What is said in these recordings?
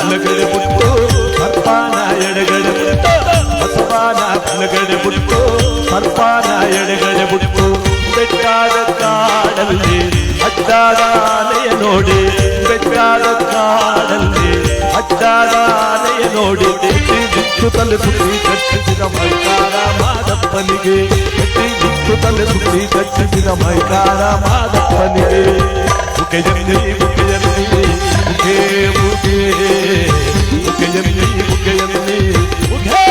ಬಲಗಡೆ ಬಿಟ್ಟು ಸರ್ಪಾನ ಎಡಗಡೆ ಬಿಟ್ಟು ಬಸವನ ಬಲಗಡೆ ಬಿಟ್ಟು ಸರ್ಪಾನ ಎಡಗಡೆ ಬಿಟ್ಟು ಬೆಟ್ಟಾದ ಕಾಡಲ್ಲಿ ಅಡ್ಡಾದ ಆನೆಯ ನೋಡಿ ಬೆಟ್ಟಾದ ಕಾಡಲ್ಲಿ ಅಡ್ಡಾದ ಆನೆಯ ನೋಡಿ ಸುತ್ತಲೆ ಸುತ್ತಿ ಕಟ್ಟಿಸಿದ ಮೈಕಾರ ಮಾದಪ್ಪನಿಗೆ ಸುತ್ತಲೆ ಸುತ್ತಿ ಕಟ್ಟಿಸಿದ ಮೈಕಾರ ಮಾದಪ್ಪನಿಗೆ ಮುಖೆಯಲ್ಲಿ ಮುಖೆಯಲ್ಲಿ ಮುಖೇ ಮುಖೇ ಮುಖೆಯಲ್ಲಿ ಮುಖೆಯಲ್ಲಿ ಮುಖೇ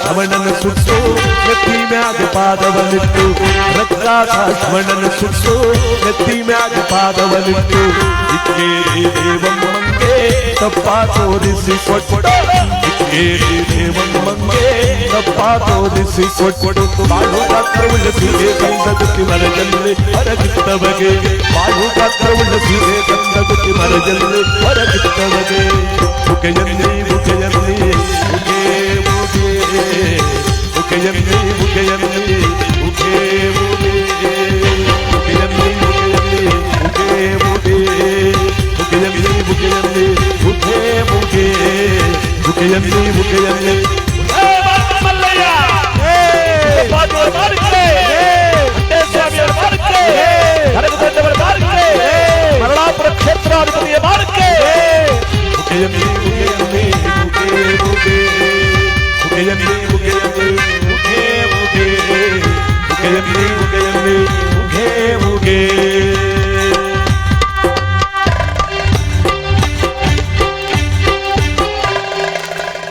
ಶ್ರವಣನ ಸುಟ್ಟು ನೆತ್ತಿ ಮ್ಯಾಗ ಪಾದವನಿಟ್ಟು ರಕ್ತಾಸ ಶ್ರವಣನ ಸುಟ್ಟು ನೆತ್ತಿ ಮ್ಯಾಗ ಪಾದವನಿಟ್ಟು ಇಕ್ಕೇರಿ ದೇವಮ್ಮಂಗೆ ತಪ್ಪ ತೋರಿಸಿ ಕೊಟ್ಟು ಇಕ್ಕೇರಿ ದೇವಮ್ಮಂಗೆ ತಪ್ಪ ತೋರಿಸಿ ಕೊಟ್ಟು ಬಾಳು ಪಾತ್ರವುಳ್ಳ ಸೀರೆ ಕಂದಗುತ್ತಿ ಮರದಲ್ಲಿ ಹೊರಗಿತ್ತವಗೆ ಬಾಳು ಪಾತ್ರವುಳ್ಳ ಸೀರೆ ಕಂದಗುತ್ತಿ ಮರದಲ್ಲಿ ಹೊರಗಿತ್ತವಗೆ ಮುಖೆಯಲ್ಲಿ ಮುಖೆಯಲ್ಲಿ ಮುಖೇ ಮುಖೆಯಲ್ಲಿ ಮುಖೆಯಲ್ಲಿ ಮುಖೇ ಮುಖೇ ಮುಖೆಯಲ್ಲಿ ಮುಖೆಯಲ್ಲಿ ಮುಖೇ ಮುಖೇ ಮುಖೆಯಲ್ಲಿ ಮುಖೆಯಲ್ಲಿ ಮುಖೇ ಮುಖೇ ಮುಖೆಯಲ್ಲಿ ಮುಖೆಯಲ್ಲಿ ಮರಳಾಪುರ ಕ್ಷೇತ್ರಾಧಿಪತಿಯ ಮಾರ್ಕೆ ಮುಖೆಯಲ್ಲಿ ಮುಖೆಯಲ್ಲಿ ಮುಖೇ ಮುಖೇ ಮುಖೆಯಲ್ಲಿ ಮುಖೆಯಲ್ಲಿ ಮುಖೇ ಮುಖೇ ಮುಖೆಯಲ್ಲಿ ಮುಖೆಯಲ್ಲಿ ಮುಖೇ ಮುಖೇ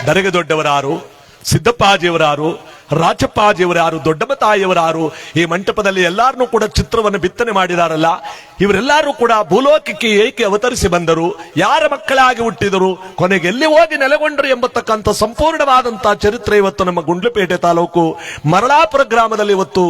ದರೆಗೆ ದೊಡ್ಡವರಾರು, ಸಿದ್ದಪ್ಪಾಜಿಯವರಾರು, ರಾಚಪ್ಪಾಜಿಯವರಾರು, ದೊಡ್ಡಮ್ಮ ತಾಯಿಯವರಾರು ಈ ಮಂಟಪದಲ್ಲಿ ಎಲ್ಲಾರನ್ನೂ ಕೂಡ ಚಿತ್ರವನ್ನು ಬಿತ್ತನೆ ಮಾಡಿದಾರಲ್ಲ, ಇವರೆಲ್ಲರೂ ಕೂಡ ಭೂಲೋಕಕ್ಕೆ ಏಕೆ ಅವತರಿಸಿ ಬಂದರು, ಯಾರ ಮಕ್ಕಳಾಗಿ ಹುಟ್ಟಿದರು, ಕೊನೆಗೆ ಎಲ್ಲಿ ಹೋಗಿ ನೆಲೆಗೊಂಡರು ಎಂಬತಕ್ಕಂಥ ಸಂಪೂರ್ಣವಾದಂತಹ ಚರಿತ್ರೆ ಇವತ್ತು ನಮ್ಮ ಗುಂಡ್ಲುಪೇಟೆ ತಾಲೂಕು ಮರಳಾಪುರ ಗ್ರಾಮದಲ್ಲಿ ಇವತ್ತು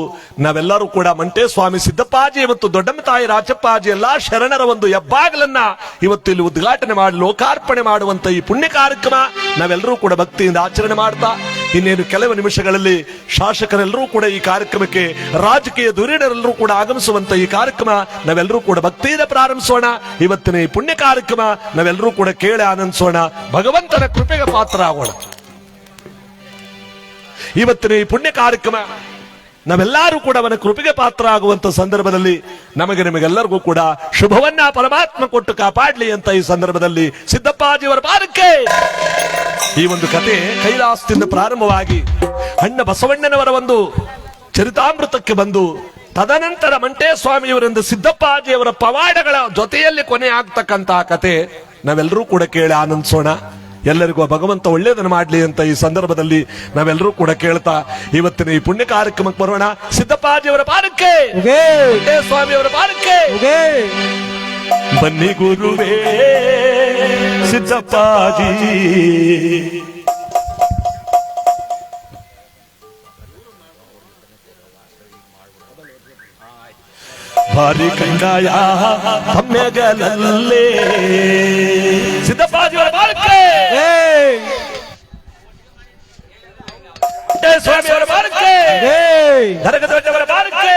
ನಾವೆಲ್ಲರೂ ಕೂಡ ಮಂಟೇಸ್ವಾಮಿ ಸಿದ್ದಪ್ಪಾಜಿ ಇವತ್ತು ದೊಡ್ಡಮ್ಮ ತಾಯಿ ರಾಚಪ್ಪಾಜಿ ಎಲ್ಲಾ ಶರಣರ ಒಂದು ಹೆಬ್ಬಾಗಲನ್ನ ಇವತ್ತು ಇಲ್ಲಿ ಉದ್ಘಾಟನೆ ಮಾಡಿ ಲೋಕಾರ್ಪಣೆ ಮಾಡುವಂತ ಈ ಪುಣ್ಯ ಕಾರ್ಯಕ್ರಮ ನಾವೆಲ್ಲರೂ ಕೂಡ ಭಕ್ತಿಯಿಂದ ಆಚರಣೆ ಮಾಡ್ತಾ ಇನ್ನೇನು ಕೆಲವು ನಿಮಿಷಗಳಲ್ಲಿ ಶಾಸಕರೆಲ್ಲರೂ ಕೂಡ ಈ ಕಾರ್ಯಕ್ರಮಕ್ಕೆ ರಾಜಕೀಯ ಧುರೀಣರೆಲ್ಲರೂ ಕೂಡ ಆಗಮಿಸುವಂತ ಈ ಕಾರ್ಯಕ್ರಮ ನಾವೆಲ್ಲರೂ ಕೂಡ ಭಕ್ತಿಯಿಂದ ಪ್ರಾರಂಭಿಸೋಣ. ಇವತ್ತಿನ ಈ ಪುಣ್ಯ ಕಾರ್ಯಕ್ರಮ ನಾವೆಲ್ಲರೂ ಕೂಡ ಕೇಳಿ ಆನಂದಿಸೋಣ, ಭಗವಂತನ ಕೃಪೆಗೆ ಪಾತ್ರ ಆಗೋಣ. ಇವತ್ತಿನ ಈ ಪುಣ್ಯ ಕಾರ್ಯಕ್ರಮ ನಾವೆಲ್ಲರೂ ಕೂಡ ಅವನ ಕೃಪೆಗೆ ಪಾತ್ರ ಆಗುವಂತ ಸಂದರ್ಭದಲ್ಲಿ ನಿಮಗೆಲ್ಲರಿಗೂ ಕೂಡ ಶುಭವನ್ನ ಪರಮಾತ್ಮ ಕೊಟ್ಟು ಕಾಪಾಡ್ಲಿ ಅಂತ ಈ ಸಂದರ್ಭದಲ್ಲಿ ಸಿದ್ದಪ್ಪಾಜಿಯವರ ಪಾದಕ್ಕೆ ಈ ಒಂದು ಕತೆ ಕೈಲಾಸದಿಂದ ಪ್ರಾರಂಭವಾಗಿ ಅಣ್ಣ ಬಸವಣ್ಣನವರ ಒಂದು ಚರಿತಾಮೃತಕ್ಕೆ ಬಂದು ತದನಂತರ ಮಂಟೇಸ್ವಾಮಿಯವರಿಂದ ಸಿದ್ದಪ್ಪಾಜಿಯವರ ಪವಾಡಗಳ ಜೊತೆಯಲ್ಲಿ ಕೊನೆ ಆಗ್ತಕ್ಕಂತಹ ಕತೆ ನಾವೆಲ್ಲರೂ ಕೂಡ ಕೇಳಿ ಆನಂದಿಸೋಣ. ಎಲ್ಲರಿಗೂ ಭಗವಂತ ಒಳ್ಳೆಯದನ್ನು ಮಾಡ್ಲಿ ಅಂತ ಈ ಸಂದರ್ಭದಲ್ಲಿ ನಾವೆಲ್ಲರೂ ಕೂಡ ಕೇಳ್ತಾ ಇವತ್ತಿನ ಈ ಪುಣ್ಯ ಕಾರ್ಯಕ್ರಮಕ್ಕೆ ಬರೋಣ. ಸಿದ್ದಪ್ಪಾಜಿಯವರ ಪಾದಕ್ಕೆ, ಮಂಟೇಸ್ವಾಮಿಯವರ ಪಾದಕ್ಕೆ ಬನ್ನಿ ಗುರುವೇ ಸಿದ್ದಪ್ಪಾಜಿ. ಭಾರಿ ಕಂದಾಯ ತಮ್ಮೆಗಲಲ್ಲೇ ಸಿದ್ದಪ್ಪಾಜಿಯವರ ಬಾಳಕ್ಕೆ, ಸ್ವಾಮಿಯವರ ಬಾಳಕ್ಕೆ, ದರಗದವರ ಬಾಳಕ್ಕೆ.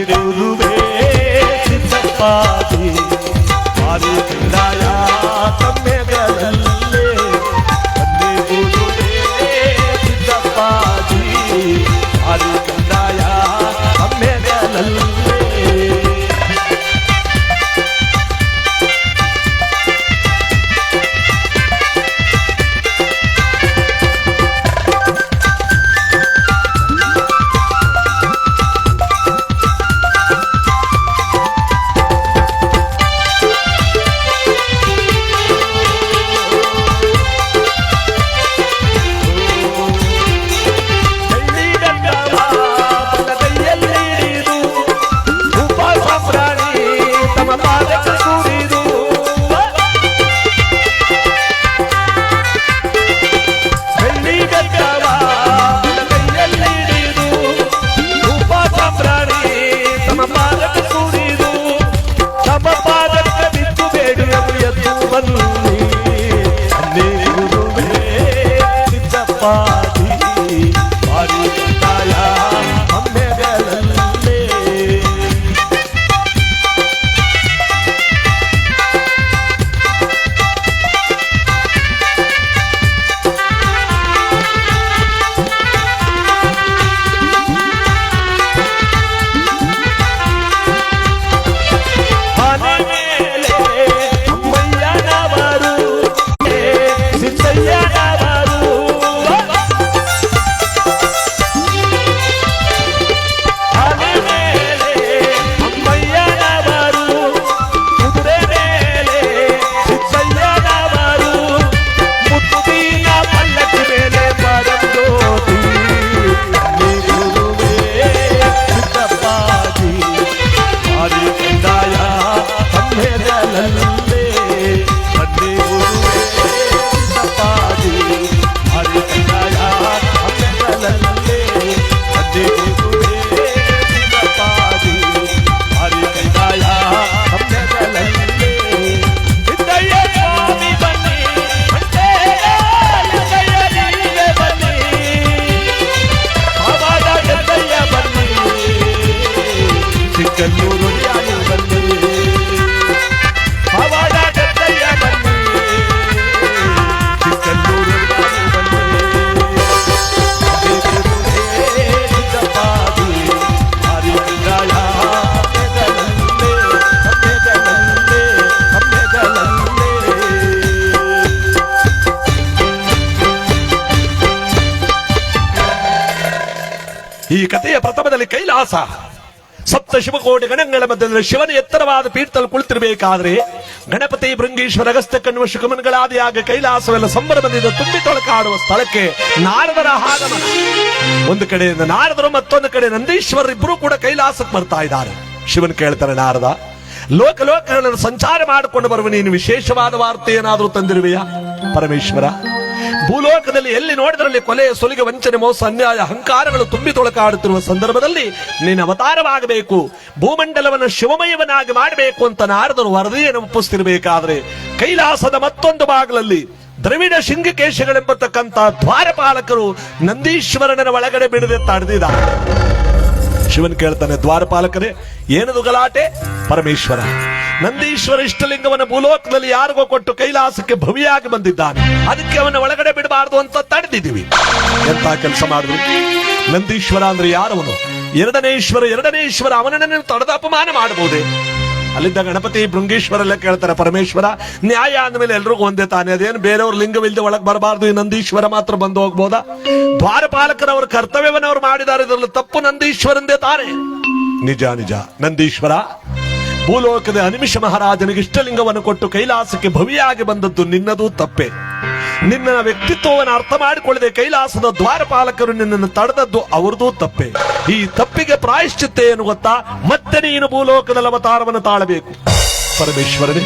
ಗುರುವೇ ಸಿದ್ದಪ್ಪಾಜಿ ಭಾರಿ ಕಂದಾಯ ತಮ್ಮೆಗಲಲ್ಲೇ, ಗುರುವೇ ಸಿದ್ದಪ್ಪಾಜಿ ಭಾರಿ ಕಂದಾಯ ತಮ್ಮೆಗಲಲ್ಲೇ. ಈ ಕಥೆಯ ಪ್ರಥಮದಲ್ಲಿ ಕೈಲಾಸ ಸಪ್ತ ಶಿವಕೋಟಿ ಗಣಗಳ ಮಧ್ಯದಲ್ಲಿ ಶಿವನ ಎತ್ತರವಾದ ಪೀಠದಲ್ಲಿ ಕುಳಿತಿರಬೇಕಾದ್ರೆ ಗಣಪತಿ ಭೃಂಗೀಶ್ವರ ಅಗಸ್ತ್ಯ ಕಣ್ವ ಶುಕಮನ್ಗಳಾದಿಯಾಗ ಕೈಲಾಸವೆಲ್ಲ ಸಂಭ್ರಮದಿಂದ ತುಂಬಿ ತೊಳಕಾಡುವ ಸ್ಥಳಕ್ಕೆ ನಾರದರ ಆಗಮನ. ಒಂದು ಕಡೆಯಿಂದ ನಾರದರು, ಮತ್ತೊಂದು ಕಡೆ ನಂದೀಶ್ವರ ಇಬ್ಬರು ಕೂಡ ಕೈಲಾಸಕ್ಕೆ ಬರ್ತಾ ಇದ್ದಾರೆ. ಶಿವನ್ ಕೇಳ್ತಾರೆ, ನಾರದ, ಲೋಕಗಳನ್ನು ಸಂಚಾರ ಮಾಡಿಕೊಂಡು ಬರುವ ನೀನು ವಿಶೇಷವಾದ ವಾರ್ತೆ ಏನಾದರೂ ತಂದಿರುವೆಯಾ? ಪರಮೇಶ್ವರ, ಭೂಲೋಕದಲ್ಲಿ ಎಲ್ಲಿ ನೋಡಿದ್ರಲ್ಲಿ ಕೊಲೆ, ಸುಲಿಗೆ, ವಂಚನೆ, ಮೋಸ, ಅನ್ಯಾಯ, ಅಹಂಕಾರಗಳು ತುಂಬಿ ತೊಳಕಾಡುತ್ತಿರುವ ಸಂದರ್ಭದಲ್ಲಿ ನೀನು ಅವತಾರವಾಗಬೇಕು, ಭೂಮಂಡಲವನ್ನು ಶಿವಮಯವನಾಗಿ ಮಾಡಬೇಕು ಅಂತ ನಾರದರು ವರದಿಯನ್ನು ಒಪ್ಪಿಸ್ತಿರ್ಬೇಕಾದ್ರೆ ಕೈಲಾಸದ ಮತ್ತೊಂದು ಭಾಗದಲ್ಲಿ ದ್ರವಿಡ ಶೃಂಗಕೇಶಗಳೆಂಬತಕ್ಕಂಥ ದ್ವಾರಪಾಲಕರು ನಂದೀಶ್ವರನ ಒಳಗಡೆ ಬಿಡದೆ ತಡೆದಿದ್ದಾರೆ. ಶಿವನ್ ಕೇಳ್ತಾನೆ, ದ್ವಾರಪಾಲಕರೇ, ಏನದು ಗಲಾಟೆ? ಪರಮೇಶ್ವರ, ನಂದೀಶ್ವರ ಇಷ್ಟಲಿಂಗವನ್ನು ಭೂಲೋಕದಲ್ಲಿ ಯಾರಿಗೋ ಕೊಟ್ಟು ಕೈಲಾಸಕ್ಕೆ ಭವಿಯಾಗಿ ಬಂದಿದ್ದಾನೆ, ಅದಕ್ಕೆ ಅವನ ಒಳಗಡೆ ಬಿಡಬಾರದು ಅಂತ ತಡೆದಿದ್ದೀವಿ. ಎಂತ ಕೆಲಸ ಮಾಡಿದ್ರು? ನಂದೀಶ್ವರ ಅಂದ್ರೆ ಯಾರವನು? ಎರಡನೇ ಈಶ್ವರ ಅವನನ್ನು ತಡೆದ ಅಪಮಾನ ಮಾಡಬಹುದೇ? ಅಲ್ಲಿದ್ದ ಗಣಪತಿ ಭೃಂಗೀಶ್ವರೆಲ್ಲ ಕೇಳ್ತಾರೆ, ಪರಮೇಶ್ವರ, ನ್ಯಾಯ ಅಂದ್ಮೇಲೆ ಎಲ್ರಿಗೂ ಒಂದೇ ತಾನೆ, ಅದೇನು ಬೇರೆಯವ್ರ ಲಿಂಗವಿಲ್ಲದೆ ಒಳಗೆ ಬರಬಾರ್ದು, ಈ ನಂದೀಶ್ವರ ಮಾತ್ರ ಬಂದು ಹೋಗ್ಬೋದಾ? ದ್ವಾರಪಾಲಕರವರ ಕರ್ತವ್ಯವನ್ನು ಅವರು ಮಾಡಿದ್ದಾರೆ, ಇದರಲ್ಲಿ ತಪ್ಪು ನಂದೀಶ್ವರಂದೇ ತಾನೆ. ನಿಜ ನಂದೀಶ್ವರ, ಭೂಲೋಕದ ಅನಿಮಿಷ ಮಹಾರಾಜನಿಗೆ ಇಷ್ಟಲಿಂಗವನ್ನು ಕೊಟ್ಟು ಕೈಲಾಸಕ್ಕೆ ಭವಿಯಾಗಿ ಬಂದದ್ದು ನಿನ್ನದು ತಪ್ಪೆ. ನಿನ್ನ ವ್ಯಕ್ತಿತ್ವವನ್ನು ಅರ್ಥ ಮಾಡಿಕೊಳ್ಳದೆ ಕೈಲಾಸದ ದ್ವಾರಪಾಲಕರು ನಿನ್ನನ್ನು ತಡೆದದ್ದು ಅವರದೂ ತಪ್ಪೆ. ಈ ತಪ್ಪಿಗೆ ಪ್ರಾಯಶ್ಚಿತ್ತ ಏನು ಗೊತ್ತಾ? ಮತ್ತೆ ನೀನು ಭೂಲೋಕದಲ್ಲಿ ಅವತಾರವನ್ನು ತಾಳಬೇಕು. ಪರಮೇಶ್ವರನೇ,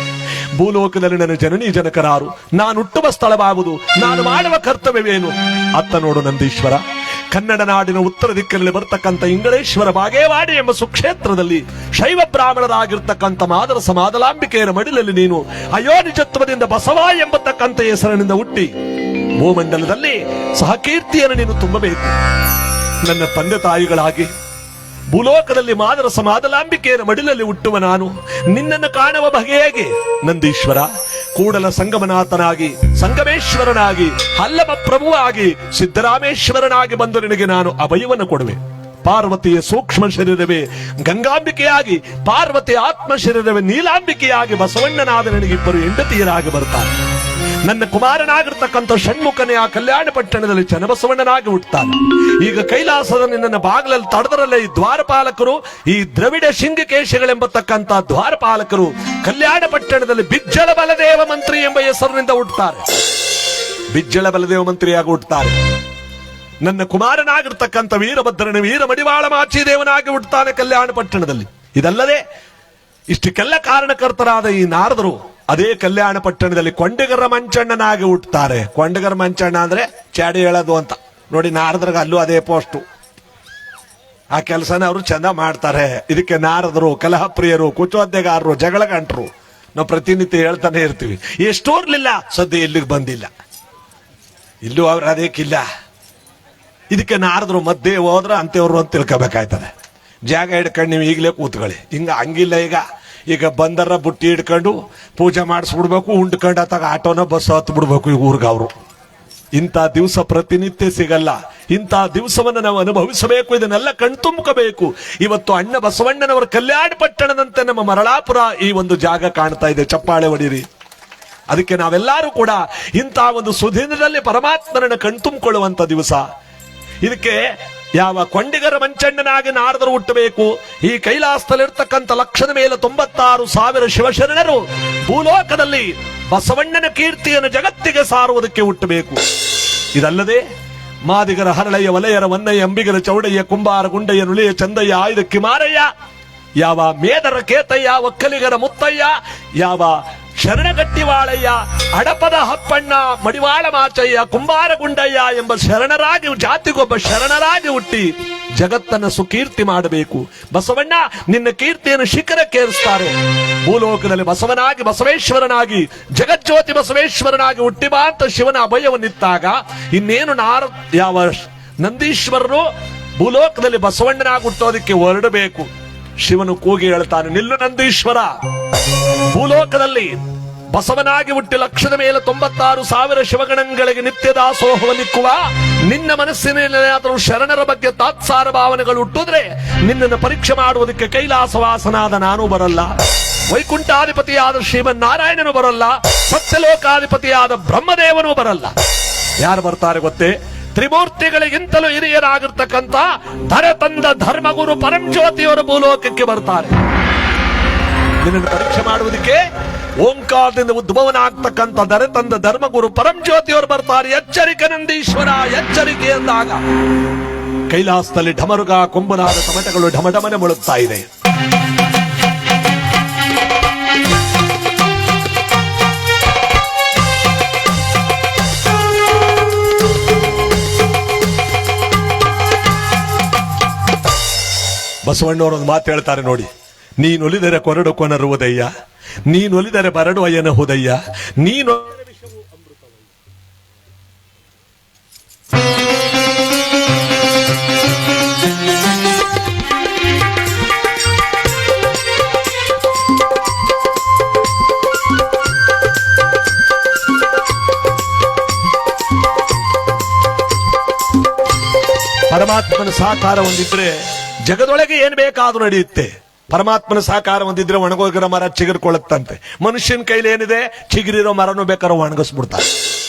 ಭೂಲೋಕದಲ್ಲಿ ನನ್ನ ಜನನಿ ಜನಕರಾರು, ನಾನು ಹುಟ್ಟುವ ಸ್ಥಳವಾಗುವುದು, ನಾನು ಮಾಡುವ ಕರ್ತವ್ಯವೇನು? ಅತ್ತ ನೋಡು ನಂದೀಶ್ವರ, ಕನ್ನಡ ನಾಡಿನ ಉತ್ತರ ದಿಕ್ಕಿನಲ್ಲಿ ಬರ್ತಕ್ಕಂಥ ಇಂಗಳೇಶ್ವರ ಬಾಗೇವಾಡಿ ಎಂಬ ಸುಕ್ಷೇತ್ರದಲ್ಲಿ ಶೈವ ಬ್ರಾಹ್ಮಣರಾಗಿರ್ತಕ್ಕಂಥ ಮಾದರಸ ಮಾದಲಾಂಬಿಕೆಯರ ಮಡಿಲಲ್ಲಿ ನೀನು ಅಯೋನಿಜತ್ವದಿಂದ ಬಸವ ಎಂಬತಕ್ಕಂಥ ಹೆಸರಿನಿಂದ ಹುಟ್ಟಿ ಭೂಮಂಡಲದಲ್ಲಿ ಸಹಕೀರ್ತಿಯನ್ನು ನೀನು ತುಂಬಬೇಕು. ನನ್ನ ತಂದೆ ತಾಯಿಗಳಾಗಿ ಭೂಲೋಕದಲ್ಲಿ ಮಾದರಸ ಮಾದಲಾಂಬಿಕೆಯರ ಮಡಿಲಲ್ಲಿ ಹುಟ್ಟುವ ನಾನು ನಿನ್ನನ್ನು ಕಾಣುವ ಬಗೆ ಹೇಗೆ? ನಂದೀಶ್ವರ, ಕೂಡಲ ಸಂಗಮನಾಥನಾಗಿ, ಸಂಗಮೇಶ್ವರನಾಗಿ, ಹಲ್ಲಮ ಪ್ರಭುವಾಗಿ, ಸಿದ್ದರಾಮೇಶ್ವರನಾಗಿ ಬಂದು ನಿನಗೆ ನಾನು ಅಭಯವನ್ನು ಕೊಡುವೆ. ಪಾರ್ವತಿಯ ಸೂಕ್ಷ್ಮ ಶರೀರವೇ ಗಂಗಾಂಬಿಕೆಯಾಗಿ, ಪಾರ್ವತಿಯ ಆತ್ಮ ಶರೀರವೇ ನೀಲಾಂಬಿಕೆಯಾಗಿ ಬಸವಣ್ಣನಾದ ನನಗಿಬ್ಬರು ಹೆಂಡತಿಯರಾಗಿ ಬರ್ತಾರೆ. ನನ್ನ ಕುಮಾರನಾಗಿರ್ತಕ್ಕಂಥ ಷಣ್ಮುಖನೇ ಆ ಕಲ್ಯಾಣ ಪಟ್ಟಣದಲ್ಲಿ ಚನ್ನಬಸವಣ್ಣನಾಗಿ ಹುಟ್ಟುತ್ತಾನೆ. ಈಗ ಕೈಲಾಸದ ನಿನ್ನ ಬಾಗಿಲಲ್ಲಿ ತಡೆದರಲ್ಲ ಈ ದ್ವಾರಪಾಲಕರು, ಈ ದ್ರವಿಡ ಶೃಂಗಕೇಶಗಳೆಂಬತಕ್ಕಂಥ ದ್ವಾರಪಾಲಕರು ಕಲ್ಯಾಣ ಪಟ್ಟಣದಲ್ಲಿ ಬಿಜ್ಜಳ ಬಲದೇವ ಮಂತ್ರಿ ಎಂಬ ಹೆಸರಿನಿಂದ ಹುಟ್ಟುತ್ತಾರೆ. ಬಿಜ್ಜಳ ಬಲದೇವ ಮಂತ್ರಿಯಾಗಿ ಹುಟ್ಟುತ್ತಾರೆ. ನನ್ನ ಕುಮಾರನಾಗಿರ್ತಕ್ಕಂಥ ವೀರಭದ್ರನ ವೀರ ಮಡಿವಾಳ ಮಾಚಿದೇವನಾಗಿ ಹುಟ್ಟುತ್ತಾನೆ ಕಲ್ಯಾಣ ಪಟ್ಟಣದಲ್ಲಿ. ಇದಲ್ಲದೆ ಇಷ್ಟಕ್ಕೆಲ್ಲ ಕಾರಣಕರ್ತರಾದ ಈ ನಾರದರು ಅದೇ ಕಲ್ಯಾಣ ಪಟ್ಟಣದಲ್ಲಿ ಕೊಂಡಗರ ಮಂಚಣ್ಣನಾಗಿ ಹುಟ್ಟುತ್ತಾರೆ. ಕೊಂಡಗರ ಮಂಚಣ್ಣ ಅಂದ್ರೆ ಚಾಡಿ ಹೇಳೋದು ಅಂತ ನೋಡಿ, ನಾರದ್ರಿಗೆ ಅಲ್ಲೂ ಅದೇ ಪೋಸ್ಟು. ಆ ಕೆಲಸನ ಅವರು ಚಂದ ಮಾಡ್ತಾರೆ. ಇದಕ್ಕೆ ನಾರದರು, ಕಲಹಪ್ರಿಯರು, ಕುಚೋದ್ಯಗಾರರು, ಜಗಳ ಗಂಟರು ನಾವು ಪ್ರತಿನಿತ್ಯ ಹೇಳ್ತಾನೆ ಇರ್ತೀವಿ. ಎಷ್ಟೋರ್ಲಿಲ್ಲ ಸದ್ಯ ಇಲ್ಲಿಗೆ ಬಂದಿಲ್ಲ, ಇಲ್ಲೂ ಅವ್ರು ಅದಕ್ಕಿಲ್ಲ. ಇದಕ್ಕೆ ನಾರದರು ಮಧ್ಯೆ ಹೋದ್ರೆ ಅಂತೆಯವರು ಅಂತ ತಿಳ್ಕೋಬೇಕಾಯ್ತದೆ. ಜಾಗ ಹಿಡ್ಕೊಂಡು ನೀವು ಈಗಲೇ ಕೂತ್ಕೊಳ್ಳಿ, ಹಂಗಿಲ್ಲ. ಈಗ ಬಂದರ ಬುಟ್ಟಿ ಹಿಡ್ಕೊಂಡು ಪೂಜೆ ಮಾಡಿಸ್ಬಿಡ್ಬೇಕು, ಉಂಡ್ಕೊಂಡು ಅತ್ತಾಗ ಆಟೋನ ಬಸ್ ಹತ್ತು ಬಿಡ್ಬೇಕು ಈಗ ಊರ್ಗ ಅವರು. ಇಂಥ ದಿವಸ ಪ್ರತಿನಿತ್ಯ ಸಿಗಲ್ಲ. ಇಂಥ ದಿವಸವನ್ನು ನಾವು ಅನುಭವಿಸಬೇಕು, ಇದನ್ನೆಲ್ಲ ಕಣ್ತುಂಬಬೇಕು. ಇವತ್ತು ಅಣ್ಣ ಬಸವಣ್ಣನವರ ಕಲ್ಯಾಣ ಪಟ್ಟಣದಂತೆ ನಮ್ಮ ಮರಳಾಪುರ ಈ ಒಂದು ಜಾಗ ಕಾಣ್ತಾ ಇದೆ. ಚಪ್ಪಾಳೆ ಹೊಡಿರಿ. ಅದಕ್ಕೆ ನಾವೆಲ್ಲರೂ ಕೂಡ ಇಂಥ ಒಂದು ಸುದಿನದಲ್ಲಿ ಪರಮಾತ್ಮನನ್ನು ಕಣ್ತುಂಬಿಕೊಳ್ಳುವಂತ ದಿವಸ. ಇದಕ್ಕೆ ಯಾವ ಕೊಂಡಿಗರ ಮಂಚಣ್ಣನಾಗಿ ನಾರದರು ಹುಟ್ಟಬೇಕು. ಈ ಕೈಲಾಸದಲ್ಲಿರ್ತಕ್ಕಂಥ ಲಕ್ಷದ ಮೇಲೆ 96,000 ಶಿವಶರಣರು ಭೂಲೋಕದಲ್ಲಿ ಬಸವಣ್ಣನ ಕೀರ್ತಿಯನ್ನು ಜಗತ್ತಿಗೆ ಸಾರುವುದಕ್ಕೆ ಹುಟ್ಟಬೇಕು. ಇದಲ್ಲದೆ ಮಾದಿಗರ ಹರಳಯ್ಯ ವಲಯರ ವನ್ನಯ್ಯ ಅಂಬಿಗರ ಚೌಡಯ್ಯ ಕುಂಬಾರ ಗುಂಡಯ್ಯ ನುಳಿಯ ಚಂದಯ್ಯ ಆಯುಧ ಕಿಮಾರಯ್ಯ, ಯಾವ ಮೇದರ ಕೇತಯ್ಯ ಒಕ್ಕಲಿಗರ ಮುತ್ತಯ್ಯ, ಯಾವ ಶರಣಗಟ್ಟಿವಾಳಯ್ಯ, ಅಡಪದ ಹಪ್ಪಣ್ಣ, ಮಡಿವಾಳ ಮಾಚಯ್ಯ, ಕುಂಬಾರ ಗುಂಡಯ್ಯ ಎಂಬ ಶರಣರಾಗಿ, ಜಾತಿಗೊಬ್ಬ ಶರಣರಾಗಿ ಹುಟ್ಟಿ ಜಗತ್ತನ್ನು ಸುಕೀರ್ತಿ ಮಾಡಬೇಕು. ಬಸವಣ್ಣ ನಿನ್ನ ಕೀರ್ತಿಯನ್ನು ಶಿಖರಕ್ಕೇರಿಸ್ತಾರೆ. ಭೂಲೋಕದಲ್ಲಿ ಬಸವನಾಗಿ, ಬಸವೇಶ್ವರನಾಗಿ, ಜಗಜ್ಯೋತಿ ಬಸವೇಶ್ವರನಾಗಿ ಹುಟ್ಟಿ ಬಾ ಅಂತ ಶಿವನ ಅಭಯವನ್ನಿತ್ತಾಗ ಇನ್ನೇನು ಯಾವ ನಂದೀಶ್ವರರು ಭೂಲೋಕದಲ್ಲಿ ಬಸವಣ್ಣನಾಗಿ ಹುಟ್ಟೋದಕ್ಕೆ ಹೊರಡಬೇಕು. ಶಿವನು ಕೂಗಿ ಹೇಳ್ತಾನೆ, ನಿಲ್ಲು ನಂದೀಶ್ವರ. ಭೂಲೋಕದಲ್ಲಿ ಬಸವನಾಗಿ ಹುಟ್ಟಿ ಲಕ್ಷದ ಮೇಲೆ 96,000 ಶಿವಗಣಗಳಿಗೆ ನಿತ್ಯ ದಾಸೋಹವನ್ನಿಕ್ಕುವ ನಿನ್ನ ಮನಸ್ಸಿನಲ್ಲಿ ಶರಣರ ಬಗ್ಗೆ ತಾತ್ಸಾರ ಭಾವನೆಗಳು ಹುಟ್ಟಿದ್ರೆ ನಿನ್ನನ್ನು ಪರೀಕ್ಷೆ ಮಾಡುವುದಕ್ಕೆ ಕೈಲಾಸವಾಸನಾದ ನಾನು ಬರಲ್ಲ, ವೈಕುಂಠಾಧಿಪತಿಯಾದ ಶ್ರೀಮನ್ನಾರಾಯಣನು ಬರಲ್ಲ, ಸತ್ಯಲೋಕಾಧಿಪತಿಯಾದ ಬ್ರಹ್ಮದೇವನು ಬರಲ್ಲ. ಯಾರು ಬರ್ತಾರೆ ಗೊತ್ತೇ? ತ್ರಿಮೂರ್ತಿಗಳಿಗಿಂತಲೂ ಹಿರಿಯರಾಗಿರ್ತಕ್ಕಂಥ ಧರೆ ತಂದ ಧರ್ಮಗುರು ಪರಂಜ್ಯೋತಿಯವರು ಭೂಲೋಕಕ್ಕೆ ಬರ್ತಾರೆ. ನಿನ್ನನ್ನು ಪರೀಕ್ಷೆ ಮಾಡುವುದಕ್ಕೆ ಓಂಕಾರದಿಂದ ಉದ್ಭವನಾಗ್ತಕ್ಕಂಥ ಧರೆ ತಂದ ಧರ್ಮಗುರು ಪರಂಜ್ಯೋತಿಯವರು ಬರ್ತಾರೆ. ಎಚ್ಚರಿಕೆ ನಂದೀಶ್ವರ, ಎಚ್ಚರಿಕೆ ಎಂದಾಗ ಕೈಲಾಸದಲ್ಲಿ ಢಮರುಗ ಕೊಂಬನಾದ ಕಮಟಗಳು ಢಮಢಮನೆ ಮುಳುಗ್ತಾ ಇದೆ. ಬಸವಣ್ಣವರು ಒಂದು ಮಾತು ಹೇಳ್ತಾರೆ ನೋಡಿ, ನೀನೊಲಿದರೆ ಕೊರಡು ಕೊನರುವುದಯ್ಯ, ನೀನೊಲಿದರೆ ಬರಡು ಅಯ್ಯನಹುದಯ್ಯ, ನೀನು ಪರಮಾತ್ಮನ ಸಹಕಾರ ಹೊಂದಿದ್ರೆ ಜಗದೊಳಗೆ ಏನ್ ಬೇಕಾದ್ರೂ ನಡೆಯುತ್ತೆ. ಪರಮಾತ್ಮನ ಸಹಕಾರ ಹೊಂದಿದ್ರೆ ಒಣಗೋಗಿರೋ ಮರ ಚಿಗುರ್ಕೊಳ್ಳುತ್ತಂತೆ. ಮನುಷ್ಯನ ಕೈಲಿ ಏನಿದೆ, ಚಿಗುರಿರೋ ಮರನು ಬೇಕಾದ್ರೂ ಒಣಗಿಸ್ಬಿಡ್ತಾರೆ.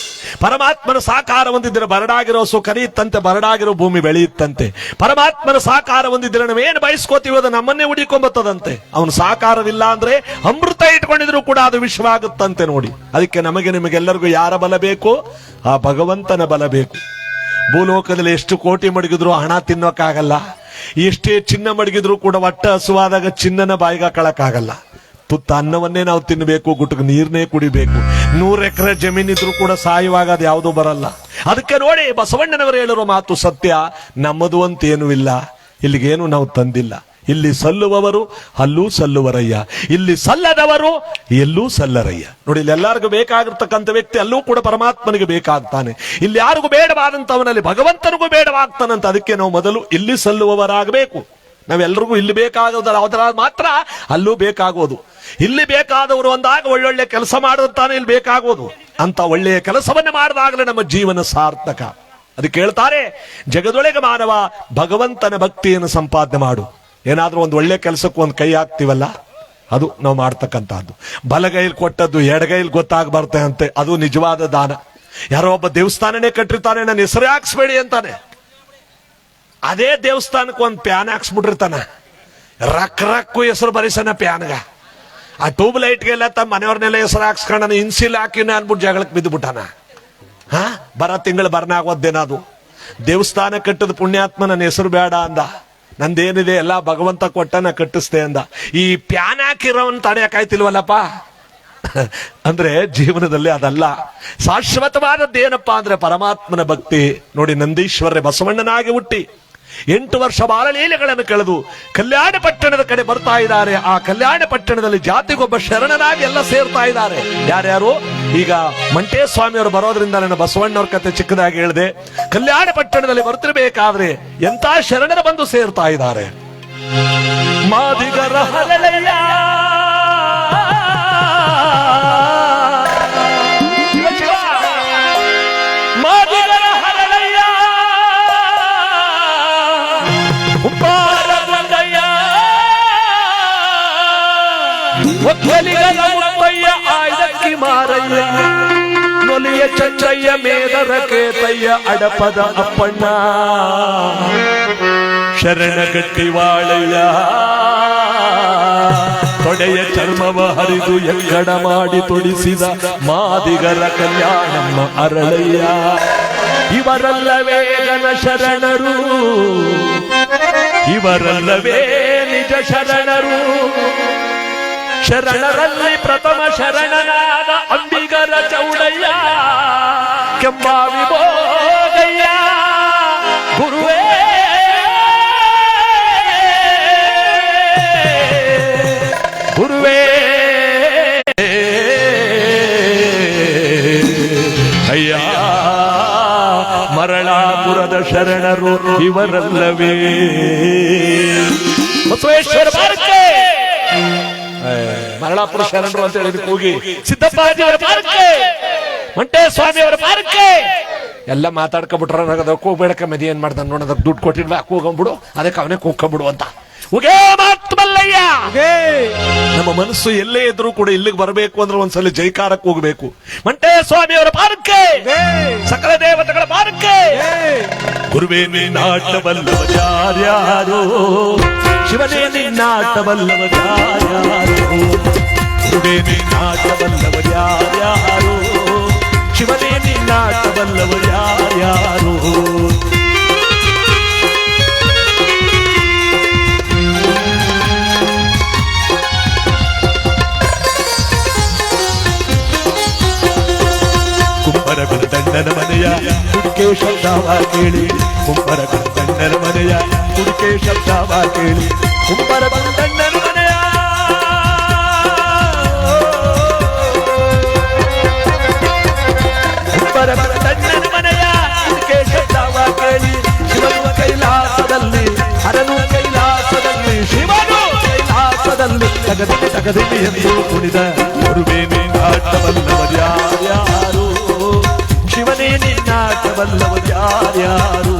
ಪರಮಾತ್ಮನ ಸಹಕಾರ ಹೊಂದಿದ್ರೆ ಬರಡಾಗಿರೋ ಹಸು ಕರಿಯುತ್ತಂತೆ, ಬರಡಾಗಿರೋ ಭೂಮಿ ಬೆಳೆಯುತ್ತಂತೆ. ಪರಮಾತ್ಮನ ಸಹಕಾರ ಹೊಂದಿದ್ರೆ ನಾವೇನು ಬಯಸ್ಕೋತೀವಿ ಅದು ನಮ್ಮನ್ನೇ ಹುಡಿಕೊಂಬತ್ತದಂತೆ. ಅವನ ಸಹಕಾರವಿಲ್ಲ ಅಂದ್ರೆ ಅಮೃತ ಇಟ್ಕೊಂಡಿದ್ರು ಕೂಡ ಅದು ವಿಷವಾಗುತ್ತಂತೆ ನೋಡಿ. ಅದಕ್ಕೆ ನಮಗೆ ನಿಮಗೆಲ್ಲರಿಗೂ ಯಾರ ಬಲ ಬೇಕು? ಆ ಭಗವಂತನ ಬಲ ಬೇಕು. ಭೂಲೋಕದಲ್ಲಿ ಎಷ್ಟು ಕೋಟಿ ಮಡಗಿದ್ರು ಹಣ ತಿನ್ನೋಕ್ಕಾಗಲ್ಲ, ಎಷ್ಟೇ ಚಿನ್ನ ಮಡಗಿದ್ರು ಕೂಡ ಹೊಟ್ಟೆ ಹಸುವಾದಾಗ ಚಿನ್ನನ ಬಾಯಿಗೆ ಹಾಕಳಕ್ಕಾಗಲ್ಲ. ತುತ್ತ ಅನ್ನವನ್ನೇ ನಾವು ತಿನ್ನಬೇಕು, ಗುಟ್ಟಿಗೆ ನೀರ್ನೇ ಕುಡಿಬೇಕು. 100 ಎಕರೆ ಜಮೀನಿದ್ರು ಕೂಡ ಸಾಯುವಾಗ ಅದು ಯಾವುದೂ ಬರಲ್ಲ. ಅದಕ್ಕೆ ನೋಡಿ ಬಸವಣ್ಣನವರು ಹೇಳಿರೋ ಮಾತು ಸತ್ಯ. ನಮ್ಮದು ಅಂತ ಏನೂ ಇಲ್ಲ, ಇಲ್ಲಿಗೇನು ನಾವು ತಂದಿಲ್ಲ. ಇಲ್ಲಿ ಸಲ್ಲುವವರು ಅಲ್ಲೂ ಸಲ್ಲುವರಯ್ಯ, ಇಲ್ಲಿ ಸಲ್ಲದವರು ಎಲ್ಲೂ ಸಲ್ಲರಯ್ಯ. ನೋಡಿ, ಇಲ್ಲಿ ಎಲ್ಲರಿಗೂ ಬೇಕಾಗಿರ್ತಕ್ಕಂಥ ವ್ಯಕ್ತಿ ಅಲ್ಲೂ ಕೂಡ ಪರಮಾತ್ಮನಿಗೆ ಬೇಕಾಗ್ತಾನೆ. ಇಲ್ಲಿ ಯಾರಿಗೂ ಬೇಡವಾದಂತವನಲ್ಲಿ ಭಗವಂತನಿಗೂ ಬೇಡವಾಗ್ತಾನಂತ. ಅದಕ್ಕೆ ನಾವು ಮೊದಲು ಇಲ್ಲಿ ಸಲ್ಲುವವರಾಗಬೇಕು. ನಾವೆಲ್ಲರಿಗೂ ಇಲ್ಲಿ ಬೇಕಾಗೋದ್ರ ಅದರ ಮಾತ್ರ ಅಲ್ಲೂ ಬೇಕಾಗೋದು. ಇಲ್ಲಿ ಬೇಕಾದವರು ಅಂದಾಗ ಒಳ್ಳೊಳ್ಳೆ ಕೆಲಸ ಮಾಡುತ್ತಾನೆ ಇಲ್ಲಿ ಬೇಕಾಗೋದು. ಅಂತ ಒಳ್ಳೆಯ ಕೆಲಸವನ್ನ ಮಾಡಿದಾಗಲೇ ನಮ್ಮ ಜೀವನ ಸಾರ್ಥಕ. ಅದಕ್ಕೆ ಹೇಳ್ತಾರೆ, ಜಗದೊಳಗೆ ಮಾನವ ಭಗವಂತನ ಭಕ್ತಿಯನ್ನು ಸಂಪಾದನೆ ಮಾಡು. ಏನಾದ್ರೂ ಒಂದು ಒಳ್ಳೆ ಕೆಲಸಕ್ಕೂ ಒಂದು ಕೈ ಹಾಕ್ತಿವಲ್ಲ, ಅದು ನಾವು ಮಾಡ್ತಕ್ಕಂಥದ್ದು. ಬಲಗೈಲಿ ಕೊಟ್ಟದ್ದು ಎಡಗೈಲಿ ಗೊತ್ತಾಗಬಾರ್ತೆ ಅಂತೆ, ಅದು ನಿಜವಾದ ದಾನ. ಯಾರೋ ಒಬ್ಬ ದೇವಸ್ಥಾನನೇ ಕಟ್ಟಿರ್ತಾನೆ, ನನ್ನ ಹೆಸರೇ ಹಾಕ್ಸ್ಬೇಡಿ ಅಂತಾನೆ. ಅದೇ ದೇವಸ್ಥಾನಕ್ಕೆ ಒಂದು ಪ್ಯಾನ್ ಹಾಕ್ಸ್ಬಿಟ್ಟಿರ್ತಾನ, ರಕ್ಕು ಹೆಸರು ಬರೀಸನ ಪ್ಯಾನ್ಗ. ಆ ಟ್ಯೂಬ್ ಲೈಟ್ಗೆಲ್ಲ ತಮ್ಮ ಮನೆಯವ್ರನ್ನೆಲ್ಲ ಹೆಸರು ಹಾಕ್ಸ್ಕೊಂಡ ಇನ್ಸಿಲ್ ಹಾಕಿನ ಅನ್ಬಿಟ್ಟು ಜಗಳಕ್ಕೆ ಬಿದ್ದುಬಿಟ್ಟಾನ. ಬರ ತಿಂಗಳು ಬರ್ನಾಗೋದೇನದು. ದೇವಸ್ಥಾನ ಕಟ್ಟದ ಪುಣ್ಯಾತ್ಮ ನನ್ನ ಹೆಸರು ಬೇಡ ಅಂದ, ನಂದೇನಿದೆ ಎಲ್ಲ ಭಗವಂತ ಕೊಟ್ಟನ ಕಟ್ಟಿಸ್ತೆ ಅಂದ. ಈ ಪ್ಯಾನ್ ಹಾಕಿರೋನ್ ತಡೆಯಕ್ಕಾಯ್ತಿಲ್ವಲ್ಲಪ್ಪ. ಅಂದ್ರೆ ಜೀವನದಲ್ಲಿ ಅದಲ್ಲ. ಶಾಶ್ವತವಾದದ್ದೇನಪ್ಪ ಅಂದ್ರೆ ಪರಮಾತ್ಮನ ಭಕ್ತಿ. ನೋಡಿ, ನಂದೀಶ್ವರ ಬಸವಣ್ಣನಾಗಿ ಹುಟ್ಟಿ 8 ವರ್ಷ ಬಾಲಲೀಲೆಗಳನ್ನು ಕಳೆದು ಕಲ್ಯಾಣ ಪಟ್ಟಣದ ಕಡೆ ಬರ್ತಾ ಇದ್ದಾರೆ. ಆ ಕಲ್ಯಾಣ ಪಟ್ಟಣದಲ್ಲಿ ಜಾತಿಗೊಬ್ಬ ಶರಣನಾಗಿ ಎಲ್ಲ ಸೇರ್ತಾ ಇದ್ದಾರೆ. ಯಾರ್ಯಾರು? ಈಗ ಮಂಟೇಸ್ವಾಮಿಯವರು ಬರೋದ್ರಿಂದ ನನ್ನ ಬಸವಣ್ಣವ್ರ ಕತೆ ಚಿಕ್ಕದಾಗಿ ಹೇಳಿದೆ. ಕಲ್ಯಾಣ ಪಟ್ಟಣದಲ್ಲಿ ಬರ್ತಿರ್ಬೇಕಾದ್ರೆ ಎಂತ ಶರಣರ ಬಂದು ಸೇರ್ತಾ ಇದ್ದಾರೆ. ಮಾದಿಗರ ಹರಳಯ್ಯ, ಮಾದಿಗರ ಹರಳಯ್ಯ, ಉಪ್ಪಾರಗೊಂಡಯ್ಯ, ಒಕ್ಕಲಿಗರ ಮುತ್ತಯ್ಯ, ಆಯ್ದಕ್ಕಿ ಮಾರಯ್ಯ, ನೊಲಿಯ ಚಂಚಯ್ಯ, ಮೇದರ ಕೇತಯ್ಯ, ಅಡಪದ ಅಪ್ಪಣ್ಣ, ಶರಣಗಟ್ಟಿ ವಾಳಯ್ಯ, ತೊಡೆಯ ಚರ್ಮವ ಹರಿದು ಎಕ್ಕಡ ಮಾಡಿ ತೊಡಿಸಿದ ಮಾದಿಗರ ಕಲ್ಯಾಣಮ್ಮ ಅರಳಯ್ಯ. ಇವರಲ್ಲವೇ ಘನ ಶರಣರು, ಇವರಲ್ಲವೇ ನಿಜ ಶರಣರು. ಶರಣರಲ್ಲಿ ಪ್ರಥಮ ಶರಣನಾದ ಅಂಬಿಗರ ಚೌಡಯ್ಯ, ಕೆಂಬಾವಿ ಭೋಗಯ್ಯ, ಗುರುವೇ ಗುರುವೇ ಅಯ್ಯ. ಮರಳಾಪುರದ ಶರಣರು ಇವರಲ್ಲವೇ. ಬಸವೇಶ್ವರ ಪಾರ್ಕೆ ಮರಳಾಪುರ ಶರಣರು ಅಂತ ಹೇಳಿದ ಕೂಗಿ, ಸಿದ್ದಪ್ಪಾಜಿಯವರ ಪಾರ್ಕೆ, ಮಂಟೇಸ್ವಾಮಿಯವರ ಪಾರ್ಕೆ ಎಲ್ಲ ಮಾತಾಡ್ಕೊಬಿಟ್ರ. ಅದಕ್ಕೆ ಹೋಗ್ಬೇಡಕ ಮೆದಿ ಏನ್ ಮಾಡ್ತಾನೆ ನೋಡೋದಕ್ಕೆ ದುಡ್ಡು ಕೊಟ್ಟಿಲ್ವಾ, ಕೂಗಂಬಿಡು, ಅದಕ್ಕೆ ಅವನೇ ಕೂಗ್ಕೊಂಬಿಡು ಅಂತ. ಮಲ್ಲಯ್ಯ, ನಮ್ಮ ಮನಸ್ಸು ಎಲ್ಲೇ ಇದ್ರೂ ಕೂಡ ಇಲ್ಲಿಗೆ ಬರಬೇಕು ಅಂದ್ರೆ ಒಂದ್ಸಲ ಜೈಕಾರಕ್ಕೆ ಹೋಗ್ಬೇಕು. ಮಂಟೇಸ್ವಾಮಿಯವರ ಪಾರ್ಕೆ, ಸಕಲ ದೇವತೆಗಳ ಪಾರ್ಕೆ, ಗುರುವೇ ನಿನ್ನಾಟವಲ್ಲವರ್ಯಾರ್ಯಾರೋ ಶಿವನೇ ನಿನ್ನಾಟವಲ್ಲವರ್ಯಾರ್ಯಾರೋ ಗುರುವೇ ನಿನ್ನಾಟವಲ್ಲವರ್ಯಾರ್ಯಾರೋ ಶಿವನೇ ನಿನ್ನಾಟವಲ್ಲವರ್ಯಾರ್ಯಾರೋ ಕುಂಬರ ಗುರುದಂಡನ ಮನೆಯ ಕುಡಿಕೆ ಶಬ್ದವ ಕೇಳಿ ಕುಂಬರ ಗುರುದಂಡನ ಮನೆಯ ಕುಡಿಕೆ ಶಬ್ದವ ಕೇಳಿ ಕುಂಬರ ಗುರುದಂಡನ ಮನೆಯ ಕುಂಬರ ಗುರುದಂಡನ ಮನೆಯ ಕುಡಿಕೆ ಶಬ್ದವ ಕೇಳಿ ಶಿವನು ಕೈಲಾಸದಲ್ಲಿ ಹರನು ಕೈಲಾಸದಲ್ಲಿ ಶಿವನು ಕೈಲಾಸದಲ್ಲಿ ತಗದಿನಿ ತಗದಿನಿ ಎಂದು ಕುಣಿದ ಗುರುವೇ ನಿನ್ನಾಟವಲ್ಲವರ್ಯಾರ್ಯಾರೋ ಶಿವನೇ ನಿನ್ನಾಟವಲ್ಲವರ್ಯಾರ್ಯಾರೋ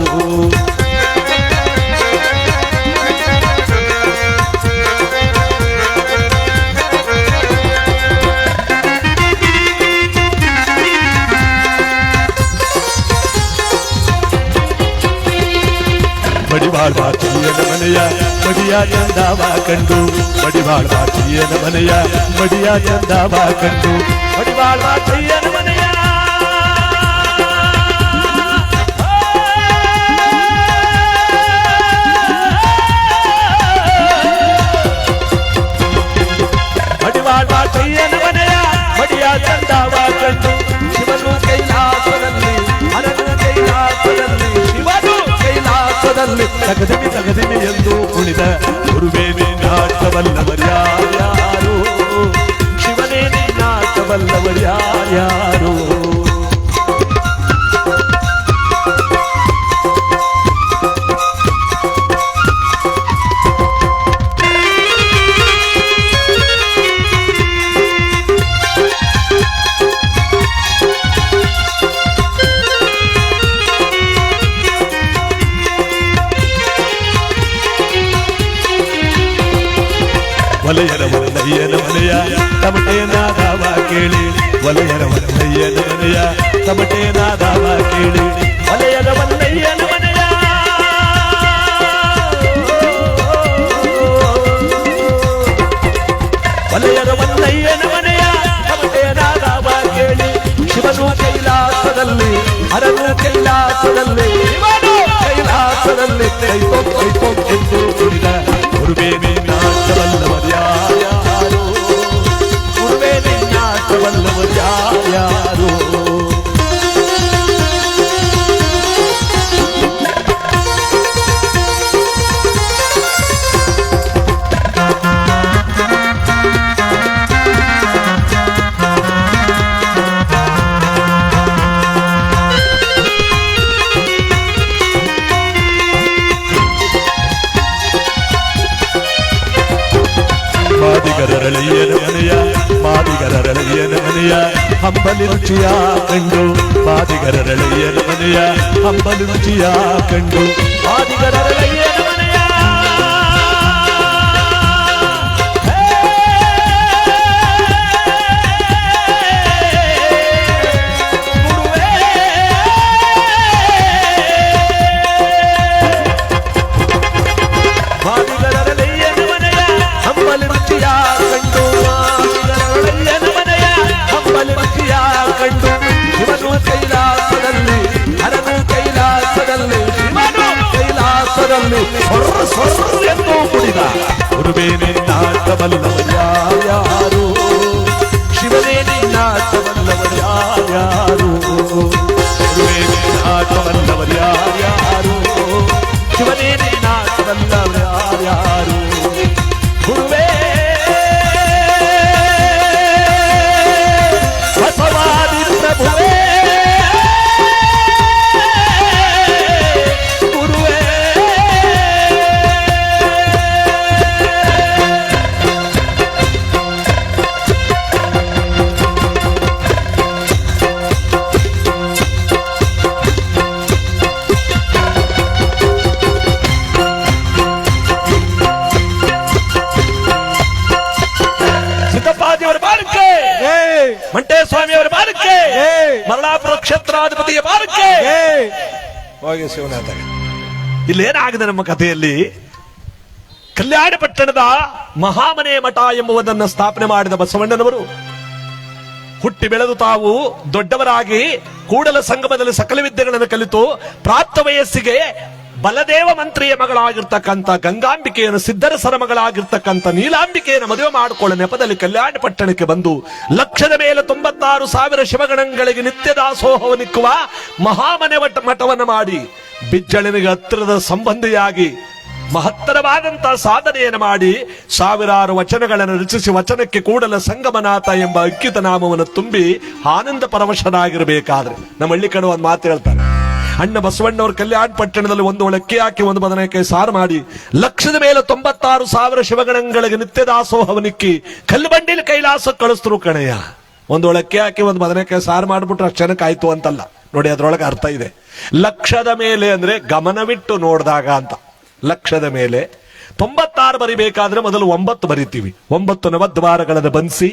ಮಡಿವಾಳ್ವ ಚೀಯನ ಮನೆಯ ಮಡಿಯ ಚಂದವ ಕಂಡು ಮಡಿವಾಳ್ವ ಚೀಯನ ಮನೆಯ ಮಡಿಯ ಚಂದವ ಕಂಡು ಮಡಿವಾಳ್ವ ಚೀಯನ ಮನೆಯ ಮಡಿವಾಳ್ವ ಚೀಯನ ಮನೆಯ ಮಡಿಯ ಚಂದವ ಕಂಡು ಶಿವನು ಕೈಲಾಸದಲ್ಲಿ ಹರನು ಕೈಲಾಸದಲ್ಲಿ ಶಿವನು ಕೈಲಾಸದಲ್ಲಿ ತಗದಿನಿ ತಗದಿನಿ ಎಂದು ಕುಣಿದ ಗುರುವೇ ನಿನ್ನಾಟವಲ್ಲವರ್ಯಾರ್ಯಾರೋ ಶಿವನೇ ನಿನ್ನಾಟವಲ್ಲವರ್ಯಾರ್ಯಾರೋ ವಲಯರ ವಲ್ಲಯ್ಯನ ಮನೆಯ ತಮಟೆ ನಾದವ ಕೇಳಿ ವಲಯರ ವಲ್ಲಯ್ಯನ ಮನೆಯ ತಮಟೆ ನಾದವ ಕೇಳಿ ವಲಯರ ವಲ್ಲಯ್ಯನ ಮನೆಯ ವಲಯರ ವಲ್ಲಯ್ಯನ ಮನೆಯ ತಮಟೆ ನಾದವ ಕೇಳಿ ಶಿವನು ಕೈಲಾಸದಲ್ಲಿ ಹರನು ಕೈಲಾಸದಲ್ಲಿ ಶಿವನು ಕೈಲಾಸದಲ್ಲಿ ಕೈತೋ ಕೈತೋ ಎಂದು ಕುಣಿದ ಗುರುವೇ ನಿನ್ನಾಟವಲ್ಲವರ್ಯಾರ್ಯಾರೋ ಗುರುವೇ ನಿನ್ನಾಟವಲ್ಲವರ್ಯಾರ್ಯಾರೋ ಮಾದಿಗರರಳಿಯನ ಮನೆಯ ಮಾದಿಗರರಳಿಯನ ಮನೆಯ ಹಂಬಲಿ ರುಚಿಯ ಕಂಡು ಮಾದಿಗರರಳಿಯನ ಮನೆಯ ಹಂಬಲಿ ರುಚಿಯ ಕಂಡು ಮಾದಿಗರರಳಿಯನ ಮನೆಯ ಎಂದು ಕುಡಿದ ಗುರುವೇ ನಿನ್ನಾಟವಲ್ಲವರ್ಯಾರ್ಯಾರೋ ಶಿವನೇ ನಿನ್ನಾಟವಲ್ಲವರ್ಯಾರ್ಯಾರೋ ಗುರುವೇ ನಿನ್ನಾಟವಲ್ಲವರ್ಯಾರ್ಯಾರೋ ಶಿವನೇ ನಿನ್ನಾಟವಲ್ಲವರ್ಯಾರ್ಯಾರೋ ಗುರುವೇ ಬಸವಾದಿ ಪ್ರಭುವೇ ಮಂಟೇಸ್ವಾಮಿಯವರ ಬಾರಕ್ಕೆ, ಮರಳಾಪುರ ಕ್ಷೇತ್ರಾಧಿಪತಿಯ ಬಾರಕ್ಕೆ, ಹೋಗಿ ಶಿವನಾಥ. ಇಲ್ಲೇನಾಗಿದೆ ನಮ್ಮ ಕಥೆಯಲ್ಲಿ, ಕಲ್ಯಾಣ ಪಟ್ಟಣದ ಮಹಾಮನೆ ಮಠ ಎಂಬುದನ್ನು ಸ್ಥಾಪನೆ ಮಾಡಿದ ಬಸವಣ್ಣನವರು ಹುಟ್ಟಿ ಬೆಳೆದು ತಾವು ದೊಡ್ಡವರಾಗಿ ಕೂಡಲ ಸಂಗಮದಲ್ಲಿ ಸಕಲ ವಿದ್ಯೆಗಳನ್ನು ಕಲಿತು ಪ್ರಾಪ್ತ ವಯಸ್ಸಿಗೆ ಬಲದೇವ ಮಂತ್ರಿಯ ಮಗಳಾಗಿರ್ತಕ್ಕಂಥ ಗಂಗಾಂಬಿಕೆಯನ್ನು, ಸಿದ್ಧರಸರ ಮಗಳಾಗಿರ್ತಕ್ಕಂಥ ನೀಲಾಂಬಿಕೆಯನ್ನು ಮದುವೆ ಮಾಡಿಕೊಳ್ಳೋ ನೆಪದಲ್ಲಿ ಕಲ್ಯಾಣ ಪಟ್ಟಣಕ್ಕೆ ಬಂದು ಲಕ್ಷದ ಮೇಲೆ 96,000 ಶಿವಗಣಗಳಿಗೆ ನಿತ್ಯ ದಾಸೋಹವನಿಕ್ಕುವ ಮಹಾಮನೆ ಮಠವನ್ನು ಮಾಡಿ ಬಿಜ್ಜಳನಿಗೆ ಹತ್ತಿರದ ಸಂಬಂಧಿಯಾಗಿ ಮಹತ್ತರವಾದಂತಹ ಸಾಧನೆಯನ್ನು ಮಾಡಿ ಸಾವಿರಾರು ವಚನಗಳನ್ನು ರಚಿಸಿ ವಚನಕ್ಕೆ ಕೂಡಲ ಸಂಗಮನಾಥ ಎಂಬ ಅಂಕಿತ ನಾಮವನ್ನು ತುಂಬಿ ಆನಂದ ಪರವಶನಾಗಿರಬೇಕಾದ್ರೆ ನಮ್ಮ ಹಳ್ಳಿ ಕಡೆ ಒಂದು ಮಾತು ಹೇಳ್ತಾರೆ, ಅಣ್ಣ ಬಸವಣ್ಣವರು ಕಲ್ಯಾಣ ಪಟ್ಟಣದಲ್ಲಿ ಒಂದು ಒಳಕ್ಕೆ ಹಾಕಿ ಒಂದು ಬದನೆಕಾಯಿ ಸಾರು ಮಾಡಿ ಲಕ್ಷದ ಮೇಲೆ 96,000 ಶಿವಗಣಗಳಿಗೆ ನಿತ್ಯ ದಾಸೋಹವನಿಕ್ಕಿ ಕಲ್ಲು ಬಂಡಿಲಿ ಕೈಲಾಸ ಕಳಿಸ್ತರು ಕಣಯ್ಯ. ಒಂದು ಒಳಕ್ಕೆ ಹಾಕಿ ಒಂದು ಬದನೆಕಾಯಿ ಸಾರು ಮಾಡ್ಬಿಟ್ರೆ ಅಷ್ಟು ಜನಕ್ಕೆ ಆಯ್ತು ಅಂತಲ್ಲ ನೋಡಿ, ಅದ್ರೊಳಗೆ ಅರ್ಥ ಇದೆ. ಲಕ್ಷದ ಮೇಲೆ ಅಂದ್ರೆ ಗಮನವಿಟ್ಟು ನೋಡಿದಾಗ ಅಂತ. ಲಕ್ಷದ ಮೇಲೆ 96 ಬರಿಬೇಕಾದ್ರೆ ಮೊದಲು 9 ಬರಿತೀವಿ. 9 ನವದ್ವಾರಗಳನ್ನು ಬಂಧಿಸಿ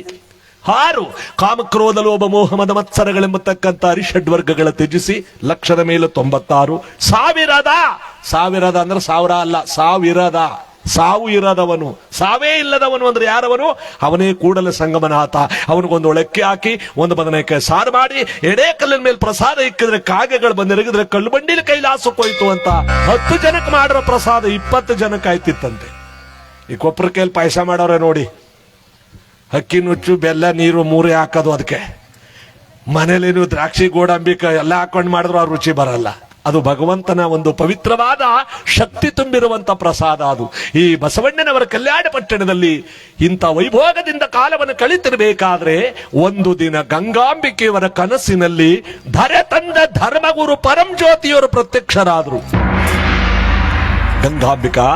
6 ಕಾಮಕ್ರೋಧ ಲೋಭ ಮೋಹ ಮದ ಮತ್ಸರಗಳೆಂಬತಕ್ಕಂಥ ಅರಿಷಡ್ವರ್ಗಗಳ ತ್ಯಜಿಸಿ ಲಕ್ಷದ ಮೇಲೆ 96. ಸಾವಿರದ ಅಂದ್ರೆ ಸಾವಿರ ಅಲ್ಲ, ಸಾವಿರದ, ಸಾವು ಇರದವನು, ಸಾವೇ ಇಲ್ಲದವನು ಅಂದ್ರೆ ಯಾರವನು? ಅವನೇ ಕೂಡಲ ಸಂಗಮನಾಥ. ಅವನಿಗೊಂದು ಒಳಕ್ಕೆ ಹಾಕಿ ಒಂದು ಬದನೆಕಾಯಿ ಸಾರು ಮಾಡಿ ಎಡೆ ಕಲ್ಲಿನ ಮೇಲೆ ಪ್ರಸಾದ ಇಕ್ಕಿದ್ರೆ ಕಾಗೆಗಳು ಬಂದಿರಗಿದ್ರೆ ಕಲ್ಲು ಬಂಡಿಲಿ ಕೈಲಾಸಕ್ಕೋಯ್ತು ಅಂತ 10 ಜನಕ್ಕೆ ಮಾಡಿರೋ ಪ್ರಸಾದ 20 ಜನಕ್ಕೆ ಆಯ್ತಿತ್ತಂತೆ. ಈ ಕೊಪ್ಪರ ಕೈಲಿ ಪಾಯಸ ಮಾಡೋರೆ ನೋಡಿ, ಅಕ್ಕಿ ನುಚ್ಚು ಬೆಲ್ಲ ನೀರು 3 ಹಾಕೋದು. ಅದಕ್ಕೆ ಮನೇಲಿ ನೀವು ದ್ರಾಕ್ಷಿ ಗೋಡಂಬಿಕ ಎಲ್ಲ ಹಾಕೊಂಡು ಮಾಡಿದ್ರು ಆ ರುಚಿ ಬರಲ್ಲ. ಅದು ಭಗವಂತನ ಒಂದು ಪವಿತ್ರವಾದ ಶಕ್ತಿ ತುಂಬಿರುವಂತ ಪ್ರಸಾದ ಅದು. ಈ ಬಸವಣ್ಣನವರ ಕಲ್ಯಾಣ ಪಟ್ಟಣದಲ್ಲಿ ಇಂಥ ವೈಭೋಗದಿಂದ ಕಾಲವನ್ನು ಕಳಿತಿರಬೇಕಾದ್ರೆ ಒಂದು ದಿನ ಗಂಗಾಂಬಿಕೆಯವರ ಕನಸಿನಲ್ಲಿ ಧರೆ ತಂದ ಧರ್ಮಗುರು ಪರಂಜ್ಯೋತಿಯವರು ಪ್ರತ್ಯಕ್ಷರಾದರು. ಗಂಗಾಂಬಿಕಾ,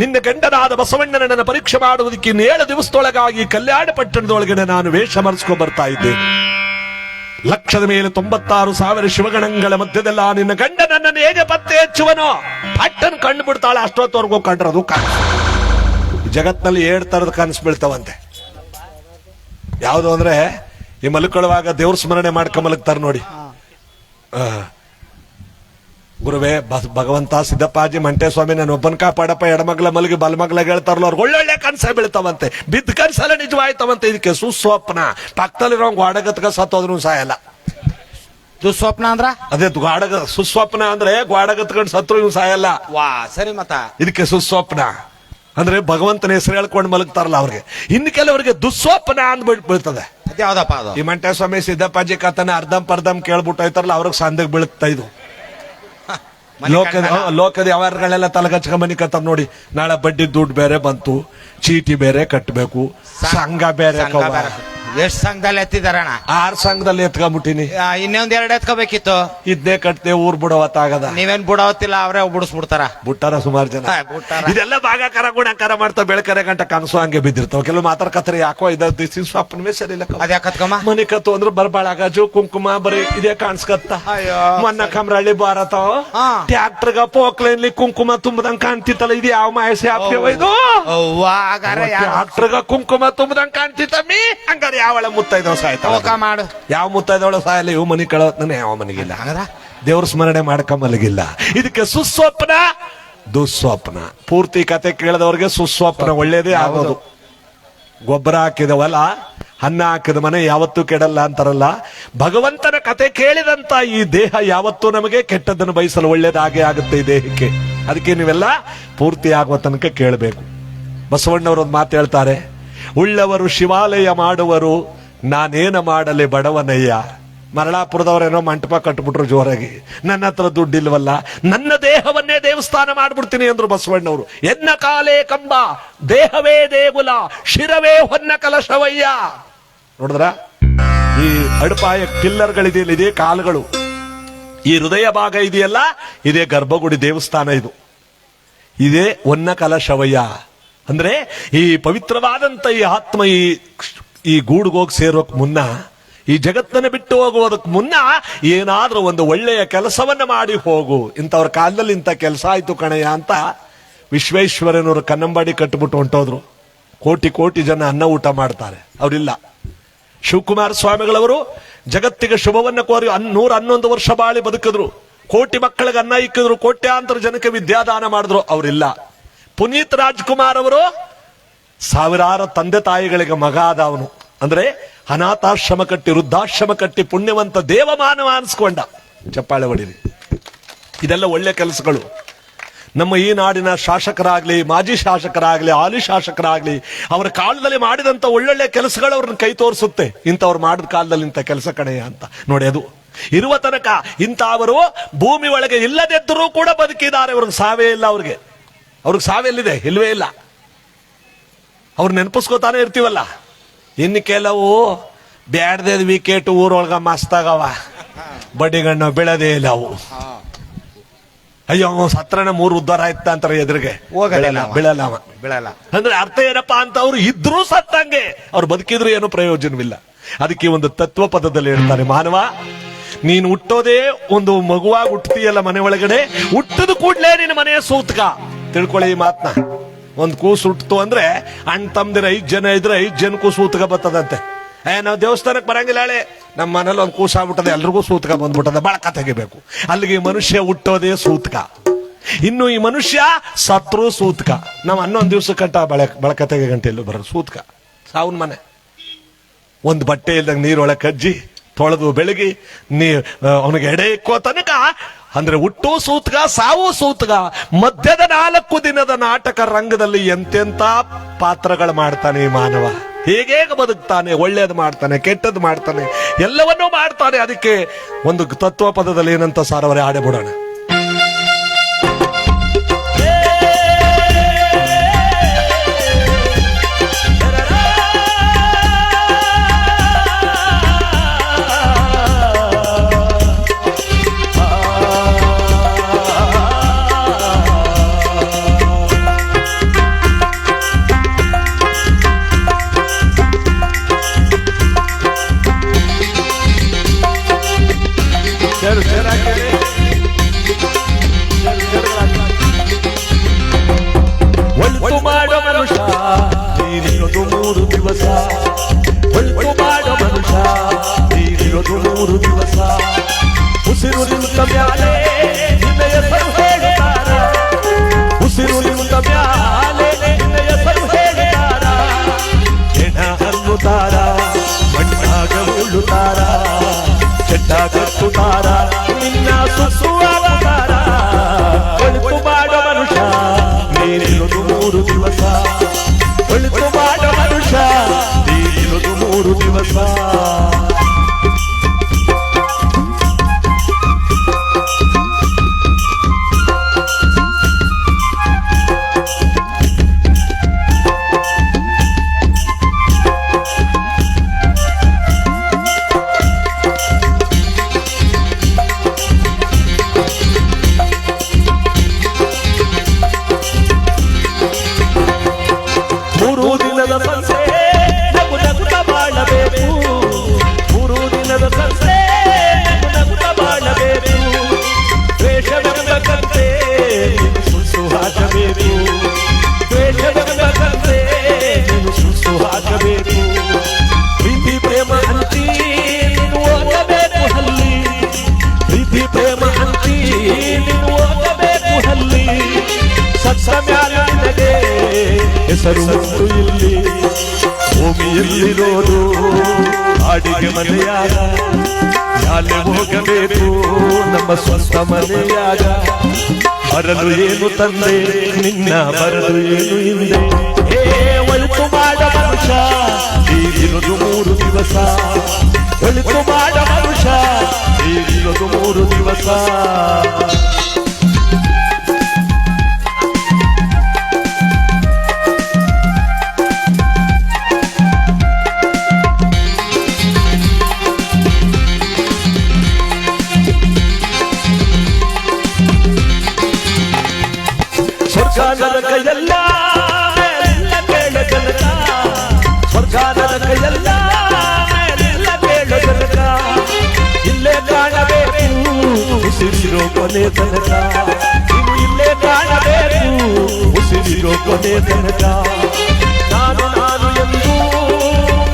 ನಿನ್ನ ಗಂಡನಾದ ಬಸವಣ್ಣನನ್ನು ಪರೀಕ್ಷೆ ಮಾಡುವುದಕ್ಕೆ 7 ದಿವಸದೊಳಗಾಗಿ ಕಲ್ಯಾಣ ಪಟ್ಟಣದೊಳಗಡೆ ನಾನು ವೇಷ ಮರೆಸ್ಕೊಂಡು ಬರ್ತಾ ಇದ್ದೇನೆ. ಲಕ್ಷದ ಮೇಲೆ 96,000 ಶಿವಗಣಗಳ ಮಧ್ಯದಲ್ಲ ನಿನ್ನ ಗಂಡ ನನ್ನನ್ನು ಹೇಗೆ ಪತ್ತೆ ಹಚ್ಚುವನೋ ಪಟ್ಟನ್ ಕಂಡು ಬಿಡ್ತಾಳೆ. ಅಷ್ಟೊತ್ತವರೆಗೂ ಕಂಡ್ರದು ಕನಸು. ಜಗತ್ನಲ್ಲಿ 7 ತರದ ಕನಸು ಬೀಳ್ತಾವಂತೆ. ಯಾವುದು ಅಂದ್ರೆ ಈ ಮಲ್ಕೊಳ್ಳುವಾಗ ದೇವ್ರ ಸ್ಮರಣೆ ಮಾಡ್ಕೊಂಡ್ ಮಲಗ್ತಾರೆ ನೋಡಿ. ಗುರುವೇ ಭಗವಂತ ಸಿದ್ದಪ್ಪಾಜಿ ಮಂಟೇಸ್ವಾಮಿ ನಾನು ಒಬ್ಬನ ಕಾಪಾಡಪ್ಪ, ಎಡಮಗ್ಲ ಮಲಗಿ ಬಲಮಗ್ಲಾಗ ಹೇಳ್ತಾರಲ್ಲ ಅವ್ರಿಗೆ ಒಳ್ಳೊಳ್ಳೆ ಕನಸೆ ಬೀಳ್ತಾವಂತೆ. ಬಿದ್ದ ಕನಸೆಲ್ಲ ನಿಜವಾಯ್ತವಂತೆ. ಇದಕ್ಕೆ ಸುಸ್ವಪ್ನ. ಪಕ್ಕದಲ್ಲಿರೋ ಗ್ವಾಡಗತ್ಗ ಸತ್ತೋದ್ರು ಸಾಯಲ್ಲ. ದುಸ್ವಪ್ನ ಅಂದ್ರ ಅದೇ ಗ್ವಾಡಗ. ಸುಸ್ವಪ್ನ ಅಂದ್ರೆ ಗ್ವಾಡಗತ್ಕೊಂಡು ಸತ್ರು ಇವ್ ಸಾಯಲ್ಲ. ವಾ ಸರಿ. ಮತ್ತ ಇದಕ್ಕೆ ಸುಸ್ವಪ್ನ ಅಂದ್ರೆ ಭಗವಂತನ ಹೆಸರು ಹೇಳ್ಕೊಂಡು ಮಲಗ್ತಾರಲ್ಲ ಅವ್ರಿಗೆ. ಇನ್ನು ಕೆಲವರಿಗೆ ದುಸ್ವಪ್ನ ಅಂದ್ಬಿಟ್ಟು ಬೀಳ್ತದೆ. ಅದ್ಯಾವ್ದಪ್ಪ ಅದು? ಈ ಮಂಟೇಸ್ವಾಮಿ ಸಿದ್ದಪ್ಪಾಜಿ ಕಥನ ಅರ್ಧಂ ಪರ್ಧಂ ಕೇಳ್ಬಿಟ್ಟು ಹೋಯ್ತಾರಲ್ಲ ಅವ್ರಿಗೆ ಸಂದಕ್ಕೆ ಬೀಳುತ್ತಾ ಇದು. ಲೋಕದ ವ್ಯವಹಾರಗಳೆಲ್ಲ ತಲೆಗಚ್ಕ ಮನಿ ಕತ್ತಾರ ನೋಡಿ. ನಾಳೆ ಬಡ್ಡಿ ದುಡ್ಡು ಬೇರೆ ಬಂತು, ಚೀಟಿ ಬೇರೆ ಕಟ್ಟಬೇಕು, ಸಂಘ ಬೇರೆ. ಎಷ್ಟ್ ಸಂಘದಲ್ಲಿ ಎತ್ತಿದಾರಣ? 6 ಸಂಘದಲ್ಲಿ ಎತ್ಕೊಂಡ್ಬಿಟ್ಟಿನಿ. ಇನ್ನೊಂದ್ 2 ಎತ್ಕೋಬೇಕಿತ್ತು. ಇದ್ನೇ ಕಟ್ತೆ ಊರ್ ಬಿಡವತ್ತಾಗದ. ನೀವೇನ್ ಬಿಡವತ್ತಿಲ್ಲ, ಅವರೇ ಬಿಡಿಸ್ಬಿಡ್ತಾರ. ಬಿಟ್ಟಾರ ಸುಮಾರು ಜನ. ಇದೆಲ್ಲ ಭಾಗಕಾರ ಗುಣಕಾರ ಮಾಡ್ತಾ ಬೆಳಕರೆ ಗಂಟ ಕನಸು ಹಂಗೆ ಬಿದ್ದಿರ್ತಾವ. ಕೆಲವು ಮಾತಾಡ್ಕತ್ತಾರೆ ಯಾಕೋ ಇದ ಸ್ವಪ್ನವೇ ಸರಿ ಇಲ್ಲ. ಅದ್ಯಾಕತ್ಕಮ್ಮ ಮನಿ ಕತ್ತು ಅಂದ್ರೆ ಬರ್ಬಾಳಾಗಜು ಕುಂಕುಮ ಬರೀ ಇದೇ ಕಾಣಿಸ್ಕತ್ತ. ಮೊನ್ನ ಕಮ್ರಳ್ಳಿ ಭಾರತ ಟ್ಯಾಕ್ಟರ್ಗ ಪೋಕ್ಲೈನ್ಲಿ ಕುಂಕುಮ ತುಂಬದಂಗ್ ಕಾಣ್ತಿತ್ತಲ್ಲ. ಇದು ಯಾವ ಮಾಯಸೆ ಹಾಕ್ತೇವ ಇದು? ಟ್ಯಾಕ್ಟರ್ಗ ಕುಂಕುಮ ತುಂಬದಂಗ್ ಕಾಣ್ತಿತ್ತಮ್ಮಿ. ಹಂಗಾರೆ ಯಾವಳ ಮುತ್ತೈದವ ಸಾಯ್ತಾವ ಮಾಡು. ಯಾವ ಮುತ್ತೈದವಳ ಸಾಯಲ್ಲ. ಇವು ಮನಿ ಕಳವತ್ನ ಯಾವ ಮನೆಗಿಲ್ಲ. ದೇವ್ರ ಸ್ಮರಣೆ ಮಾಡ್ಕೊಂಬಲಗಿಲ್ಲ. ಇದಕ್ಕೆ ಸುಸ್ವಪ್ನ ದುಸ್ವಪ್ನ. ಪೂರ್ತಿ ಕತೆ ಕೇಳಿದವ್ರಿಗೆ ಸುಸ್ವಪ್ನ ಒಳ್ಳೇದೇ ಆಗೋದು. ಗೊಬ್ಬರ ಹಾಕಿದ ಹೊಲ, ಅನ್ನ ಹಾಕಿದ ಮನೆ ಯಾವತ್ತೂ ಕೆಡಲ್ಲ ಅಂತಾರಲ್ಲ. ಭಗವಂತನ ಕತೆ ಕೇಳಿದಂತ ಈ ದೇಹ ಯಾವತ್ತೂ ನಮಗೆ ಕೆಟ್ಟದ್ದನ್ನು ಬಯಸಲು ಒಳ್ಳೇದಾಗೆ ಆಗುತ್ತೆ ಈ ದೇಹಕ್ಕೆ. ಅದಕ್ಕೆ ನೀವೆಲ್ಲ ಪೂರ್ತಿ ಆಗುವ ತನಕ ಕೇಳಬೇಕು. ಬಸವಣ್ಣವರು ಒಂದು ಮಾತು ಹೇಳ್ತಾರೆ, ಉಳ್ಳವರು ಶಿವಾಲಯ ಮಾಡುವರು, ನಾನೇನ ಮಾಡಲಿ ಬಡವನಯ್ಯ. ಮರಳಾಪುರದವರೇನೋ ಮಂಟಪ ಕಟ್ಬಿಟ್ರು ಜೋರಾಗಿ. ನನ್ನ ಹತ್ರ ದುಡ್ಡಿಲ್ವಲ್ಲ, ನನ್ನ ದೇಹವನ್ನೇ ದೇವಸ್ಥಾನ ಮಾಡ್ಬಿಡ್ತೀನಿ ಅಂದ್ರು ಬಸವಣ್ಣವರು. ಎನ್ನ ಕಾಲೇ ಕಂಬ, ದೇಹವೇ ದೇಗುಲ, ಶಿರವೇ ಹೊನ್ನ ಕಲಶವಯ್ಯ. ನೋಡಿದ್ರ ಈ ಅಡುಪಾಯ ಪಿಲ್ಲರ್ಗಳಿದೆಯಲ್ಲ, ಇದೇ ಕಾಲುಗಳು. ಈ ಹೃದಯ ಭಾಗ ಇದೆಯಲ್ಲ, ಇದೇ ಗರ್ಭಗುಡಿ ದೇವಸ್ಥಾನ. ಇದು ಇದೇ ಹೊನ್ನ ಕಲಶವಯ್ಯ. ಅಂದ್ರೆ ಈ ಪವಿತ್ರವಾದಂತ ಈ ಆತ್ಮ ಈ ಗೂಡುಗೋಗಿ ಸೇರೋಕ್ ಮುನ್ನ, ಈ ಜಗತ್ತನ್ನು ಬಿಟ್ಟು ಹೋಗುವುದಕ್ಕೆ ಮುನ್ನ ಏನಾದ್ರೂ ಒಂದು ಒಳ್ಳೆಯ ಕೆಲಸವನ್ನ ಮಾಡಿ ಹೋಗು. ಇಂಥವ್ರ ಕಾಲದಲ್ಲಿ ಇಂಥ ಕೆಲಸ ಆಯ್ತು ಕಣಯ್ಯ ಅಂತ ವಿಶ್ವೇಶ್ವರನವರು ಕನ್ನಂಬಾಡಿ ಕಟ್ಟಿಬಿಟ್ಟು ಹೊಂಟೋದ್ರು. ಕೋಟಿ ಕೋಟಿ ಜನ ಅನ್ನ ಊಟ ಮಾಡ್ತಾರೆ, ಅವರಿಲ್ಲ. ಶಿವಕುಮಾರ ಸ್ವಾಮಿಗಳವರು ಜಗತ್ತಿಗೆ ಶುಭವನ್ನ ಕೋರಿ 111 ವರ್ಷ ಬಾಳಿ ಬದುಕಿದ್ರು. ಕೋಟಿ ಮಕ್ಕಳಿಗೆ ಅನ್ನ ಇಕ್ಕಿದ್ರು, ಕೋಟ್ಯಾಂತರ ಜನಕ್ಕೆ ವಿದ್ಯಾದಾನ ಮಾಡಿದ್ರು, ಅವರಿಲ್ಲ. ಪುನೀತ್ ರಾಜ್ಕುಮಾರ್ ಅವರು ಸಾವಿರಾರು ತಂದೆ ತಾಯಿಗಳಿಗೆ ಮಗ ಆದ ಅವನು. ಅಂದ್ರೆ ಅನಾಥಾಶ್ರಮ ಕಟ್ಟಿ, ವೃದ್ಧಾಶ್ರಮ ಕಟ್ಟಿ ಪುಣ್ಯವಂತ ದೇವಮಾನವ ಅನ್ಸ್ಕೊಂಡ. ಚಪ್ಪಾಳೆ ಹೊಡಿರಿ. ಇದೆಲ್ಲ ಒಳ್ಳೆ ಕೆಲಸಗಳು. ನಮ್ಮ ಈ ನಾಡಿನ ಶಾಸಕರಾಗ್ಲಿ, ಮಾಜಿ ಶಾಸಕರಾಗ್ಲಿ, ಹಾಲಿ ಶಾಸಕರಾಗ್ಲಿ, ಅವರ ಕಾಲದಲ್ಲಿ ಮಾಡಿದಂತ ಒಳ್ಳೊಳ್ಳೆ ಕೆಲಸಗಳು ಅವ್ರನ್ನ ಕೈ ತೋರಿಸುತ್ತೆ. ಇಂಥವ್ರು ಮಾಡಿದ ಕಾಲದಲ್ಲಿ ಇಂಥ ಕೆಲಸ ಕಣೆಯ ಅಂತ ನೋಡಿ. ಅದು ಇರುವ ತನಕ ಇಂಥವರು ಭೂಮಿ ಒಳಗೆ ಇಲ್ಲದಿದ್ದರೂ ಕೂಡ ಬದುಕಿದ್ದಾರೆ. ಅವ್ರಿಗೆ ಸಾವೇ ಇಲ್ಲ. ಅವ್ರಿಗೆ ಸಾವೆಲ್ಲಿದೆ? ಇಲ್ವೇ ಇಲ್ಲ. ಅವ್ರು ನೆನಪಿಸ್ಕೋತಾನೆ ಇರ್ತೀವಲ್ಲ. ಇನ್ನು ಕೆಲವು ಬ್ಯಾಡ್ದೆ ವಿಕೆಟ್ ಊರೊಳಗ ಮಸ್ತಾಗವ, ಬಡ್ಡಿಗಣ್ಣು ಬೀಳದೇ ಇಲ್ಲ ಅವು. ಅಯ್ಯೋ ಸತ್ರನ 3 ಉದ್ಧಾರ ಆಯ್ತ ಅಂತಾರೆ ಎದುರಿಗೆ, ಬೀಳಲ್ಲ. ಅಂದ್ರೆ ಅರ್ಥ ಏನಪ್ಪಾ ಅಂತ, ಅವ್ರು ಇದ್ರೂ ಸತ್ತಂಗೆ, ಅವ್ರು ಬದುಕಿದ್ರು ಏನು ಪ್ರಯೋಜನವಿಲ್ಲ. ಅದಕ್ಕೆ ಒಂದು ತತ್ವ ಪದದಲ್ಲಿ ಹೇಳ್ತಾರೆ, ಮಾನವ ನೀನು ಹುಟ್ಟೋದೇ ಒಂದು ಮಗುವಾಗಿ ಹುಟ್ಟತೀಯಲ್ಲ ಮನೆ ಒಳಗಡೆ, ಹುಟ್ಟದ ಕೂಡ್ಲೇ ನಿನ್ನ ಮನೆಯ ಸೂತ್ಕ. ತಿಳ್ಕೊಳ್ಳಿ ಈ ಮಾತನ್ನ. ಒಂದ್ ಕೂಸು ಹುಟ್ಟಿತು ಅಂದ್ರೆ ಅಣ್ಣ ತಮ್ಮದಿರ 5 ಜನ ಇದ್ರೆ 5 ಜನಕ್ಕೂ ಸೂತಕ ಬರ್ತದಂತೆ. ನಾವು ದೇವಸ್ಥಾನಕ್ಕೆ ಬರಂಗಿಲ್ಲ, ಹೇಳಿ ನಮ್ಮ ಮನೇಲಿ ಒಂದು ಕೂಸ ಆಗ್ಬಿಟ್ಟದೆ, ಎಲ್ರಿಗೂ ಸೂತಕ ಬಂದ್ಬಿಟ್ಟದೆ, ಬಳಕ ತೆಗಿಬೇಕು. ಅಲ್ಲಿಗೆ ಈ ಮನುಷ್ಯ ಹುಟ್ಟೋದೇ ಸೂತಕ. ಇನ್ನು ಈ ಮನುಷ್ಯ ಸತ್ರು ಸೂತಕ. ನಾವು 11 ದಿವಸ ಕಟ್ಟ ಬಳಕ ತೆಗೆ ಗಂಟೆ ಎಲ್ಲೂ ಬರೋದು ಸೂತಕ. ಸಾವನ್ ಮನೆ. ಒಂದು ಬಟ್ಟೆ ಇಲ್ದಂಗೆ ನೀರೊಳಗೆ ಕಜ್ಜಿ ತೊಳೆದು ಬೆಳಗಿ ಅವನಿಗೆ ಎಡೆ ಇಕ್ಕೋ ತನಕ, ಅಂದ್ರೆ ಹುಟ್ಟು ಸೂತಕ, ಸಾವು ಸೂತಕ. ಮಧ್ಯದ 4 ದಿನದ ನಾಟಕ ರಂಗದಲ್ಲಿ ಎಂತೆಂತ ಪಾತ್ರಗಳು ಮಾಡ್ತಾನೆ ಈ ಮಾನವ. ಹೇಗೇಗ ಬದುಕ್ತಾನೆ, ಒಳ್ಳೇದು ಮಾಡ್ತಾನೆ, ಕೆಟ್ಟದ್ದು ಮಾಡ್ತಾನೆ, ಎಲ್ಲವನ್ನೂ ಮಾಡ್ತಾನೆ. ಅದಕ್ಕೆ ಒಂದು ತತ್ವ ಪದದಲ್ಲಿ ಏನಂತ ಸಾರವರೇ ಆಡಬಿಡೋಣ. ಒಳ್ಳು ಮಾಡೋ ಮನುಷ್ಯ ನೀರಿರೋದು 3 ದಿವಸ. ಒಳ್ಳು ಮಾಡೋ ಮನುಷ್ಯ ನೀರಿರೋದು 3 ದಿವಸ. ಉಸಿರು ನಿಂತ ಮ್ಯಾಲೆ ನಿನ್ನ ಹೆಸರು ಹೇಳಿದಾರ. ಉಸಿರು ನಿಂತ ಮ್ಯಾಲೆ ನಿನ್ನ ಹೆಸರು ಹೇಳಿದಾರ. ಹೆಣ ಅನ್ನುತ್ತಾರ, ಮಣ್ಣಾಗ ಉಳ್ಳುತ್ತಾರ, ಚೆಡ್ಡ ಕಟ್ಟುತ್ತಾರ, ನಿನ್ನ ಸುಸುವಾಗುತ್ತಾರ. ಒಳ್ಳು ಮಾಡೋ ಮನುಷ್ಯ ನೀರಿರೋದು 3 ದಿವಸ. ಒಳಿತು ಮಾಡೋ ಮನುಷ್ಯ ನೀರಿರೋದು 3 ದಿವಸ. ಪ್ರೀತಿ ಪ್ರೇಮ ಅಂತಿ ನೀನು ಹೋಗಬೇಕು ಹಲ್ಲಿ. ಪ್ರೀತಿ ಪ್ರೇಮ ಅಂತಿ ನೀನು ಹೋಗಬೇಕು ಹಲ್ಲಿ. ಸತ್ತ ಮ್ಯಾಲ ನಿನಗೆ ಹೆಸರು ಉಂಟು ಇಲ್ಲಿ. ಭೂಮಿಯಲ್ಲಿರೋದು ಅಡಿಗೆ ಮನೆಯಾಗ, ಮ್ಯಾಲೆ ಹೋಗಬೇಕು ನಮ್ಮ ಸ್ವಂತ ಮನೆಯಾಗ. ಬರಲು ಏನು ತಂದೆ ನಿನ್ನ, ಬರಲು ಏನು ಹಿಂದೆ. ಒಳಿತು ಮಾಡ ಮನುಷ್ಯ ನೀರಿರೋದು 3 ದಿವಸ. ಒಳಿತು ಮಾಡ ಮನುಷ್ಯ ನೀರಿರೋದು 3 ದಿವಸ. ಸ್ವರ್ಗ ಕೈಯಲ್ಲ ಕೇಳ ಜನಕ. ಸ್ವರ್ಗ ಕೈಯಲ್ಲ ಕೇಳ ಜನಕ. ಇಲ್ಲೇ ಕಾಣಬೇಕು ಉಸಿರಿರೋ ಕೊನೆ ತನಕ. ಇನ್ನು ಇಲ್ಲೇ ಕಾಣಬೇಕು ಉಸಿರಿರೋ ಕೊನೆ ತನಕ. ನಾನು ನಾನು ಎಂದು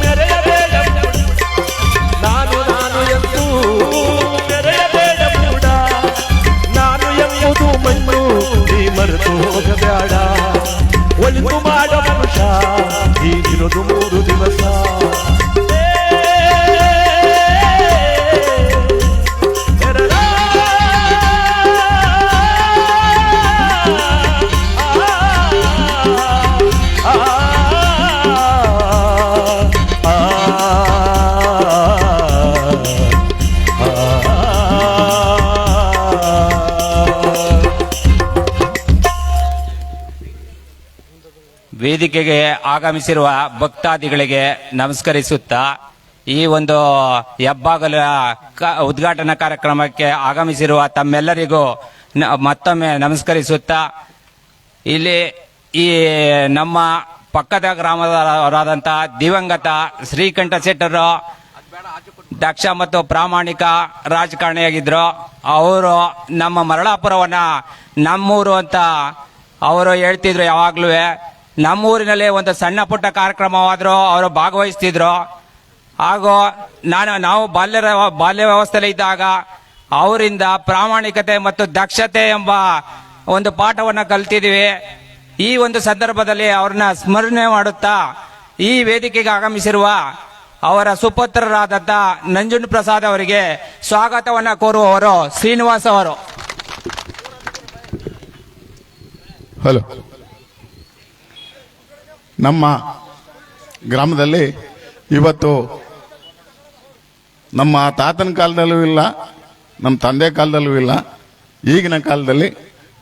ಮೆರೆಯಬೇಡ, ನಾನು ನಾನು ಎಂದು ಮೆರೆಯಬೇಡ ಕೂಡ. ಹೋಗಬೇಡ ಒಳಿತು ಮಾಡ ಮನುಷ್ಯ ಈಗಿರೋದು 3 ದಿವಸ ವೇದಿಕೆಗೆ ಆಗಮಿಸಿರುವ ಭಕ್ತಾದಿಗಳಿಗೆ ನಮಸ್ಕರಿಸುತ್ತಾ ಈ ಒಂದು ಹೆಬ್ಬಾಗಲ ಉದ್ಘಾಟನಾ ಕಾರ್ಯಕ್ರಮಕ್ಕೆ ಆಗಮಿಸಿರುವ ತಮ್ಮೆಲ್ಲರಿಗೂ ಮತ್ತೊಮ್ಮೆ ನಮಸ್ಕರಿಸುತ್ತಾ ಇಲ್ಲಿ ಈ ನಮ್ಮ ಪಕ್ಕದ ಗ್ರಾಮದವರಾದಂತಹ ದಿವಂಗತ ಶ್ರೀಕಂಠ ಶೆಟ್ಟರು ದಕ್ಷ ಮತ್ತು ಪ್ರಾಮಾಣಿಕ ರಾಜಕಾರಣಿಯಾಗಿದ್ರು. ಅವರು ನಮ್ಮ ಮರಳಾಪುರವನ್ನ ನಮ್ಮೂರು ಅಂತ ಅವರು ಹೇಳ್ತಿದ್ರು. ಯಾವಾಗ್ಲೂ ನಮ್ಮೂರಿನಲ್ಲಿ ಒಂದು ಸಣ್ಣ ಪುಟ್ಟ ಕಾರ್ಯಕ್ರಮವಾದರೂ ಅವರು ಭಾಗವಹಿಸ್ತಿದ್ರು. ಹಾಗೂ ನಾವು ಬಾಲ್ಯ ವ್ಯವಸ್ಥೆಯಲ್ಲಿ ಇದ್ದಾಗ ಅವರಿಂದ ಪ್ರಾಮಾಣಿಕತೆ ಮತ್ತು ದಕ್ಷತೆ ಎಂಬ ಒಂದು ಪಾಠವನ್ನು ಕಲ್ತಿದ್ದೀವಿ. ಈ ಒಂದು ಸಂದರ್ಭದಲ್ಲಿ ಅವ್ರನ್ನ ಸ್ಮರಣೆ ಮಾಡುತ್ತಾ ಈ ವೇದಿಕೆಗೆ ಆಗಮಿಸಿರುವ ಅವರ ಸುಪುತ್ರರಾದಂಥ ನಂಜುಂಡ ಪ್ರಸಾದ್ ಅವರಿಗೆ ಸ್ವಾಗತವನ್ನು ಕೋರುವವರು ಶ್ರೀನಿವಾಸ್ ಅವರು. ಹಲೋ. ನಮ್ಮ ಗ್ರಾಮದಲ್ಲಿ ಇವತ್ತು ನಮ್ಮ ತಾತನ ಕಾಲದಲ್ಲೂ ಇಲ್ಲ, ನಮ್ಮ ತಂದೆ ಕಾಲದಲ್ಲೂ ಇಲ್ಲ, ಈಗಿನ ಕಾಲದಲ್ಲಿ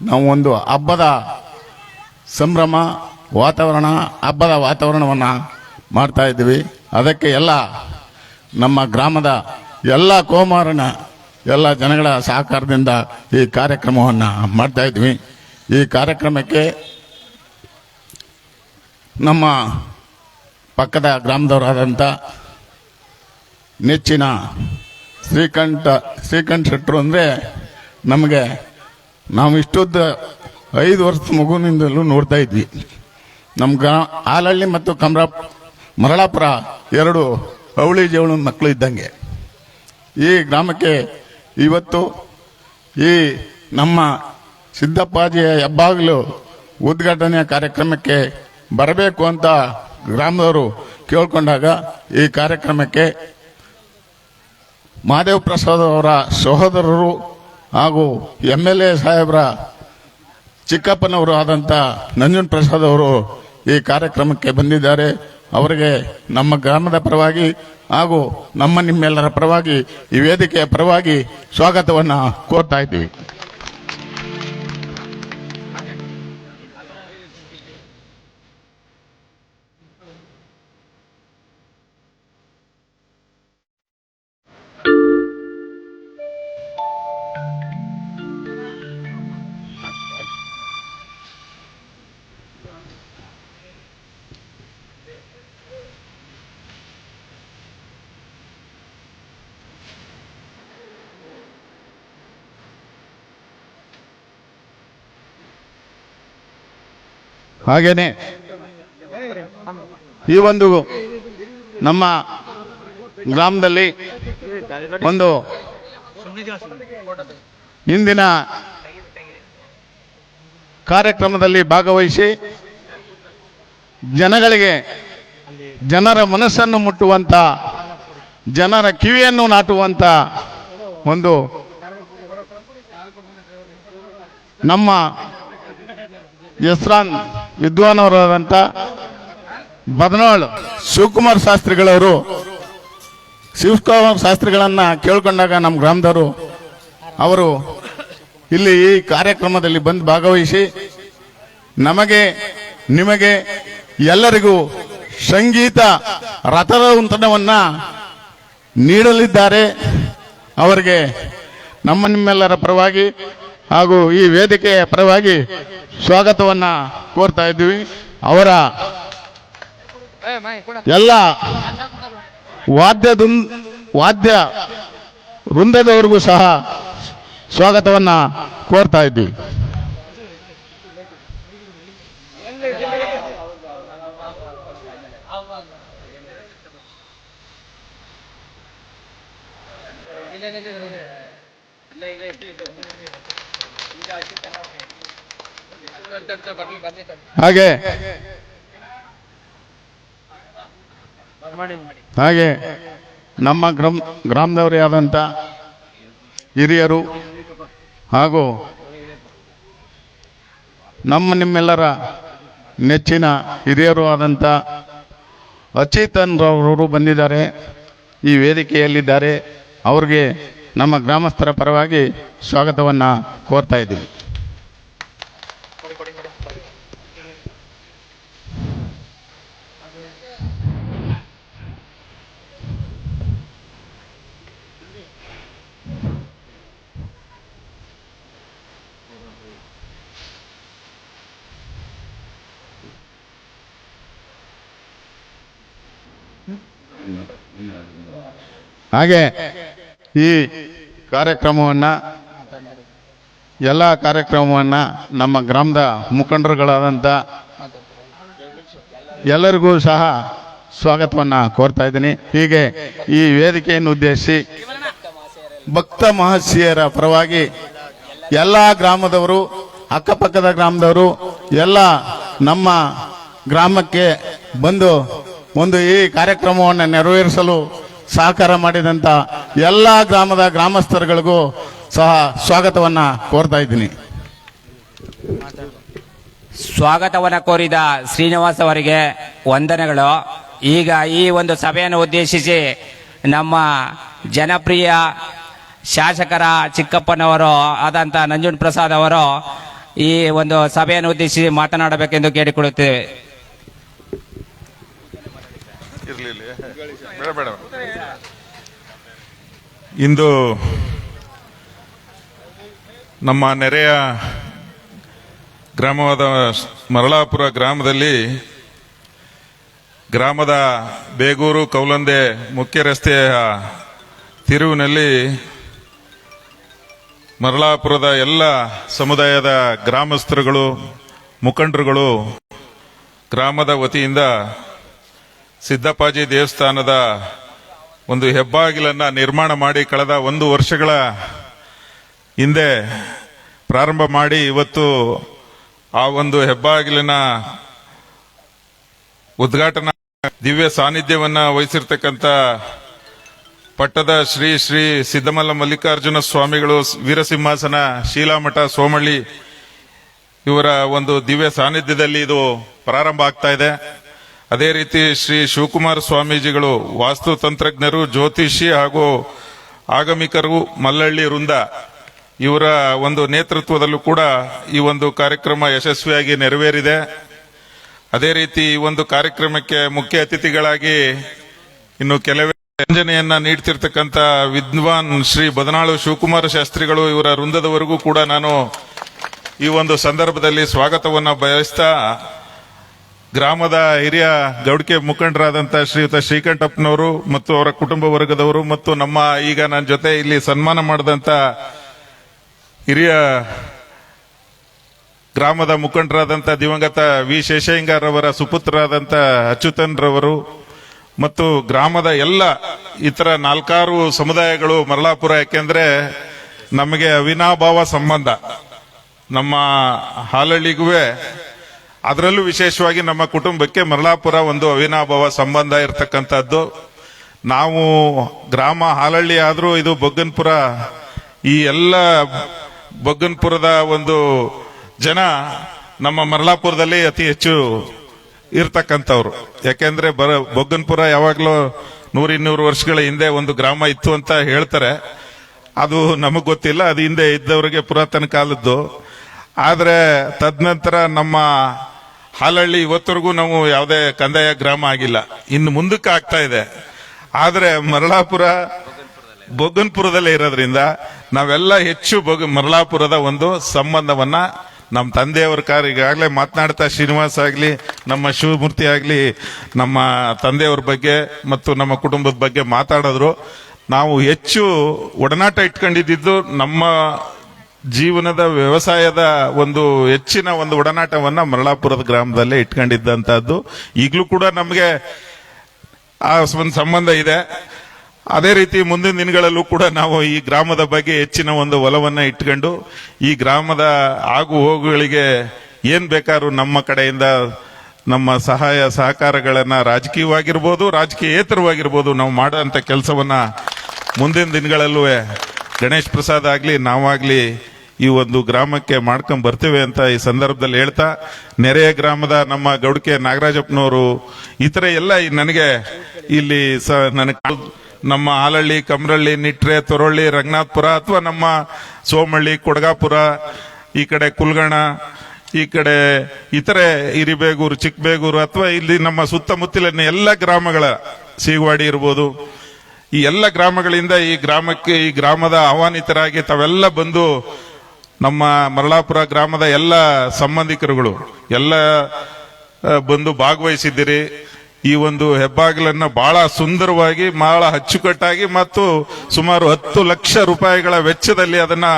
ನಾವು ಒಂದು ಹಬ್ಬದ ಸಂಭ್ರಮ ಹಬ್ಬದ ವಾತಾವರಣವನ್ನು ಮಾಡ್ತಾ ಇದ್ದೀವಿ. ಅದಕ್ಕೆ ಎಲ್ಲ ನಮ್ಮ ಗ್ರಾಮದ ಎಲ್ಲ ಕೋಮಾರನ ಎಲ್ಲ ಜನಗಳ ಸಹಕಾರದಿಂದ ಈ ಕಾರ್ಯಕ್ರಮವನ್ನು ಮಾಡ್ತಾ ಇದ್ವಿ. ಈ ಕಾರ್ಯಕ್ರಮಕ್ಕೆ ನಮ್ಮ ಪಕ್ಕದ ಗ್ರಾಮದವರಾದಂಥ ನೆಚ್ಚಿನ ಶ್ರೀಕಂಠ ಶೆಟ್ಟರು ಅಂದರೆ ನಮಗೆ ನಾವು ಇಷ್ಟೊಂದು 5 ವರ್ಷದ ಮಗುವಿನಿಂದಲೂ ನೋಡ್ತಾ ಇದ್ವಿ. ನಮ್ಮ ಆಲಹಳ್ಳಿ ಮತ್ತು ಮರಳಾಪುರ 2 ಅವಳಿ ಜವಳ ಮಕ್ಕಳು ಇದ್ದಂಗೆ. ಈ ಗ್ರಾಮಕ್ಕೆ ಇವತ್ತು ಈ ನಮ್ಮ ಸಿದ್ದಪ್ಪಾಜಿಯ ಹೆಬ್ಬಾಗಿಲು ಉದ್ಘಾಟನೆಯ ಕಾರ್ಯಕ್ರಮಕ್ಕೆ ಬರಬೇಕು ಅಂತ ಗ್ರಾಮದವರು ಕೇಳ್ಕೊಂಡಾಗ ಈ ಕಾರ್ಯಕ್ರಮಕ್ಕೆ ಮಹಾದೇವ್ ಪ್ರಸಾದ್ ಅವರ ಸಹೋದರರು ಹಾಗೂ MLA ಸಾಹೇಬರ ಚಿಕ್ಕಪ್ಪನವರು ಆದಂಥ ನಂಜುಂಡ ಪ್ರಸಾದ್ ಅವರು ಈ ಕಾರ್ಯಕ್ರಮಕ್ಕೆ ಬಂದಿದ್ದಾರೆ. ಅವರಿಗೆ ನಮ್ಮ ಗ್ರಾಮದ ಪರವಾಗಿ ಹಾಗೂ ನಿಮ್ಮೆಲ್ಲರ ಪರವಾಗಿ ಈ ವೇದಿಕೆಯ ಪರವಾಗಿ ಸ್ವಾಗತವನ್ನು ಕೋರ್ತಾ ಇದ್ದೀವಿ. ಹಾಗೇನೆ ಈ ಒಂದು ನಮ್ಮ ಗ್ರಾಮದಲ್ಲಿ ಒಂದು ಇಂದಿನ ಕಾರ್ಯಕ್ರಮದಲ್ಲಿ ಭಾಗವಹಿಸಿ ಜನರ ಮನಸ್ಸನ್ನು ಮುಟ್ಟುವಂತ, ಜನರ ಕಿವಿಯನ್ನು ನಾಟುವಂತ ಒಂದು ನಮ್ಮ ಹೆಸರಾನ್ ವಿದ್ವಾನವರಾದಂಥ ಬದನಾಳ್ ಶಿವಕುಮಾರ್ ಶಾಸ್ತ್ರಿಗಳನ್ನ ಕೇಳ್ಕೊಂಡಾಗ ನಮ್ಮ ಗ್ರಾಮದವರು ಅವರು ಇಲ್ಲಿ ಈ ಕಾರ್ಯಕ್ರಮದಲ್ಲಿ ಬಂದು ಭಾಗವಹಿಸಿ ನಿಮಗೆ ಎಲ್ಲರಿಗೂ ಸಂಗೀತ ರಥೋತ್ಸವವನ್ನ ನೀಡಲಿದ್ದಾರೆ. ಅವರಿಗೆ ನಿಮ್ಮೆಲ್ಲರ ಪರವಾಗಿ ಹಾಗೂ ಈ ವೇದಿಕೆಯ ಪರವಾಗಿ ಸ್ವಾಗತವನ್ನ ಕೋರ್ತಾ ಇದ್ದೀವಿ. ಅವರ ಎಲ್ಲ ವಾದ್ಯ ವೃಂದದವರಿಗೂ ಸಹ ಸ್ವಾಗತವನ್ನ ಕೋರ್ತಾ ಇದ್ದೀವಿ. ಹಾಗೆ ಹಾಗೆ ನಮ್ಮ ಗ್ರಾಮದವರೇ ಆದಂಥ ಹಿರಿಯರು ಹಾಗೂ ನಿಮ್ಮೆಲ್ಲರ ನೆಚ್ಚಿನ ಹಿರಿಯರು ಆದಂಥ ಅಚ್ಯುತನ್ರವರು ಬಂದಿದ್ದಾರೆ, ಈ ವೇದಿಕೆಯಲ್ಲಿದ್ದಾರೆ. ಅವ್ರಿಗೆ ನಮ್ಮ ಗ್ರಾಮಸ್ಥರ ಪರವಾಗಿ ಸ್ವಾಗತವನ್ನು ಕೋರ್ತಾ ಇದ್ದೀವಿ. ಹಾಗೆ ಈ ಎಲ್ಲ ಕಾರ್ಯಕ್ರಮವನ್ನು ನಮ್ಮ ಗ್ರಾಮದ ಮುಖಂಡರುಗಳಾದಂಥ ಎಲ್ಲರಿಗೂ ಸಹ ಸ್ವಾಗತವನ್ನು ಕೋರ್ತಾ ಇದ್ದೀನಿ. ಹೀಗೆ ಈ ವೇದಿಕೆಯನ್ನು ಉದ್ದೇಶಿಸಿ ಭಕ್ತ ಮಹರ್ಷಿಯರ ಪರವಾಗಿ ಎಲ್ಲ ಗ್ರಾಮದವರು, ಅಕ್ಕಪಕ್ಕದ ಗ್ರಾಮದವರು ಎಲ್ಲ ನಮ್ಮ ಗ್ರಾಮಕ್ಕೆ ಬಂದು ಈ ಕಾರ್ಯಕ್ರಮವನ್ನು ನೆರವೇರಿಸಲು ಸಹಕಾರ ಮಾಡಿದಂಥ ಎಲ್ಲ ಗ್ರಾಮದ ಗ್ರಾಮಸ್ಥರುಗಳಿಗೂ ಸಹ ಸ್ವಾಗತವನ್ನು ಕೋರ್ತಾ ಇದ್ದೀನಿ. ಸ್ವಾಗತವನ್ನು ಕೋರಿದ ಶ್ರೀನಿವಾಸ್ ಅವರಿಗೆ ವಂದನೆಗಳು. ಈಗ ಈ ಒಂದು ಸಭೆಯನ್ನು ಉದ್ದೇಶಿಸಿ ನಮ್ಮ ಜನಪ್ರಿಯ ಶಾಸಕರ ಚಿಕ್ಕಪ್ಪನವರು ಆದಂಥ ನಂಜುಂಡ ಪ್ರಸಾದ್ ಅವರು ಈ ಒಂದು ಸಭೆಯನ್ನು ಉದ್ದೇಶಿಸಿ ಮಾತನಾಡಬೇಕೆಂದು ಕೇಳಿಕೊಳ್ಳುತ್ತೇವೆ. ಇಂದು ನಮ್ಮ ನೆರೆಯ ಗ್ರಾಮವಾದ ಮರಳಾಪುರ ಗ್ರಾಮದಲ್ಲಿ ಗ್ರಾಮದ ಬೇಗೂರು ಕೌಲಂದೆ ಮುಖ್ಯ ರಸ್ತೆಯ ತಿರುವಿನಲ್ಲಿ ಮರಳಾಪುರದ ಎಲ್ಲ ಸಮುದಾಯದ ಗ್ರಾಮಸ್ಥರುಗಳು, ಮುಖಂಡರುಗಳು ಗ್ರಾಮದ ವತಿಯಿಂದ ಸಿದ್ದಪ್ಪಾಜಿ ದೇವಸ್ಥಾನದ ಒಂದು ಹೆಬ್ಬಾಗಿಲನ್ನ ನಿರ್ಮಾಣ ಮಾಡಿ ಕಳೆದ 1 ವರ್ಷಗಳ ಹಿಂದೆ ಪ್ರಾರಂಭ ಮಾಡಿ ಇವತ್ತು ಆ ಒಂದು ಹೆಬ್ಬಾಗಿಲಿನ ಉದ್ಘಾಟನಾ ದಿವ್ಯ ಸಾನ್ನಿಧ್ಯವನ್ನ ವಹಿಸಿರ್ತಕ್ಕಂಥ ಪಟ್ಟದ ಶ್ರೀ ಶ್ರೀ ಸಿದ್ದಮಲ್ಲ ಮಲ್ಲಿಕಾರ್ಜುನ ಸ್ವಾಮಿಗಳು ವೀರಸಿಂಹಾಸನ ಶೀಲಾಮಠ ಸೋಮಳ್ಳಿ ಇವರ ಒಂದು ದಿವ್ಯ ಸಾನ್ನಿಧ್ಯದಲ್ಲಿ ಇದು ಪ್ರಾರಂಭ ಆಗ್ತಾ ಇದೆ. ಅದೇ ರೀತಿ ಶ್ರೀ ಶಿವಕುಮಾರ ಸ್ವಾಮೀಜಿಗಳು ವಾಸ್ತುತಂತ್ರಜ್ಞರು, ಜ್ಯೋತಿಷಿ ಹಾಗೂ ಆಗಮಿಕರು, ಮಲ್ಲಳ್ಳಿ ವೃಂದ ಇವರ ಒಂದು ನೇತೃತ್ವದಲ್ಲೂ ಕೂಡ ಈ ಒಂದು ಕಾರ್ಯಕ್ರಮ ಯಶಸ್ವಿಯಾಗಿ ನೆರವೇರಿದೆ. ಅದೇ ರೀತಿ ಈ ಒಂದು ಕಾರ್ಯಕ್ರಮಕ್ಕೆ ಮುಖ್ಯ ಅತಿಥಿಗಳಾಗಿ ಇನ್ನು ಕೆಲವೇ ರಂಜನೆಯನ್ನ ನೀಡ್ತಿರ್ತಕ್ಕಂಥ ವಿದ್ವಾನ್ ಶ್ರೀ ಬದನಾಳು ಶಿವಕುಮಾರ ಶಾಸ್ತ್ರಿಗಳು ಇವರ ವೃಂದದವರೆಗೂ ಕೂಡ ನಾನು ಈ ಒಂದು ಸಂದರ್ಭದಲ್ಲಿ ಸ್ವಾಗತವನ್ನ ಬಯಸ್ತಾ, ಗ್ರಾಮದ ಹಿರಿಯ ಗೌಡಿಕೆ ಮುಖಂಡರಾದಂಥ ಶ್ರೀಯುತ ಶ್ರೀಕಂಠಪ್ಪನವರು ಮತ್ತು ಅವರ ಕುಟುಂಬ ವರ್ಗದವರು ಮತ್ತು ನಮ್ಮ ಈಗ ನನ್ನ ಜೊತೆ ಇಲ್ಲಿ ಸನ್ಮಾನ ಮಾಡಿದಂಥ ಹಿರಿಯ ಗ್ರಾಮದ ಮುಖಂಡರಾದಂಥ ದಿವಂಗತ ವಿ ಶೇಷಯ್ಯಂಗಾರವರ ಸುಪುತ್ರರಾದಂಥ ಅಚ್ಯುತನ್ ರವರು ಮತ್ತು ಗ್ರಾಮದ ಎಲ್ಲ ಇತರ 4 ಸಮುದಾಯಗಳು ಮರಳಾಪುರ, ಯಾಕೆಂದ್ರೆ ನಮಗೆ ಅವಿನಾಭಾವ ಸಂಬಂಧ ನಮ್ಮ ಹಾಲಳ್ಳಿಗೂ, ಅದರಲ್ಲೂ ವಿಶೇಷವಾಗಿ ನಮ್ಮ ಕುಟುಂಬಕ್ಕೆ ಮರಳಾಪುರ ಒಂದು ಅವಿನಾಭಾವ ಸಂಬಂಧ ಇರತಕ್ಕಂಥದ್ದು. ನಾವು ಗ್ರಾಮ ಹಾಲಳ್ಳಿ ಆದರೂ ಇದು ಬೊಗ್ಗನ್ಪುರ, ಈ ಎಲ್ಲ ಬೊಗ್ಗನ್ಪುರದ ಒಂದು ಜನ ನಮ್ಮ ಮರಳಾಪುರದಲ್ಲಿ ಅತಿ ಹೆಚ್ಚು ಇರ್ತಕ್ಕಂಥವ್ರು. ಯಾಕೆಂದ್ರೆ ಬೊಗ್ಗನ್ಪುರ ಯಾವಾಗಲೂ 100-200 ವರ್ಷಗಳ ಹಿಂದೆ ಒಂದು ಗ್ರಾಮ ಇತ್ತು ಅಂತ ಹೇಳ್ತಾರೆ. ಅದು ನಮಗ್ ಗೊತ್ತಿಲ್ಲ, ಅದು ಹಿಂದೆ ಇದ್ದವರಿಗೆ ಪುರಾತನ ಕಾಲದ್ದು. ಆದ್ರೆ ತದನಂತರ ನಮ್ಮ ಹಾಲಳ್ಳಿ ಇವತ್ತರೆಗೂ ನಾವು ಯಾವುದೇ ಕಂದಾಯ ಗ್ರಾಮ ಆಗಿಲ್ಲ, ಇನ್ನು ಮುಂದಕ್ಕೆ ಆಗ್ತಾ ಇದೆ. ಆದ್ರೆ ಮರಳಾಪುರ ಬೊಗ್ಗನ್ಪುರದಲ್ಲೇ ಇರೋದ್ರಿಂದ ನಾವೆಲ್ಲ ಹೆಚ್ಚು ಮರಳಾಪುರದ ಒಂದು ಸಂಬಂಧವನ್ನ ನಮ್ಮ ತಂದೆಯವರ ಈಗಾಗಲೇ ಮಾತನಾಡ್ತಾ ಶ್ರೀನಿವಾಸ್ ಆಗ್ಲಿ, ನಮ್ಮ ಶಿವಮೂರ್ತಿ ಆಗ್ಲಿ, ನಮ್ಮ ತಂದೆಯವ್ರ ಬಗ್ಗೆ ಮತ್ತು ನಮ್ಮ ಕುಟುಂಬದ ಬಗ್ಗೆ ಮಾತಾಡಿದ್ರು. ನಾವು ಹೆಚ್ಚು ಒಡನಾಟ ಇಟ್ಕೊಂಡಿದ್ದು ನಮ್ಮ ಜೀವನದ ವ್ಯವಸಾಯದ ಒಂದು ಹೆಚ್ಚಿನ ಒಂದು ಒಡನಾಟವನ್ನ ಮರಳಾಪುರದ ಗ್ರಾಮದಲ್ಲೇ ಇಟ್ಕೊಂಡಿದ್ದಂತಹದ್ದು. ಈಗಲೂ ಕೂಡ ನಮಗೆ ಆ ಒಂದು ಸಂಬಂಧ ಇದೆ. ಅದೇ ರೀತಿ ಮುಂದಿನ ದಿನಗಳಲ್ಲೂ ಕೂಡ ನಾವು ಈ ಗ್ರಾಮದ ಬಗ್ಗೆ ಹೆಚ್ಚಿನ ಒಂದು ಒಲವನ್ನ ಇಟ್ಕೊಂಡು ಈ ಗ್ರಾಮದ ಆಗು ಹೋಗುಗಳಿಗೆ ಏನ್ ಬೇಕಾದ್ರೂ ನಮ್ಮ ಕಡೆಯಿಂದ ನಮ್ಮ ಸಹಾಯ ಸಹಕಾರಗಳನ್ನ ರಾಜಕೀಯವಾಗಿರ್ಬೋದು ರಾಜಕೀಯೇತರವಾಗಿರ್ಬೋದು ನಾವು ಮಾಡೋಂಥ ಕೆಲಸವನ್ನ ಮುಂದಿನ ದಿನಗಳಲ್ಲೂ ಗಣೇಶ್ ಪ್ರಸಾದ್ ಆಗ್ಲಿ ನಾವಾಗ್ಲಿ ಈ ಒಂದು ಗ್ರಾಮಕ್ಕೆ ಮಾಡ್ಕೊಂಡ್ ಬರ್ತೇವೆ ಅಂತ ಈ ಸಂದರ್ಭದಲ್ಲಿ ಹೇಳ್ತಾ, ನೆರೆಯ ಗ್ರಾಮದ ನಮ್ಮ ಗೌಡ್ಕೆ ನಾಗರಾಜಪ್ಪನವರು ಈ ತರ ಎಲ್ಲ ನನಗೆ ಇಲ್ಲಿ ನನಗೆ ನಮ್ಮ ಆಲಹಳ್ಳಿ, ಕಮರಳ್ಳಿ, ನಿಟ್ರೆ, ತೊರಳ್ಳಿ, ರಂಗನಾಥಪುರ ಅಥವಾ ನಮ್ಮ ಸೋಮಹಳ್ಳಿ, ಕೊಡಗಾಪುರ, ಈ ಕಡೆ ಕುಲ್ಗಣ, ಈ ಕಡೆ ಇತರೆ ಹಿರಿಬೇಗೂರು, ಚಿಕ್ಕಬೇಗೂರು ಅಥವಾ ಇಲ್ಲಿ ನಮ್ಮ ಸುತ್ತಮುತ್ತಲಿನ ಎಲ್ಲ ಗ್ರಾಮಗಳ ಸೀಗವಾಡಿ ಇರ್ಬೋದು, ಈ ಎಲ್ಲ ಗ್ರಾಮಗಳಿಂದ ಈ ಗ್ರಾಮದ ಆಹ್ವಾನಿತರಾಗಿ ತಾವೆಲ್ಲ ಬಂದು ನಮ್ಮ ಮರಳಾಪುರ ಗ್ರಾಮದ ಎಲ್ಲ ಸಂಬಂಧಿಕರುಗಳು ಎಲ್ಲ ಬಂದು ಭಾಗವಹಿಸಿದ್ದೀರಿ. ಈ ಒಂದು ಹೆಬ್ಬಾಗಿಲನ್ನ ಬಹಳ ಸುಂದರವಾಗಿ, ಬಹಳ ಅಚ್ಚುಕಟ್ಟಾಗಿ ಮತ್ತು ಸುಮಾರು 10 ಲಕ್ಷ ರೂಪಾಯಿಗಳ ವೆಚ್ಚದಲ್ಲಿ ಅದನ್ನ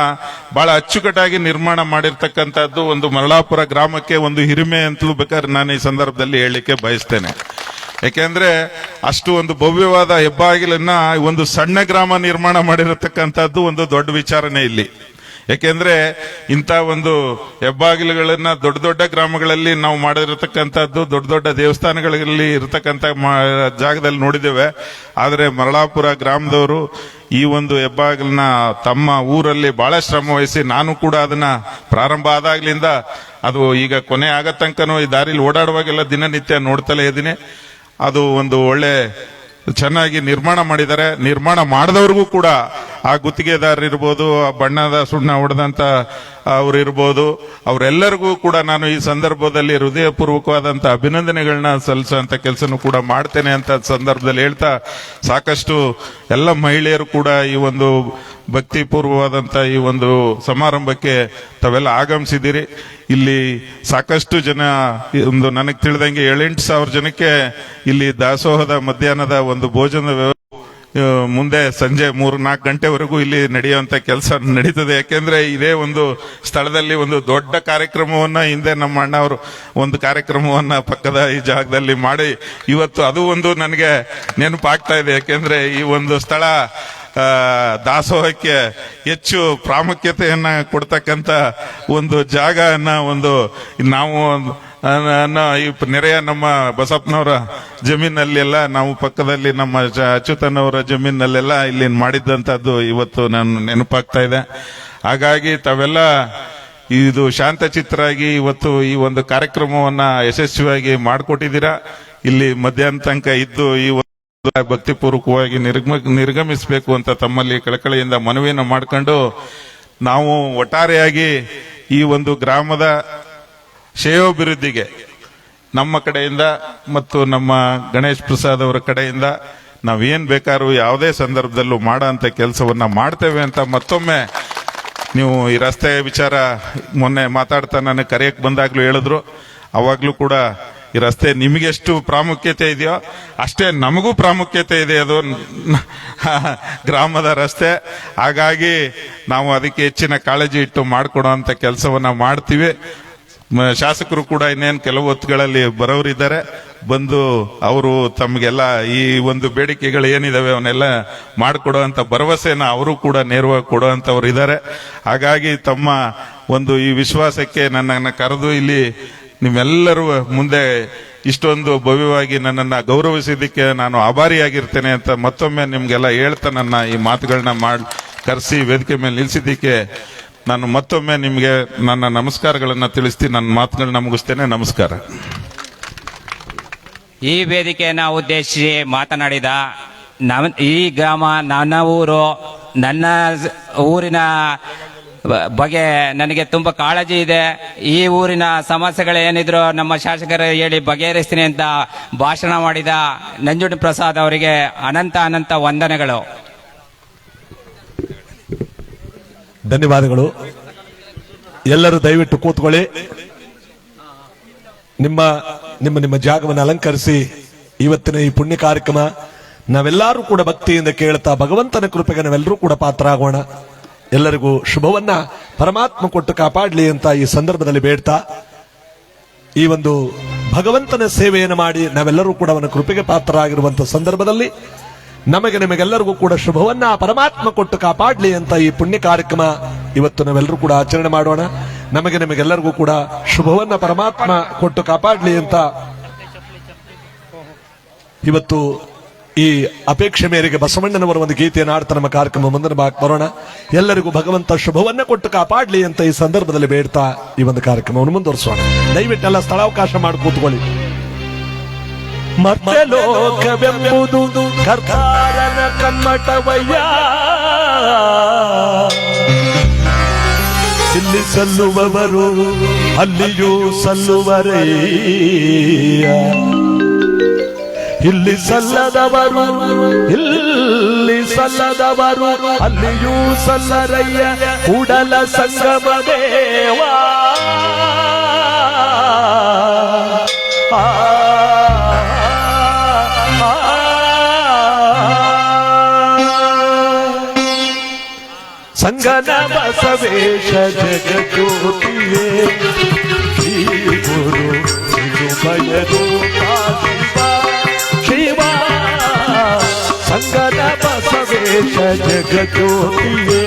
ಬಹಳ ಅಚ್ಚುಕಟ್ಟಾಗಿ ನಿರ್ಮಾಣ ಮಾಡಿರ್ತಕ್ಕಂಥದ್ದು ಒಂದು ಮರಳಾಪುರ ಗ್ರಾಮಕ್ಕೆ ಒಂದು ಹಿರಿಮೆ ಅಂತಲೂ ಬೇಕಾದ್ರೆ ನಾನು ಈ ಸಂದರ್ಭದಲ್ಲಿ ಹೇಳಲಿಕ್ಕೆ ಬಯಸ್ತೇನೆ. ಯಾಕೆಂದ್ರೆ ಅಷ್ಟು ಒಂದು ಭವ್ಯವಾದ ಹೆಬ್ಬಾಗಿಲನ್ನ ಒಂದು ಸಣ್ಣ ಗ್ರಾಮ ನಿರ್ಮಾಣ ಮಾಡಿರತಕ್ಕಂಥದ್ದು ಒಂದು ದೊಡ್ಡ ವಿಚಾರನೆ ಇಲ್ಲಿ. ಯಾಕೆಂದ್ರೆ ಇಂಥ ಒಂದು ಹೆಬ್ಬಾಗಿಲುಗಳನ್ನ ದೊಡ್ಡ ದೊಡ್ಡ ಗ್ರಾಮಗಳಲ್ಲಿ ನಾವು ಮಾಡಿರತಕ್ಕಂಥದ್ದು, ದೊಡ್ಡ ದೊಡ್ಡ ದೇವಸ್ಥಾನಗಳಲ್ಲಿ ಇರತಕ್ಕಂಥ ಜಾಗದಲ್ಲಿ ನೋಡಿದ್ದೇವೆ. ಆದರೆ ಮರಳಾಪುರ ಗ್ರಾಮದವರು ಈ ಒಂದು ಹೆಬ್ಬಾಗಿಲನ್ನ ತಮ್ಮ ಊರಲ್ಲಿ ಬಹಳ ಶ್ರಮ ವಹಿಸಿ, ನಾನು ಕೂಡ ಅದನ್ನ ಪ್ರಾರಂಭ ಆದಾಗ್ಲಿಂದ ಅದು ಈಗ ಕೊನೆ ಆಗೋ ತನಕನೂ ಈ ದಾರಿಲಿ ಓಡಾಡುವಾಗೆಲ್ಲ ದಿನನಿತ್ಯ ನೋಡ್ತಲೇ ಇದ್ದೀನಿ. ಅದು ಒಂದು ಒಳ್ಳೆ ಚೆನ್ನಾಗಿ ನಿರ್ಮಾಣ ಮಾಡಿದ್ದಾರೆ. ನಿರ್ಮಾಣ ಮಾಡಿದವ್ರಿಗೂ ಕೂಡ ಆ ಗುತ್ತಿಗೆದಾರರು ಇರ್ಬೋದು, ಆ ಬಣ್ಣದ ಸುಣ್ಣ ಹೊಡೆದಂತ ಅವ್ರು ಇರ್ಬೋದು, ಅವರೆಲ್ಲರಿಗೂ ಕೂಡ ನಾನು ಈ ಸಂದರ್ಭದಲ್ಲಿ ಹೃದಯಪೂರ್ವಕವಾದಂತ ಅಭಿನಂದನೆಗಳನ್ನ ಸಲ್ಲಿಸುವಂತ ಕೆಲಸನೂ ಕೂಡ ಮಾಡ್ತೇನೆ ಅಂತ ಸಂದರ್ಭದಲ್ಲಿ ಹೇಳ್ತಾ, ಸಾಕಷ್ಟು ಎಲ್ಲ ಮಹಿಳೆಯರು ಕೂಡ ಈ ಒಂದು ಭಕ್ತಿಪೂರ್ವವಾದಂತ ಈ ಒಂದು ಸಮಾರಂಭಕ್ಕೆ ತಾವೆಲ್ಲ ಆಗಮಿಸಿದ್ದೀರಿ. ಇಲ್ಲಿ ಸಾಕಷ್ಟು ಜನ, ಒಂದು ನನಗೆ ತಿಳಿದಂಗೆ 7-8 ಸಾವಿರ ಜನಕ್ಕೆ ಇಲ್ಲಿ ದಾಸೋಹದ ಮಧ್ಯಾಹ್ನದ ಒಂದು ಭೋಜನದ ಮುಂದೆ ಸಂಜೆ 3-4 ಗಂಟೆವರೆಗೂ ಇಲ್ಲಿ ನಡೆಯುವಂತ ಕೆಲಸ ನಡೀತದೆ. ಯಾಕೆಂದ್ರೆ ಇದೇ ಒಂದು ಸ್ಥಳದಲ್ಲಿ ಒಂದು ದೊಡ್ಡ ಕಾರ್ಯಕ್ರಮವನ್ನ ಹಿಂದೆ ನಮ್ಮ ಅಣ್ಣ ಅವರು ಒಂದು ಕಾರ್ಯಕ್ರಮವನ್ನ ಪಕ್ಕದ ಈ ಜಾಗದಲ್ಲಿ ಮಾಡಿ ಇವತ್ತು ಅದು ಒಂದು ನನಗೆ ನೆನಪಾಗ್ತಾ ಇದೆ. ಯಾಕೆಂದ್ರೆ ಈ ಒಂದು ಸ್ಥಳ ದಾಸೋಹಕ್ಕೆ ಹೆಚ್ಚು ಪ್ರಾಮುಖ್ಯತೆಯನ್ನ ಕೊಡ್ತಕ್ಕಂತ ಒಂದು ಜಾಗನ ಒಂದು ನಾವು ಈ ನೆರೆಯ ನಮ್ಮ ಬಸಪ್ಪನವರ ಜಮೀನಲ್ಲೆಲ್ಲ, ನಾವು ಪಕ್ಕದಲ್ಲಿ ನಮ್ಮ ಅಚ್ಯುತನವರ ಜಮೀನಲ್ಲೆಲ್ಲ ಇಲ್ಲಿ ಮಾಡಿದ್ದಂಥದ್ದು ಇವತ್ತು ನಾನು ನೆನಪಾಗ್ತಾ ಇದೆ. ಹಾಗಾಗಿ ತಾವೆಲ್ಲ ಇದು ಶಾಂತಚಿತ್ತರಾಗಿ ಇವತ್ತು ಈ ಒಂದು ಕಾರ್ಯಕ್ರಮವನ್ನ ಯಶಸ್ವಿಯಾಗಿ ಮಾಡಿಕೊಟ್ಟಿದ್ದೀರಾ. ಇಲ್ಲಿ ಮಧ್ಯಾಹ್ನ ತನಕ ಇದ್ದು ಈ ಭಕ್ತಿಪೂರ್ವಕವಾಗಿ ನಿರ್ಗಮಿಸಬೇಕು ಅಂತ ತಮ್ಮಲ್ಲಿ ಕಳಕಳಿಯಿಂದ ಮನವಿಯನ್ನು ಮಾಡಿಕೊಂಡು, ನಾವು ಒಟ್ಟಾರೆಯಾಗಿ ಈ ಒಂದು ಗ್ರಾಮದ ಶ್ರೇಯೋಭಿವೃದ್ಧಿಗೆ ನಮ್ಮ ಕಡೆಯಿಂದ ಮತ್ತು ನಮ್ಮ ಗಣೇಶ್ ಪ್ರಸಾದ್ ಅವರ ಕಡೆಯಿಂದ ನಾವೇನ್ ಬೇಕಾದ್ರೂ ಯಾವುದೇ ಸಂದರ್ಭದಲ್ಲೂ ಮಾಡೋ ಅಂತ ಕೆಲಸವನ್ನ ಮಾಡ್ತೇವೆ ಅಂತ ಮತ್ತೊಮ್ಮೆ ನೀವು ಈ ರಸ್ತೆ ವಿಚಾರ ಮೊನ್ನೆ ಮಾತಾಡ್ತಾ ನನಗೆ ಕರೆಯಕ್ಕೆ ಬಂದಾಗ್ಲೂ ಹೇಳಿದ್ರು. ಅವಾಗ್ಲೂ ಕೂಡ ಈ ರಸ್ತೆ ನಿಮಗೆಷ್ಟು ಪ್ರಾಮುಖ್ಯತೆ ಇದೆಯೋ ಅಷ್ಟೇ ನಮಗೂ ಪ್ರಾಮುಖ್ಯತೆ ಇದೆ, ಅದು ಗ್ರಾಮದ ರಸ್ತೆ. ಹಾಗಾಗಿ ನಾವು ಅದಕ್ಕೆ ಹೆಚ್ಚಿನ ಕಾಳಜಿ ಇಟ್ಟು ಮಾಡಿಕೊಡುವಂತ ಕೆಲಸವನ್ನ ಮಾಡ್ತೀವಿ. ಶಾಸಕರು ಕೂಡ ಇನ್ನೇನು ಕೆಲವು ಹೊತ್ತುಗಳಲ್ಲಿ ಬರೋರಿದ್ದಾರೆ, ಬಂದು ಅವರು ತಮಗೆಲ್ಲ ಈ ಒಂದು ಬೇಡಿಕೆಗಳು ಏನಿದಾವೆ ಅವನ್ನೆಲ್ಲ ಮಾಡಿಕೊಡುವಂತ ಭರವಸೆನ ಅವರು ಕೂಡ ನೇರವಾಗಿ ಕೊಡುವಂತವ್ರು ಇದ್ದಾರೆ. ಹಾಗಾಗಿ ತಮ್ಮ ಒಂದು ಈ ವಿಶ್ವಾಸಕ್ಕೆ ನನ್ನನ್ನು ಕರೆದು ಇಲ್ಲಿ ನಿಮ್ಮೆಲ್ಲರೂ ಮುಂದೆ ಇಷ್ಟೊಂದು ಭವ್ಯವಾಗಿ ನನ್ನನ್ನ ಗೌರವಿಸಿದ್ದಕ್ಕೆ ನಾನು ಆಭಾರಿಯಾಗಿರ್ತೇನೆ ಅಂತ ಮತ್ತೊಮ್ಮೆ ನಿಮ್ಗೆಲ್ಲ ಹೇಳ್ತಾ ನನ್ನ ಈ ಮಾತುಗಳನ್ನ ಕರೆಸಿ ವೇದಿಕೆ ಮೇಲೆ ನಿಲ್ಲಿಸಿದ್ದಕ್ಕೆ ನಾನು ಮತ್ತೊಮ್ಮೆ ನಿಮಗೆ ನನ್ನ ನಮಸ್ಕಾರಗಳನ್ನ ತಿಳಿಸ್ತಿ ನನ್ನ ಮಾತುಗಳನ್ನ ಮುಗಿಸ್ತೇನೆ. ನಮಸ್ಕಾರ. ಈ ವೇದಿಕೆಯನ್ನು ಉದ್ದೇಶಿಸಿ ಮಾತನಾಡಿದ ಈ ಗ್ರಾಮ, ನನ್ನ ಊರು, ನನ್ನ ಊರಿನ ಬಗ್ಗೆ ನನಗೆ ತುಂಬ ಕಾಳಜಿ ಇದೆ. ಈ ಊರಿನ ಸಮಸ್ಯೆಗಳು ಏನಿದ್ರು ನಮ್ಮ ಶಾಸಕರು ಹೇಳಿ ಬಗೆಹರಿಸ್ತೀನಿ ಅಂತ ಭಾಷಣ ಮಾಡಿದ ನಂಜುಂಡ ಪ್ರಸಾದ್ ಅವರಿಗೆ ಅನಂತ ಅನಂತ ವಂದನೆಗಳು. ಧನ್ಯವಾದಗಳು. ಎಲ್ಲರೂ ದಯವಿಟ್ಟು ಕೂತ್ಕೊಳ್ಳಿ. ನಿಮ್ಮ ನಿಮ್ಮ ನಿಮ್ಮ ಜಾಗವನ್ನು ಅಲಂಕರಿಸಿ ಇವತ್ತಿನ ಈ ಪುಣ್ಯ ಕಾರ್ಯಕ್ರಮ ನಾವೆಲ್ಲರೂ ಕೂಡ ಭಕ್ತಿಯಿಂದ ಕೇಳ್ತಾ ಭಗವಂತನ ಕೃಪೆಗೆ ನಾವೆಲ್ಲರೂ ಕೂಡ ಪಾತ್ರ ಆಗೋಣ. ಎಲ್ಲರಿಗೂ ಶುಭವನ್ನ ಪರಮಾತ್ಮ ಕೊಟ್ಟು ಕಾಪಾಡಲಿ ಅಂತ ಈ ಸಂದರ್ಭದಲ್ಲಿ ಬೇಡ್ತಾ, ಈ ಒಂದು ಭಗವಂತನ ಸೇವೆಯನ್ನು ಮಾಡಿ ನಾವೆಲ್ಲರೂ ಕೂಡ ಅವನ ಕೃಪೆಗೆ ಪಾತ್ರರಾಗಿರುವಂತಹ ಸಂದರ್ಭದಲ್ಲಿ ನಿಮಗೆಲ್ಲರಿಗೂ ಕೂಡ ಶುಭವನ್ನ ಪರಮಾತ್ಮ ಕೊಟ್ಟು ಕಾಪಾಡಲಿ ಅಂತ ಈ ಪುಣ್ಯ ಕಾರ್ಯಕ್ರಮ ಇವತ್ತು ನಾವೆಲ್ಲರೂ ಕೂಡ ಆಚರಣೆ ಮಾಡೋಣ. ನಿಮಗೆಲ್ಲರಿಗೂ ಕೂಡ ಶುಭವನ್ನ ಪರಮಾತ್ಮ ಕೊಟ್ಟು ಕಾಪಾಡ್ಲಿ ಅಂತ ಇವತ್ತು ಈ ಅಪೇಕ್ಷೆ ಮೇರೆಗೆ ಬಸವಣ್ಣನವರ ಒಂದು ಗೀತೆಯನ್ನು ಆಡ್ತಾ ನಮ್ಮ ಕಾರ್ಯಕ್ರಮ ಮುಂದಿನ ಭಾಗ ಬರೋಣ. ಎಲ್ಲರಿಗೂ ಭಗವಂತ ಶುಭವನ್ನ ಕೊಟ್ಟು ಕಾಪಾಡ್ಲಿ ಅಂತ ಈ ಸಂದರ್ಭದಲ್ಲಿ ಬೇಡ್ತಾ ಈ ಒಂದು ಕಾರ್ಯಕ್ರಮವನ್ನು ಮುಂದುವರಿಸೋಣ. ದಯವಿಟ್ಟೆಲ್ಲ ಸ್ಥಳಾವಕಾಶ ಮಾಡಿ ಕೂತ್ಕೊಳ್ಳಿ. ಮರ್ತ್ಯಲೋಕವೆಂಬುದು ಕರ್ತಾರನ ಕಮ್ಮಟವಯ್ಯ, ಇಲ್ಲಿ ಸಲ್ಲುವವರು ಅಲ್ಲಿಯೂ ಸಲ್ಲುವರಯ್ಯ, ಇಲ್ಲಿ ಸಲ್ಲದವರು ಇಲ್ಲಿ ಸಲ್ಲದವರು ಅಲ್ಲಿಯೂ ಸಲ್ಲರಯ್ಯ, ಕೂಡಲ ಸಂಗಮ ದೇವಾ ಸಂಗನ ಬಸವೇಶ ಜಗಜ್ಯೋತಿಯೇ ಶ್ರೀ ಗುರು ಸಿರುಮಯರು ಶಿವ, ಸಂಗನ ಬಸವೇಶ ಜಗಜ್ಯೋತಿಯೇ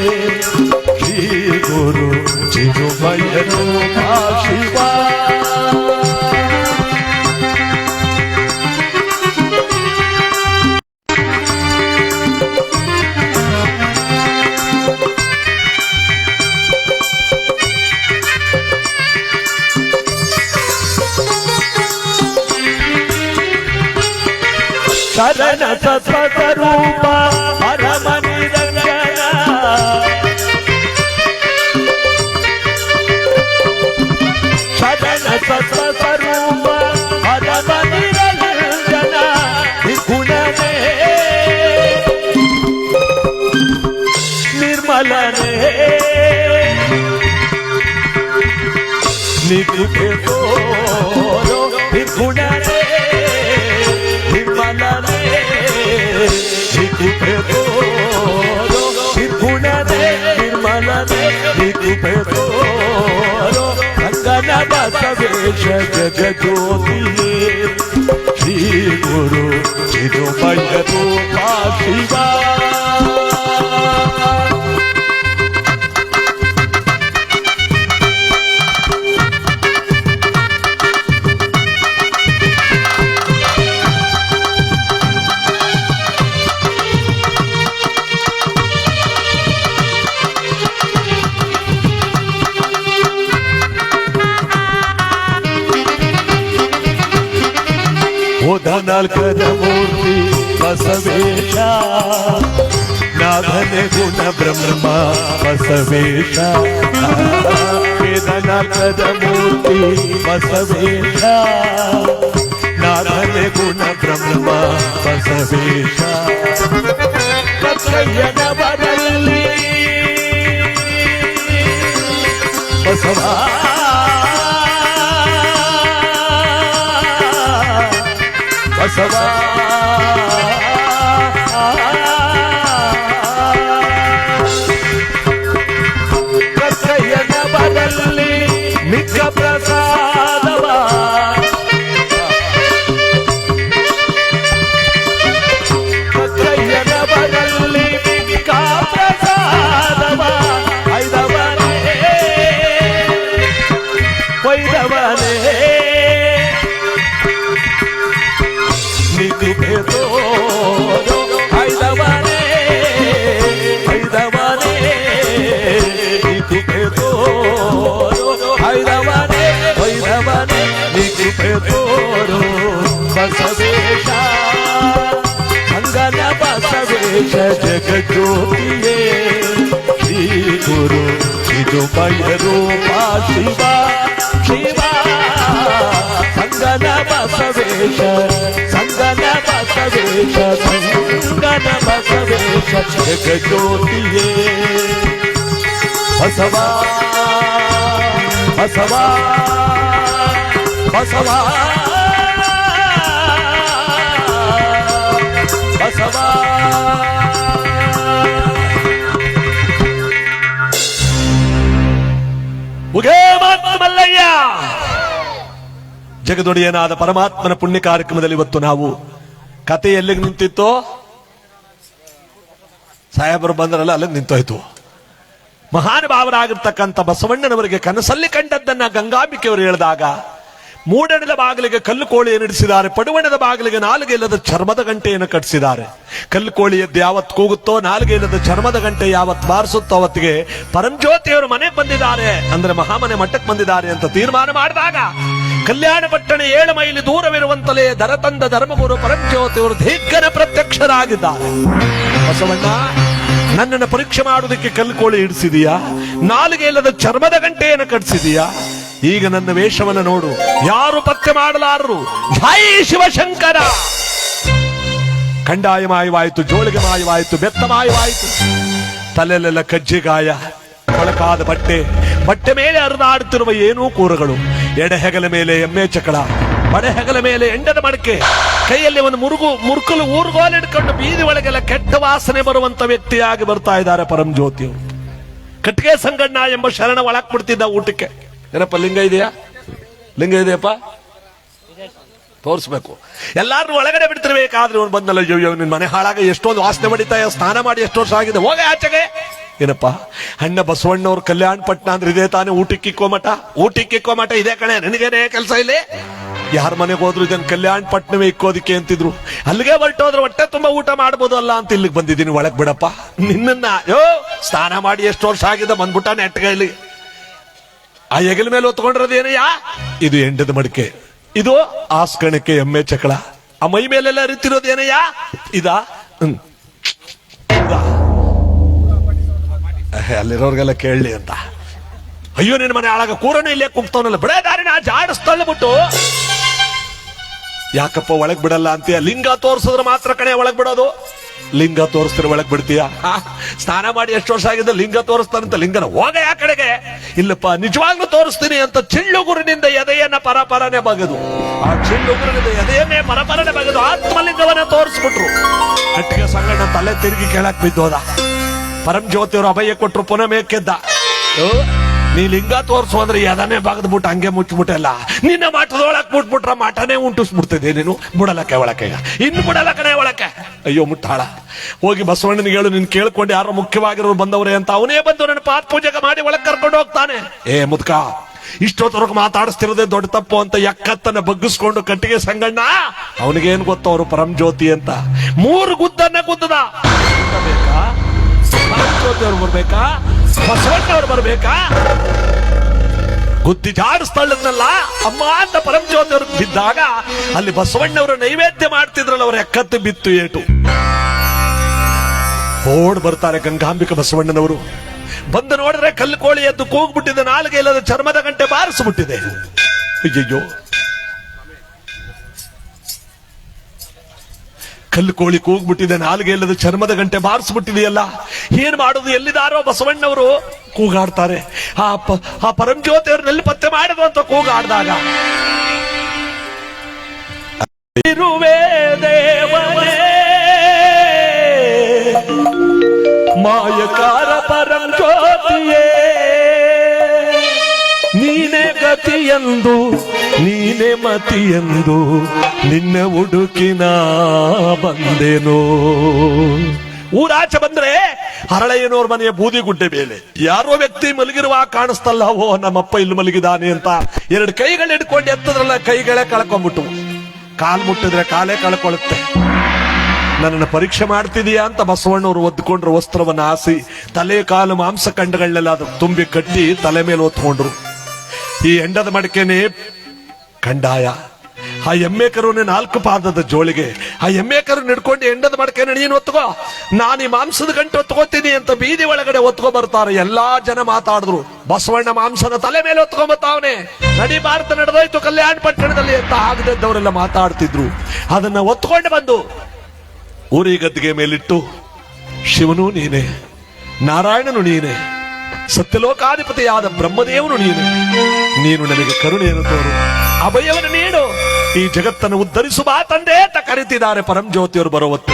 ಶ್ರೀ ಗುರು ಸಿರುಮಯರು ಶಿವ. ಶರಣ ಸತ್ವಸ್ವರೂಪ ಪರಮ ನಿರಂಜನ, ಶರಣ ಸತ್ವಸ್ವರೂಪ ಪರಮ ನಿರಂಜನ, ನಿಗುಣನೇ ನಿರ್ಮಲನೇ ನಿಗುಣೆ ತೋರೋ ನಿರ್ಗುಣನೇ ನಿರ್ಮಲನೇ ನಿಗುಣೆ ತೋರೋ ನಿರ್ಗುಣನೇ ನಿರ್ಮಲನೇ ನಿಗುಣೆ ತೋರೋ ಸಂಗನ ಬಸವೇಶ ಜಗಜ್ಯೋತಿಯೇ ಶ್ರೀ ಗುರು ಸಿರುಮಯರು ಶಿವ. ನಾಲ್ಕದ ಮೂರ್ತಿ ಬಸವೇಶ, ನಾಧನೆ ಗುಣ ಬ್ರಹ್ಮ ಬಸವೇಶ, ವೇದ ನಾಲ್ಕದ ಮೂರ್ತಿ ಬಸವೇಶ, ನಾಧನೆ ಗುಣ ಬ್ರಹ್ಮ ಬಸವೇಶ. ಕಕ್ಕಯ್ಯನ ಬರಲಿ ಬಸವ ಬಸವ, ಕಕ್ಕಯ್ಯನ ಬರಲಿ ಮಿಕ್ಕ ಪ್ರಸಾದವ, ಕಕ್ಕಯ್ಯನ ಬರಲಿ ಮಿಕ್ಕ ಪ್ರಸಾದವ, ಐದವನೇ ವೈದವನೇ ನಿಗುಣೆ ತೋರೋ ಐದವನೇ ಐದವನೇ ನಿಗುಣೆ ತೋರೋ ಐದವನೇ ಐದವನೇ ನಿಗುಣೆ ತೋರೋ ಬಸವೇಶ, ಸಂಗನ ಬಸವೇಶ ಜಗಜ್ಯೋತಿಯೇ ಶ್ರೀ ಗುರು ಸಿರುಮಯರು ಶಿವ ಶಿವ. ಸಂಗನ ಬಸವೇಶ ಸಂಗನ ಬಸವೇಶ ಸಂಗನ ಬಸವೇಶ ಜಗಜ್ಯೋತಿಯೇ ಬಸವ ಬಸವ ಬಸವ ಬಸವ. ಮುಗೇ ಮಾತು ಮಲ್ಲಯ್ಯ. ಜಗದೊಡೆಯನಾದ ಪರಮಾತ್ಮನ ಪುಣ್ಯ ಕಾರ್ಯಕ್ರಮದಲ್ಲಿ ಇವತ್ತು ನಾವು ಕತೆ ಎಲ್ಲಿಗೆ ನಿಂತಿತ್ತು, ಸಾಹೇಬರು ಬಂದ್ರಲ್ಲ ಅಲ್ಲಿಗೆ ನಿಂತೋಯ್ತು. ಮಹಾನುಭಾವರಾಗಿರ್ತಕ್ಕಂಥ ಬಸವಣ್ಣನವರಿಗೆ ಕನಸಲ್ಲಿ ಕಂಡದ್ದನ್ನ ಗಂಗಾಂಬಿಕೆಯವರು ಹೇಳಿದಾಗ, ಮೂಡಣದ ಬಾಗಿಲಿಗೆ ಕಲ್ಲು ಕೋಳಿಯನ್ನು ಇಡಿಸಿದ್ದಾರೆ, ಪಡುವಣದ ಬಾಗಿಲಿಗೆ ನಾಲಿಗೆ ಇಲ್ಲದ ಚರ್ಮದ ಗಂಟೆಯನ್ನು ಕಟ್ಟಿಸಿದ್ದಾರೆ. ಕಲ್ಲು ಕೋಳಿ ಎದ್ದು ಯಾವತ್ತು ಕೂಗುತ್ತೋ, ನಾಲಿಗೆ ಇಲ್ಲದ ಚರ್ಮದ ಗಂಟೆ ಯಾವತ್ತು ಬಾರಿಸುತ್ತೋ ಅವತ್ತಿಗೆ ಪರಂಜ್ಯೋತಿಯವರು ಮನೆಗೆ ಬಂದಿದ್ದಾರೆ, ಅಂದ್ರೆ ಮಹಾಮನೆ ಮಠಕ್ಕೆ ಬಂದಿದ್ದಾರೆ ಅಂತ ತೀರ್ಮಾನ ಮಾಡಿದಾಗ, ಕಲ್ಯಾಣ ಪಟ್ಟಣ 7 ಮೈಲಿ ದೂರವಿರುವಂತಲೇ ದರತಂದ ಧರ್ಮಗುರು ಪರಂಜ್ಯೋತಿಯವರು ದಿಗ್ಗನ ಪ್ರತ್ಯಕ್ಷರಾಗಿದ್ದಾರೆ. ಬಸವಣ್ಣ, ನನ್ನನ್ನು ಪರೀಕ್ಷೆ ಮಾಡುವುದಕ್ಕೆ ಕಲ್ಲು ಕೋಳಿ ಇಡಿಸಿದೀಯಾ, ನಾಲಿಗೆ ಇಲ್ಲದ ಚರ್ಮದ ಗಂಟೆಯನ್ನು ಕಟ್ಟಿಸಿದೀಯಾ, ಈಗ ನನ್ನ ವೇಷವನ್ನು ನೋಡು, ಯಾರು ಪತ್ತೆ ಮಾಡಲಾರರು. ಜೈ ಶಿವಶಂಕರ. ಕಂಡಾಯ ಮಾಯವಾಯಿತು, ಜೋಳಿಗೆ ಮಾಯವಾಯಿತು, ಬೆತ್ತ ಮಾಯವಾಯಿತು. ತಲೆಯಲ್ಲೆಲ್ಲ ಕಜ್ಜಿಗಾಯ, ಕೊಳಕಾದ ಬಟ್ಟೆ ಮೇಲೆ ಹರಿದಾಡುತ್ತಿರುವ ಏನೂ ಕೂರಗಳು, ಎಡೆ ಹೆಗಲ ಮೇಲೆ ಎಮ್ಮೆ ಚಕಳ, ಬಡೆ ಹೆಗಲ ಮೇಲೆ ಎಂಡದ ಮಡಕೆ, ಕೈಯಲ್ಲಿ ಒಂದು ಮುರುಕಲು ಊರುಗೋಲು ಹಿಡ್ಕೊಂಡು ಬೀದಿ ಒಳಗೆಲ್ಲ ಕೆಟ್ಟ ವಾಸನೆ ಬರುವಂತ ವ್ಯಕ್ತಿಯಾಗಿ ಬರ್ತಾ ಇದ್ದಾರೆ ಪರಂಜ್ಯೋತಿಯವರು. ಕಟ್ಟಿಗೆ ಸಂಗಣ್ಣ ಎಂಬ ಶರಣ ಒಳಕ್ ಬಿಡ್ತಿದ್ದ ಊಟಕ್ಕೆ. ಏನಪ್ಪ ಲಿಂಗ ಇದೆಯಾ? ಲಿಂಗ ಇದೆಯಪ್ಪ, ತೋರಿಸ್ಬೇಕು. ಎಲ್ಲಾರು ಒಳಗಡೆ ಬಿಡ್ತಿರ್ಬೇಕಾದ್ರೆ ಇವನು ಬಂದಲ್ಲ, ಅಯ್ಯೋ ನಿನ್ ಮನೆ ಹಾಳಾಗ ಎಷ್ಟೊಂದು ವಾಸನೆ ಬಡಿತಾಯ, ಸ್ನಾನ ಮಾಡಿ ಎಷ್ಟು ವರ್ಷ ಆಗಿದೆ, ಹೋಗ ಆಚೆಗೆ. ಏನಪ್ಪ, ಅಣ್ಣ ಬಸವಣ್ಣವ್ರ ಕಲ್ಯಾಣ ಪಟ್ಟಣ ಅಂದ್ರೆ ಇದೇ ತಾನೇ, ಊಟಕ್ಕಿಕ್ಕೋ ಮಠ ಇದೇ ಕಣೆ, ನನಗೇನೇ ಕೆಲಸ ಇಲ್ಲಿ. ಯಾರ ಮನೆಗೆ ಹೋದ್ರು ಇದನ್ನ ಕಲ್ಯಾಣ ಪಟ್ಟಣವೇ ಇಕ್ಕೋದಿಕ್ಕೆ ಅಂತಿದ್ರು. ಅಲ್ಲಿಗೆ ಹೊರಟೋದ್ರೆ ಹೊಟ್ಟೆ ತುಂಬಾ ಊಟ ಮಾಡ್ಬೋದು ಅಲ್ಲ ಅಂತ ಇಲ್ಲಿಗೆ ಬಂದಿದ್ದೀನಿ. ಒಳಗ್ ಬಿಡಪ್ಪ ನಿನ್ನ. ಸ್ನಾನ ಮಾಡಿ ಎಷ್ಟು ವರ್ಷ ಆಗಿದೆ, ಬಂದ್ಬಿಟ್ಟ ನೆಟ್ಟಗೈಲಿ. ಆ ಹೆಗಲ ಮೇಲೆ ಹೊತ್ಕೊಂಡಿರೋದೇನಯ್ಯ? ಇದು ಎಂಡದ ಮಡಿಕೆ, ಇದು ಆಸ್ಕಣಕ್ಕೆ ಎಮ್ಮೆ ಚಕಳ. ಆ ಮೈ ಮೇಲೆಲ್ಲ ಅರಿತಿರೋದೇನಯ್ಯ? ಇದಾ? ಅಲ್ಲಿರೋರ್ಗೆಲ್ಲ ಕೇಳಲಿ ಅಂತ. ಅಯ್ಯೋ ನಿನ್ನ ಮನೆ ಆಳಾಗ ಕೂರನು ಇಲ್ಲೇ ಕುಗ್ತವನಲ್ಲ, ಬಿಡ ದಾರಿನ ಜಾಡಿಸ್ತಳ್ಬಿಟ್ಟು. ಯಾಕಪ್ಪ ಒಳಗ್ ಬಿಡಲ್ಲ ಅಂತೀಯ? ಲಿಂಗ ತೋರಿಸಿದ್ರೆ ಮಾತ್ರ ಕಣೆ ಒಳಗ್ ಬಿಡೋದು. ಲಿಂಗ ತೋರಿಸ್ತಾರೆ ಒಳಗ್ ಬಿಡ್ತೀಯ? ಸ್ನಾನ ಮಾಡಿ ಎಷ್ಟು ವರ್ಷ ಆಗಿದೆ, ಲಿಂಗ ತೋರಿಸ್ತಾನಂತ ಲಿಂಗನ ಹೋಗ ಯಾ ಕಡೆಗೆ. ಇಲ್ಲಪ್ಪ ನಿಜವಾಗ್ಲೂ ತೋರಿಸ್ತೀನಿ ಅಂತ ಚಿಳ್ಳುಗುರಿನಿಂದ ಎದೆಯನ್ನ ಪರಪರನೆ ಬಗೆದು, ಆ ಚಿಳ್ಳುಗುರಿನಿಂದ ಎದೆಯನ್ನೇ ಪರಪರನೆ ಬಗೆದು ಆತ್ಮಲಿಂಗವನ್ನ ತೋರಿಸ್ಬಿಟ್ರು. ಕಟ್ಟಿಗೆ ಸಂಗಣ್ಣ ತಲೆ ತಿರುಗಿ ಕೆಳಕ್ ಬಿದ್ದೋದ. ಪರಂಜ್ಯೋತಿಯವರು ಅಭಯ ಕೊಟ್ರು, ಪುನಃ ಮೇಕೆದ್ದ. ನೀ ಲಿಂಗ ತೋರಿಸು ಅಂದ್ರೆ ಎದನೇ ಬಗದ್ಬಿಟ್ಟು ಹಂಗೆ ಮುಚ್ಚಿಬಿಟ್ಟಲ್ಲ. ನಿನ್ನ ಮಠದೊಳಕ್ ಮುಟ್ಬಿಟ್ರ ಮಠನೇ ಉಂಟಿಸ್ಬಿಡ್ತಿದ್ದೆ ನೀನು. ಬಿಡಲಕ್ಕೆ ಒಳಕ್ಕೆ, ಇನ್ನು ಬಿಡಲಕ್ಕನೆ ಒಳಕ್ಕೆ. ಅಯ್ಯೋ ಮುಟ್ಟಾಳ, ಹೋಗಿ ಬಸವಣ್ಣನಿಗೆ ಹೇಳು, ನೀನ್ ಕೇಳ್ಕೊಂಡು ಯಾರು ಮುಖ್ಯವಾಗಿರೋರು ಬಂದವ್ರೆ ಅಂತ. ಅವನೇ ಬಂದು ನನ್ನ ಪಾದ ಪೂಜೆಗೆ ಮಾಡಿ ಒಳಗೆ ಕರ್ಕೊಂಡು ಹೋಗ್ತಾನೆ. ಏ ಮುದ್ಕ, ಇಷ್ಟೊತ್ತವರೆಗೂ ಮಾತಾಡಿಸ್ತಿರೋದೇ ದೊಡ್ಡ ತಪ್ಪು ಅಂತ ಎಕ್ಕತ್ತನ್ನ ಬಗ್ಗಿಸ್ಕೊಂಡು ಕಟ್ಟಿಗೆ ಸಂಗಣ್ಣ, ಅವನಿಗೇನ್ ಗೊತ್ತು ಅವರು ಪರಂಜ್ಯೋತಿ ಅಂತ. 3 ಗುದ್ದನ್ನ ಗುದ್ದದ. ಪರಂಜ್ಯೋತಿಯವ್ರು ಬರ್ಬೇಕಾ, ಬಸವಣ್ಣವ್ರು ಬರ್ಬೇಕಾ? ಗುದ್ದಿ ಜಾಡಿಸ್ತಳ್ಳದ್ನಲ್ಲ ಅಮ್ಮ ಅಂತ ಪರಂಜ್ಯೋತಿಯವ್ರು ಬಿದ್ದಾಗ, ಅಲ್ಲಿ ಬಸವಣ್ಣವರು ನೈವೇದ್ಯ ಮಾಡ್ತಿದ್ರಲ್ಲ, ಅವ್ರ ಎಕ್ಕತ್ತು ಬಿತ್ತು ಏಟು. ಓಡ್ ಬರ್ತಾರೆ ಗಂಗಾಂಬಿಕೆ ಬಸವಣ್ಣನವರು. ಬಂದು ನೋಡಿದ್ರೆ ಕಲ್ಲು ಕೋಳಿ ಎದ್ದು ಕೂಗ್ಬಿಟ್ಟಿದೆ, ನಾಲಿಗೆ ಇಲ್ಲದ ಚರ್ಮದ ಗಂಟೆ ಬಾರಿಸ್ಬಿಟ್ಟಿದೆ. ಅಯ್ಯಯ್ಯೋ, ಕಲ್ಲು ಕೋಳಿ ಕೂಗ್ಬಿಟ್ಟಿದೆ, ನಾಲಿಗೆ ಇಲ್ಲದ ಚರ್ಮದ ಗಂಟೆ ಬಾರಿಸ್ಬಿಟ್ಟಿದೆಯಲ್ಲ, ಏನ್ ಮಾಡೋದು? ಎಲ್ಲಿದಾರೋ ಬಸವಣ್ಣವರು ಕೂಗಾಡ್ತಾರೆ. ಆ ಪರಂಜ್ಯೋತಿಯವ್ರನ್ನೆಲ್ಲಿ ಪತ್ತೆ ಮಾಡಿದ್ರು ಅಂತ ಕೂಗಾಡ್ದಾಗ, ಇರುವೆ ದೇವನೇ ಮಾಯಕಾರ ಪರಂಜ್ಯೋತಿಯೇ, ನೀನೇ ಗತಿಯೆಂದು ನೀನೇ ಮತಿಯೆಂದು ನಿನ್ನ ಹುಡುಕಿನ ಬಂದೇನೋ. ಊರಾಚೆ ಬಂದ್ರೆ ಹರಳೆಯನೋರ್ ಮನೆಯ ಬೂದಿ ಗುಡ್ಡೆ ಮೇಲೆ ಯಾರೋ ವ್ಯಕ್ತಿ ಮಲಗಿರುವ ಕಾಣಿಸ್ತಲ್ಲ. ಓ ನಮ್ಮಪ್ಪ ಇಲ್ಲಿ ಮಲಗಿದಾನೆ ಅಂತ 2 ಕೈಗಳು ಹಿಡ್ಕೊಂಡು ಎತ್ತದ್ರಲ್ಲ, ಕೈಗಳೇ ಕಳ್ಕೊಂಡ್ಬಿಟ್ಟು. ಕಾಲ್ ಮುಟ್ಟಿದ್ರೆ ಕಾಲೇ ಕಳ್ಕೊಳ್ಳುತ್ತೆ. ನನ್ನನ್ನು ಪರೀಕ್ಷೆ ಮಾಡ್ತಿದೀಯಾ ಅಂತ ಬಸವಣ್ಣವರು ಒದ್ಕೊಂಡ್ರು. ವಸ್ತ್ರವನ್ನ ಹಾಸಿ ತಲೆ ಕಾಲು ಮಾಂಸಖಂಡಗಳನ್ನೆಲ್ಲ ಅದು ತುಂಬಿ ಕಟ್ಟಿ ತಲೆ ಮೇಲೆ ಹೊತ್ಕೊಂಡ್ರು. ಈ ಎಂಡದ ಮಡಿಕೆನೆ ಕಂಡಾಯ. ಆ ಎಮ್ಮೆ ಕರುನೆ 4 ಪಾದದ ಜೋಳಿಗೆ. ಆ ಎಮ್ಮೆ ಕರು ಹಿಡ್ಕೊಂಡು ಎಂಡದ ಮಡಿಕೆನ ನೀನು ಒತ್ಕೋ, ನಾನು ಈ ಮಾಂಸದ ಗಂಟು ಒತ್ಕೋತೀನಿ ಅಂತ ಬೀದಿ ಒಳಗಡೆ ಒತ್ಕೊ ಬರ್ತಾರೆ. ಎಲ್ಲಾ ಜನ ಮಾತಾಡಿದ್ರು. ಬಸವಣ್ಣ ಮಾಂಸದ ತಲೆ ಮೇಲೆ ಒತ್ಕೊಂಬತ್ತಾವನೆ. ನಡಿ ಭಾರತ ನಡೆದೋಯ್ತು ಕಲ್ಯಾಣ ಪಟ್ಟಣದಲ್ಲಿ ಅಂತ ಆಗದವರೆಲ್ಲ ಮಾತಾಡ್ತಿದ್ರು. ಅದನ್ನ ಒತ್ಕೊಂಡು ಬಂದು ಊರಿ ಗದ್ದಿಗೆ ಮೇಲಿಟ್ಟು, ಶಿವನು ನೀನೆ, ನಾರಾಯಣನು ನೀನೆ, ಸತ್ಯಲೋಕಾಧಿಪತಿಯಾದ ಬ್ರಹ್ಮದೇವನು ನೀನು, ನೀನು ನನಗೆ ಕರುಣೆಯನ್ನು ತೋರು, ಅಭಯವನ್ನು ನೀಡು, ಈ ಜಗತ್ತನ್ನು ಉದ್ಧರಿಸುವ ತಂದೆ ಅಂತ ಕರೀತಿದ್ದಾರೆ ಪರಂಜ್ಯೋತಿಯವರು ಬರೋ ಹೊತ್ತು.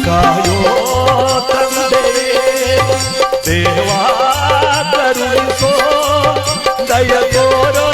ಕಾಯೋ ತಂದೆ ದೇವಾ ಕರುಣಿಸೋ ದಯ ತೋರೋ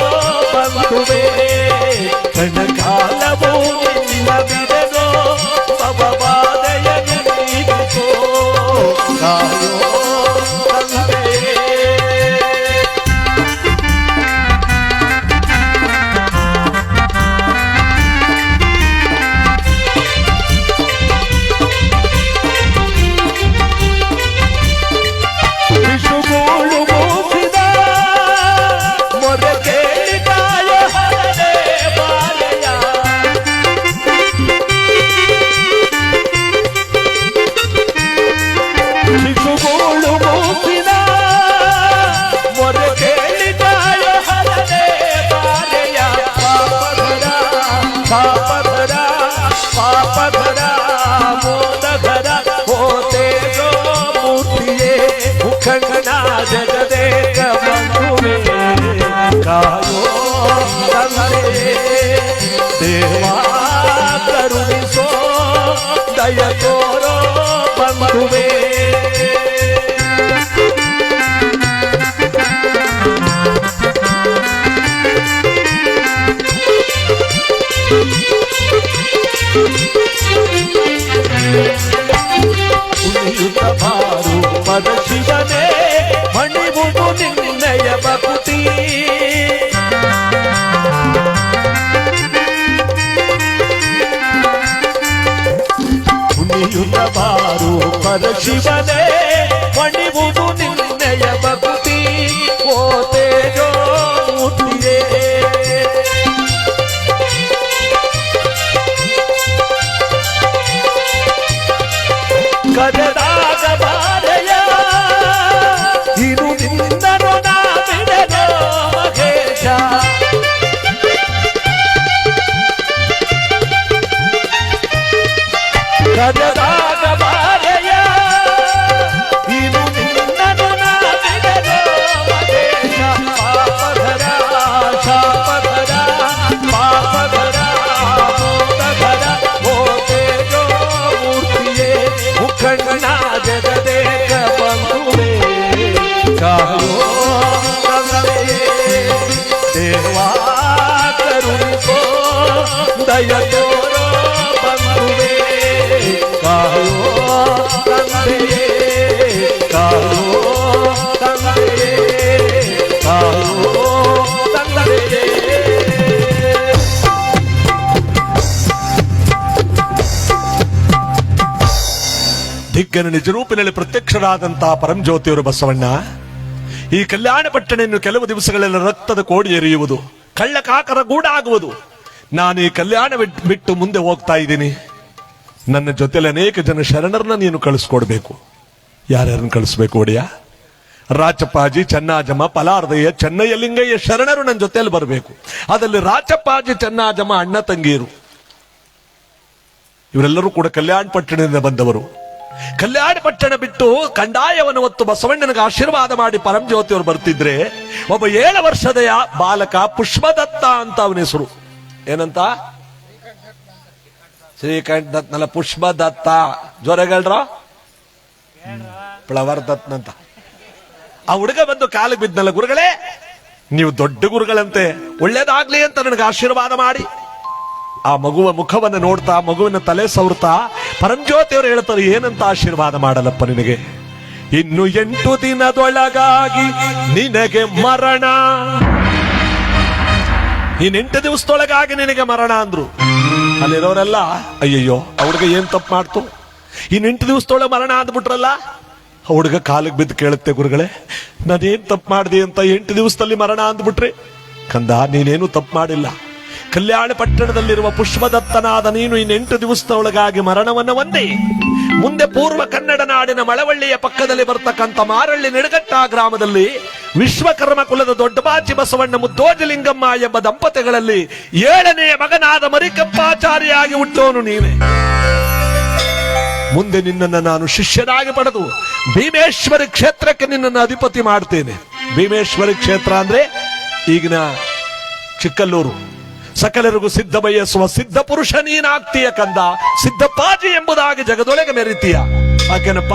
ಶಾಪಧರ ಪಾಪಧರ ಮೋದಧರ ಹೋತೆ ಮೂರ್ತಿಯೇ ಮುಖಂಡ ಜಗದೇಕ ಬಂಧುವೇ ಕಾಯೋ ತಂದೆ ದೇವಾ ಕರುಣಿಸೋ ದಯ ತೋರೋ ಬಂಧುವೇ. ಉಳಿಯುತ್ತ ಬಾರು ಪದ ಶಿವನೇ ಮಣಿವುದು ನಿನ್ನಯ ಭಕ್ತಿ ಉಳಿಯುತ್ತ ಬಾರು ಪದ ಶಿವನೇ ಮಣಿವುದು ನಿನ್ನಯ ಭಕ್ತಿ ಓ ತೇಜೋ ಮೂರ್ತಿಯೇ. ಕರೆದಾಗ ಬಾರೆಯ ಇರು ನಿನ್ನನು ನಾ ಬಿಡೆನೋ ಮಹೇಶ. ಕರೆದಾಗ ಬಾರೆಯ ಇರು ನಿನ್ನನು ನಾ ಬಿಡೆನೋ ಮಹೇಶ. ಪಾಪಧರ ಶಾಪಧರ ಪಾಪಧರ ಮೋದಧರ ಓ ತೇಜೋ ಮೂರ್ತಿಯೇ ಮುಖಂಡ ಜಗದೇಕ ಬಂಧುವೇ ಕಾಯೋ ತಂದೆಯೇ ದೇವಾ ಕರುಣಿಸೋ ದಯ ತೋರೋ ಬಂಧುವೇ ಕಾಯೋ ತಂದೆಯೇ ಕಾಯೋ ತಂದೆಯೇ ಕಾಯೋ ತಂದೆಯೇ. ದಿಗ್ಗನ ನಿಜ ರೂಪಿನಲ್ಲಿ ಪ್ರತ್ಯಕ್ಷರಾದಂತಹ ಪರಂಜ್ಯೋತಿಯವರು ಬಸವಣ್ಣ ಈ ಕಲ್ಯಾಣ ಪಟ್ಟಣೆಯನ್ನು ಕೆಲವು ದಿವಸಗಳೆಲ್ಲ ರಕ್ತದ ಕೋಡಿ ಎರೆಯುವುದು, ಕಳ್ಳ ಕಾಕರ ಗೂಡಾಗುವುದು. ನಾನು ಈ ಕಲ್ಯಾಣ ಬಿಟ್ಟು ಮುಂದೆ ಹೋಗ್ತಾ ಇದ್ದೀನಿ. ನನ್ನ ಜೊತೆಲಿ ಅನೇಕ ಜನ ಶರಣರನ್ನ ನೀನು ಕಳಿಸ್ಕೊಡ್ಬೇಕು. ಯಾರ್ಯಾರನ್ನು ಕಳಿಸ್ಬೇಕು ಒಡೆಯ? ರಾಚಪ್ಪಾಜಿ, ಚನ್ನಾಜಮ್ಮ, ಪಲಾರ್ದಯ್ಯ, ಚೆನ್ನಯ್ಯಲಿಂಗಯ್ಯ ಶರಣರು ನನ್ನ ಜೊತೆಯಲ್ಲಿ ಬರಬೇಕು. ಅದರಲ್ಲಿ ರಾಚಪ್ಪಾಜಿ, ಚನ್ನಾಜಮ್ಮ ಅಣ್ಣ ತಂಗಿಯರು. ಇವರೆಲ್ಲರೂ ಕೂಡ ಕಲ್ಯಾಣ ಪಟ್ಟಣದಿಂದ ಬಂದವರು. ಕಲ್ಯಾಣ ಪಟ್ಟಣ ಬಿಟ್ಟು ಕಂದಾಯವನ್ನು ಹೊತ್ತು ಬಸವಣ್ಣನಿಗೆ ಆಶೀರ್ವಾದ ಮಾಡಿ ಪರಂಜ್ಯೋತಿಯವರು ಬರ್ತಿದ್ರೆ ಒಬ್ಬ 7 ವರ್ಷದ ಬಾಲಕ ಪುಷ್ಪದತ್ತ ಅಂತ ಅವನ ಹೆಸರು. ಏನಂತ? ಶ್ರೀಕಂಠ ದತ್ನಲ್ಲ, ಪುಷ್ಪದತ್ತ. ಜ್ವರಗಳ್ರ ಫ್ಲವರ್ ದತ್ನಂತ. ಆ ಹುಡುಗ ಬಂದು ಕಾಲಿಗೆ ಬಿದ್ದನಲ್ಲ, ಗುರುಗಳೇ ನೀವು ದೊಡ್ಡ ಗುರುಗಳಂತೆ, ಒಳ್ಳೇದಾಗ್ಲಿ ಅಂತ ನನಗೆ ಆಶೀರ್ವಾದ ಮಾಡಿ. ಆ ಮಗುವ ಮುಖವನ್ನು ನೋಡ್ತಾ, ಮಗುವಿನ ತಲೆ ಸವರ್ತಾ ಪರಂಜ್ಯೋತಿಯವರು ಹೇಳ್ತಾರೆ, ಏನಂತ ಆಶೀರ್ವಾದ ಮಾಡಲಪ್ಪ ನಿನಗೆ? ಇನ್ನು 8 ದಿನದೊಳಗಾಗಿ ನಿನಗೆ ಮರಣ. ಇನ್ನು 8 ದಿವಸದೊಳಗಾಗಿ ನಿನಗೆ ಮರಣ ಅಂದ್ರು. ಅಲ್ಲಿರೋರೆಲ್ಲ ಅಯ್ಯಯ್ಯೋ ಹುಡುಗ ಏನ್ ತಪ್ಪು ಮಾಡ್ತು, ಇನ್ನು 8 ದಿವಸದೊಳಗೆ ಮರಣ ಅಂದ್ಬಿಟ್ರಲ್ಲ. ಹುಡುಗ ಕಾಲಿಗೆ ಬಿದ್ದು ಕೇಳುತ್ತೆ, ಗುರುಗಳೇ ನಾನೇನ್ ತಪ್ಪು ಮಾಡಿದೆ ಅಂತ 8 ದಿವಸದಲ್ಲಿ ಮರಣ ಅಂದ್ಬಿಟ್ರೆ? ಕಂದ, ನೀನೇನು ತಪ್ಪು ಮಾಡಿಲ್ಲ. ಕಲ್ಯಾಣ ಪಟ್ಟಣದಲ್ಲಿರುವ ಪುಷ್ಪದತ್ತನಾದ ನೀನು ಇನ್ನು 8 ದಿವಸದೊಳಗಾಗಿ ಮರಣವನ್ನು ಹೊಂದಿ ಮುಂದೆ ಪೂರ್ವ ಕನ್ನಡ ನಾಡಿನ ಮಳವಳ್ಳಿಯ ಪಕ್ಕದಲ್ಲಿ ಬರ್ತಕ್ಕಂಥ ಮಾರಳ್ಳಿ ನಿಡಗಟ್ಟ ಗ್ರಾಮದಲ್ಲಿ ವಿಶ್ವಕರ್ಮ ಕುಲದ ದೊಡ್ಡಬಾಚಿ ಬಸವಣ್ಣ ಮುದ್ದೋಜಲಿಂಗಮ್ಮ ಎಂಬ ದಂಪತಿಗಳಲ್ಲಿ 7ನೇ ಮಗನಾದ ಮರಿಕಪ್ಪಾಚಾರಿಯಾಗಿ ಹುಟ್ಟೋನು ನೀವೇ. ಮುಂದೆ ನಿನ್ನನ್ನು ನಾನು ಶಿಷ್ಯನಾಗಿ ಪಡೆದು ಭೀಮೇಶ್ವರಿ ಕ್ಷೇತ್ರಕ್ಕೆ ನಿನ್ನನ್ನು ಅಧಿಪತಿ ಮಾಡ್ತೇನೆ. ಭೀಮೇಶ್ವರಿ ಕ್ಷೇತ್ರ ಅಂದ್ರೆ ಈಗಿನ ಚಿಕ್ಕಲ್ಲೂರು. ಸಕಲರಿಗೂ ಸಿದ್ಧ ಬಯಸುವ ಸಿದ್ಧ ಪುರುಷ ನೀನಾಗ್ತೀಯ ಕಂದ. ಸಿದ್ದಪ್ಪಾಜಿ ಎಂಬುದಾಗಿ ಜಗದೊಳಗೆ ಮೆರಿತೀಯ. ಯಾಕೆನಪ್ಪ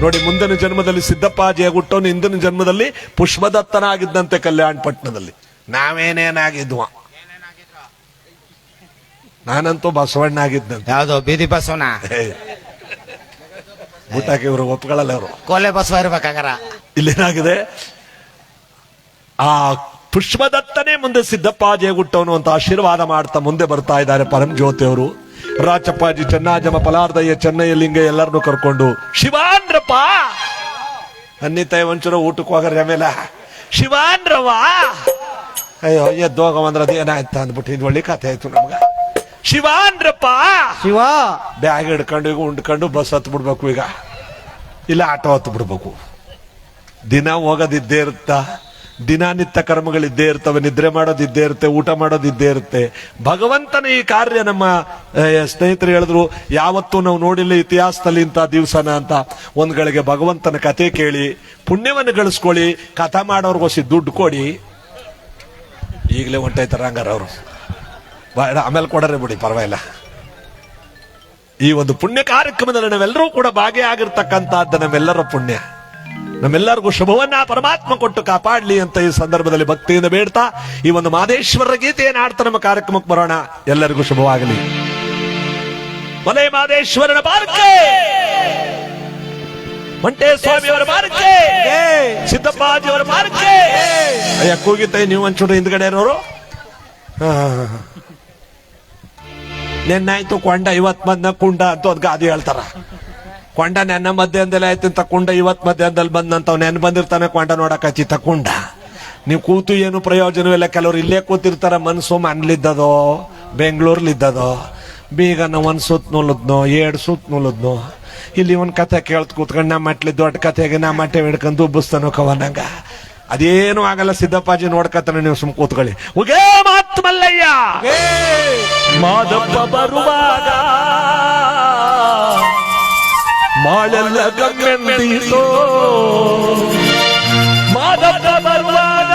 ನೋಡಿ, ಮುಂದಿನ ಜನ್ಮದಲ್ಲಿ ಸಿದ್ದಪ್ಪಾಜಿಯಾಗಿ ಹುಟ್ಟೋನು ಹಿಂದಿನ ಜನ್ಮದಲ್ಲಿ ಪುಷ್ಪದತ್ತನಾಗಿದ್ದಂತೆ ಕಲ್ಯಾಣ ಪಟ್ಟಣದಲ್ಲಿ. ನಾವೇನೇನಾಗಿದ್ವ? ನಾನಂತೂ ಬಸವಣ್ಣ ಆಗಿದ್ದಂತೆ. ಯಾವ್ದು ಬೀದಿ ಬಸವನ? ಊಟಕ್ಕೆ ಇವರು ಒಪ್ಕೊಳ್ಳಲ್ಲ. ಅವರು ಕೋಲೆ ಬಸವ ಇರ್ಬೇಕಾಗಾರ. ಇಲ್ಲೇನಾಗಿದೆ, ಆ ಪುಷ್ಪದತ್ತನೇ ಮುಂದೆ ಸಿದ್ದಪ್ಪಾಜಿ ಹುಟ್ಟವನು ಅಂತ ಆಶೀರ್ವಾದ ಮಾಡ್ತಾ ಮುಂದೆ ಬರ್ತಾ ಇದ್ದಾರೆ ಪರಂಜ್ಯೋತಿಯವರು. ರಾಚಪ್ಪಾಜಿ, ಚನ್ನಾಜಮ್ಮ, ಪಲಾರ್ದಯ್ಯ, ಚೆನ್ನಯ್ಯಲಿಂಗ ಎಲ್ಲರನ್ನು ಕರ್ಕೊಂಡು ಶಿವಾನ್ರಪ್ಪ ಅನ್ನಿತಾಯಿ ಒಂಚೂರು ಊಟಕ್ಕೆ ಹೋಗ್ರಿ. ಆಮೇಲೆ ಶಿವಾನ್ರವ ಅಯ್ಯೋ ಎದ್ದೋಗವಂದ್ರ ಅದೇನಾಯ್ತ ಅಂದ್ಬಿಟ್ಟು ಇದು ಒಳ್ಳೆ ಕಥೆ ಆಯ್ತು ನಮ್ಗ. ಶಿವಾನ್ರಪ್ಪ ಶಿವ ಬ್ಯಾಗ್ ಹಿಡ್ಕೊಂಡು ಈಗ ಉಂಡ್ಕೊಂಡು ಬಸ್ ಹತ್ತು ಬಿಡ್ಬೇಕು, ಈಗ ಇಲ್ಲ ಆಟೋ ಹತ್ತು ಬಿಡ್ಬೇಕು. ದಿನ ಹೋಗೋದಿದ್ದೇ ಇರುತ್ತಾ. ದಿನನಿತ್ಯ ಕರ್ಮಗಳಿದ್ದೇ ಇರ್ತವೆ, ನಿದ್ರೆ ಮಾಡೋದಿದ್ದೇ ಇರುತ್ತೆ, ಊಟ ಮಾಡೋದಿದ್ದೇ ಇರುತ್ತೆ. ಭಗವಂತನ ಈ ಕಾರ್ಯ ನಮ್ಮ ಸ್ನೇಹಿತರು ಹೇಳಿದ್ರು, ಯಾವತ್ತೂ ನಾವು ನೋಡಿಲ್ಲ ಇತಿಹಾಸದಲ್ಲಿ ಇಂಥ ದಿವಸನ ಅಂತ. ಒಂದ್ ಗಳಿಗೆ ಭಗವಂತನ ಕತೆ ಕೇಳಿ ಪುಣ್ಯವನ್ನು ಗಳಿಸ್ಕೊಳ್ಳಿ, ಕಥಾ ಮಾಡೋರ್ಗೋಸಿ ದುಡ್ಡು ಕೊಡಿ. ಈಗಲೇ ಹೊಂಟೈತಾರ ಹಂಗಾರ ಅವರು, ಆಮೇಲೆ ಕೊಡರೆ ಬಿಡಿ ಪರವಾಗಿಲ್ಲ. ಈ ಒಂದು ಪುಣ್ಯ ಕಾರ್ಯಕ್ರಮದಲ್ಲಿ ನಾವೆಲ್ಲರೂ ಕೂಡ ಭಾಗಿಯಾಗಿರ್ತಕ್ಕಂಥದ್ದು ನಮ್ಮೆಲ್ಲರ ಪುಣ್ಯ. ನಮ್ಮೆಲ್ಲರಿಗೂ ಶುಭವನ್ನ ಪರಮಾತ್ಮ ಕೊಟ್ಟು ಕಾಪಾಡ್ಲಿ ಅಂತ ಈ ಸಂದರ್ಭದಲ್ಲಿ ಭಕ್ತಿಯಿಂದ ಬೇಡ್ತಾ ಈ ಒಂದು ಮಾದೇಶ್ವರರ ಗೀತೆಯನ್ನು ಆಡ್ತಾ ನಮ್ಮ ಕಾರ್ಯಕ್ರಮಕ್ಕೆ ಬರೋಣ. ಎಲ್ಲರಿಗೂ ಶುಭವಾಗಲಿ. ಮಲೆ ಮಾದೇಶ್ವರನ ಬಾರಕ್ಕೆ, ಮಂಟೇಸ್ವಾಮಿಯವರ ಬಾರಕ್ಕೆ, ಸಿದ್ದಪ್ಪಾಜಿಯವರ ಬಾರಕ್ಕೆ. ಅಯ್ಯ ಕೂಗಿತ್ತ ನೀವು ಒಂಚೂರು ಹಿಂದ್ಗಡೆ ಇರೋರು. ನೆನ್ನಾಯ್ತು ಕೊಂಡ 50 ಮಂದಿನ ಕುಂಡ ಅಂತ ಒಂದು ಗಾದಿ ಹೇಳ್ತಾರ. ಕೊಂಡ ನೆನ್ನ ಮಧ್ಯಾಹ್ನದಲ್ಲಿ ಆಯ್ತು ಅಂತ ಕುಂಡ 50 ಮಧ್ಯಾಹ್ನದಲ್ಲಿ ಬಂದಂತ ನೆನ್ ಬಂದಿರ್ತಾನೆ ಕೊಂಡ ನೋಡಕ್ ಹಚ್ಚಿತ ಕುಂಡ. ನೀವು ಕೂತು ಏನು ಪ್ರಯೋಜನವಿಲ್ಲ. ಕೆಲವ್ರು ಇಲ್ಲೇ ಕೂತಿರ್ತಾರ, ಮನ್ಸು ಮನ್ಲಿದ್ದದೋ ಬೆಂಗಳೂರ್ಲಿದ್ದದೋ, ಬೀಗನ ಒಂದ್ ಸುತ್ತ ನುಲದ್ನೋ 2 ಸುತ್ತ ನುಲದ್ನೋ. ಇಲ್ಲಿ ಒಂದ್ ಕಥೆ ಕೇಳ್ತ ಕೂತ್ಕೊಂಡು ನಮ್ಮ ಮಟ್ಲಿ ದೊಡ್ಡ ಕಥೆಗೆ ನಮ್ಮ ಮಟ್ಟೆ ಹಿಡ್ಕೊಂಡು ಉಬ್ಬಿಸ್ತಾನೋ ಕವನಂಗ. ಅದೇನು ಆಗಲ್ಲ, ಸಿದ್ದಪ್ಪಾಜಿ ನೋಡ್ಕತಾನೆ, ನೀವು ಸುಮ್ ಕೂತ್ಕೊಳ್ಳಿ. ಉಗೇ ಮಾತ್ ಮಲ್ಲಯ್ಯ ಮಾದಪ್ಪ ಬರುವಾಗ ಮಾಳೆಲ್ಲ ಗಮ್ಮೆಂದೀತೋ, ಮಾದಪ್ಪ ಬರುವಾಗ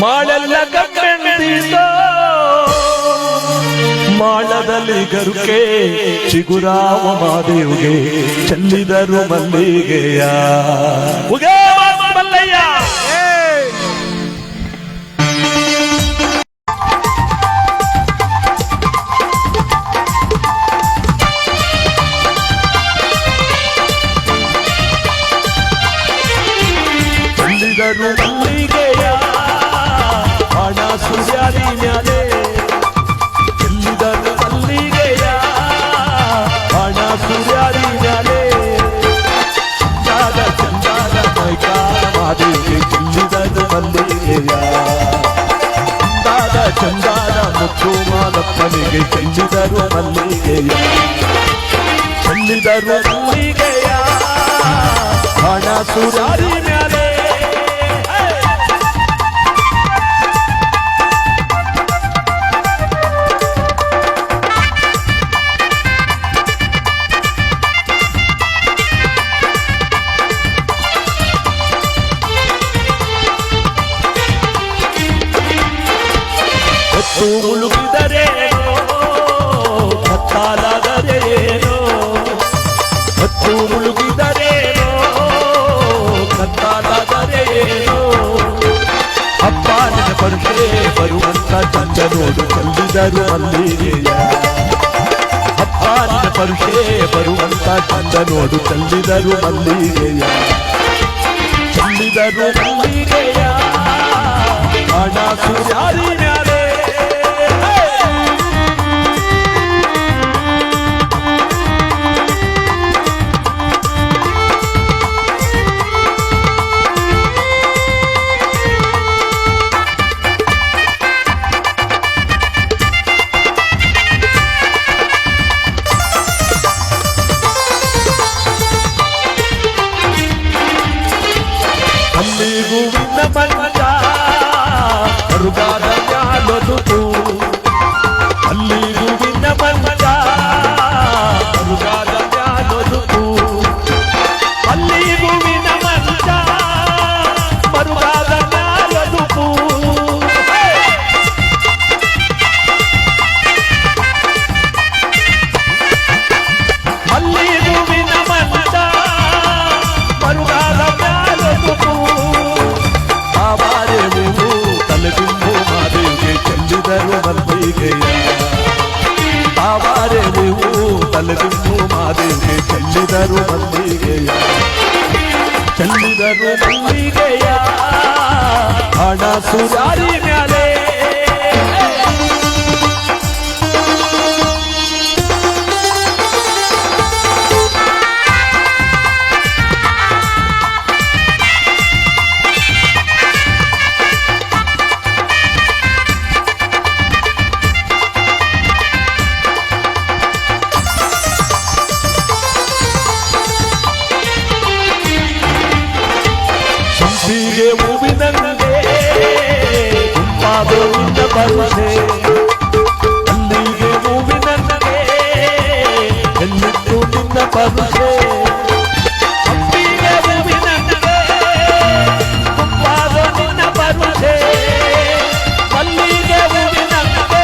ಮಾಳೆಲ್ಲ ಗಮ್ಮೆಂದೀತೋ. ಮಾಳದಲ್ಲಿ ಗರುಕೆ ಚಿಗುರಾವ ಮಾದೇವ್ಗೆ ಚೆಲ್ಲಿದರು ಮಲ್ಲಿಗೆಯ. ಉಗೇ ಮಾತ್ ಮಲ್ಲಯ್ಯ. ಚೆಲ್ಲಿದರು ಮಲ್ಲಿಗೆಯ ಹಣ ಸೂರ್ಯಾರಿ ಮ್ಯಾಲೆ, ಚೆಲ್ಲಿದರು ಮಲ್ಲಿಗೆಯ ಹಣ ಸೂರ್ಯಾರಿ ಮ್ಯಾಲೆ. ಚಂದಾದ ಚಂದಾದ ಮೈಕಾರ ಮಾದೇವಿ ಚೆಲ್ಲಿದರು ಮಲ್ಲಿಗೆಯ, ಚಂದಾದ ಚಂದಾದ ಮುತ್ತು ಮಾದಪ್ಪನಿಗೆ ಚೆಲ್ಲಿದರು ಮಲ್ಲಿಗೆಯ, ಚೆಲ್ಲಿದರು ಮಲ್ಲಿಗೆಯ ಹಣ ಸೂರ್ಯಾರಿ ಮ್ಯಾಲೆ. ಹೊತ್ತು ಮುಳುಗಿದರೇನೋ ಕತ್ತಾಲಾಗದೇನೋ, ಹೊತ್ತು ಮುಳುಗಿದರೇನೋ ಕತ್ತಾಲಾಗದೇನೋ. ಅಪ್ಪ ನಿನ್ನ ಪರುಷೆ ಬರುವಂತ ಚಂದ ನೋಡು ಚೆಲ್ಲಿದರು ಮಲ್ಲಿಗೆಯ, ಅಪ್ಪ ನಿನ್ನ ಪರುಷೆ ಬರುವಂತ ಚಂದ ನೋಡು ಚೆಲ್ಲಿದರು ಮಲ್ಲಿಗೆಯ, ಚೆಲ್ಲಿದರು ಮಲ್ಲಿಗೆಯ ಹಣ ಸೂರ್ಯಾರಿ ಮ್ಯಾಲೆ. ಅಲ್ಲಿಗೂ ವಿನ್ನ ಮಂಜ ಮರುಗಾದ ಮ್ಯಾಲೊದುಕು, ಅಲ್ಲಿಗೂ ವಿನ್ನ ಮಂಜ ಮರುಗಾದ ಮ್ಯಾಲೊದುಕು, ಅಲ್ಲಿಗೂ ವಿನ್ನ ಮಂಜ ಮರುಗಾದ ಮ್ಯಾಲೊದುಕು. ಅಲ್ಲಿಗೂ ವಿನ್ನ ಮಂಜ ಮರುಗಾದ ಮ್ಯಾಲೊದುಕು. ಆವಾರೆ ನೀವು ತಲೆದಿಂಬು ಮಾದೇವಿಗೆ ಚೆಲ್ಲಿದರು ಮಲ್ಲಿಗೆಯ, ಆವಾರೆ ನೀವು ತಲೆದಿಂಬು ಮಾದೇವಿಗೆ ಚೆಲ್ಲಿದರು ಮಲ್ಲಿಗೆಯ, ಚೆಲ್ಲಿದರು ಮಲ್ಲಿಗೆಯ ಹಣ ಸೂರ್ಯಾರಿ ಮ್ಯಾಲೆ. ಪರುಷೆ ಅಪ್ಪಿಗೆ ಹೂವಿನಂತೆ ತುಂಬಾದೋ ನಿನ್ನ ಪರುಷೆ ಮಲ್ಲಿಗೆ ಹೂವಿನಂತೆ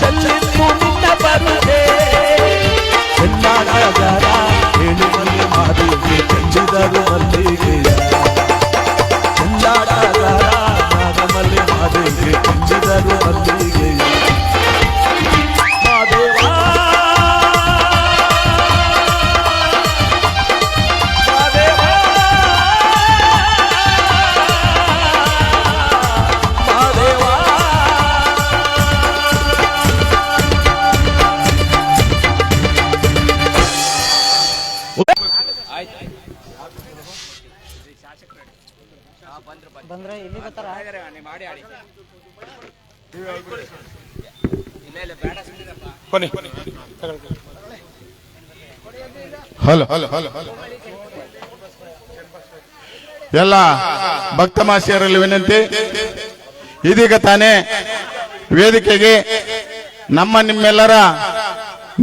ಚೆಲ್ಲಿತ್ತು ನಿನ್ನ ಪರುಷೆ ಚೆಲ್ಲಾಟಗಾರ ಹೇಳಿ ಮಲ್ಲಿ ಮಾದಿಗೆ ಕೆಂಚಿದರು ಮಲ್ಲಿಗೆಯ ಚೆಲ್ಲಾಟಗಾರ ನಾಗಮಲ್ಲಿ ಮಾದಿಗೆ ಕೆಂಚಿದರು ಮಲ್ಲಿಗೆಯ Madeva Madeva Madeva hello hello hello hello ಎಲ್ಲ ಭಕ್ತ ಮಾಸಿಯರಲ್ಲಿ ವಿನಂತಿ, ಇದೀಗ ತಾನೇ ವೇದಿಕೆಗೆ ನಮ್ಮ ನಿಮ್ಮೆಲ್ಲರ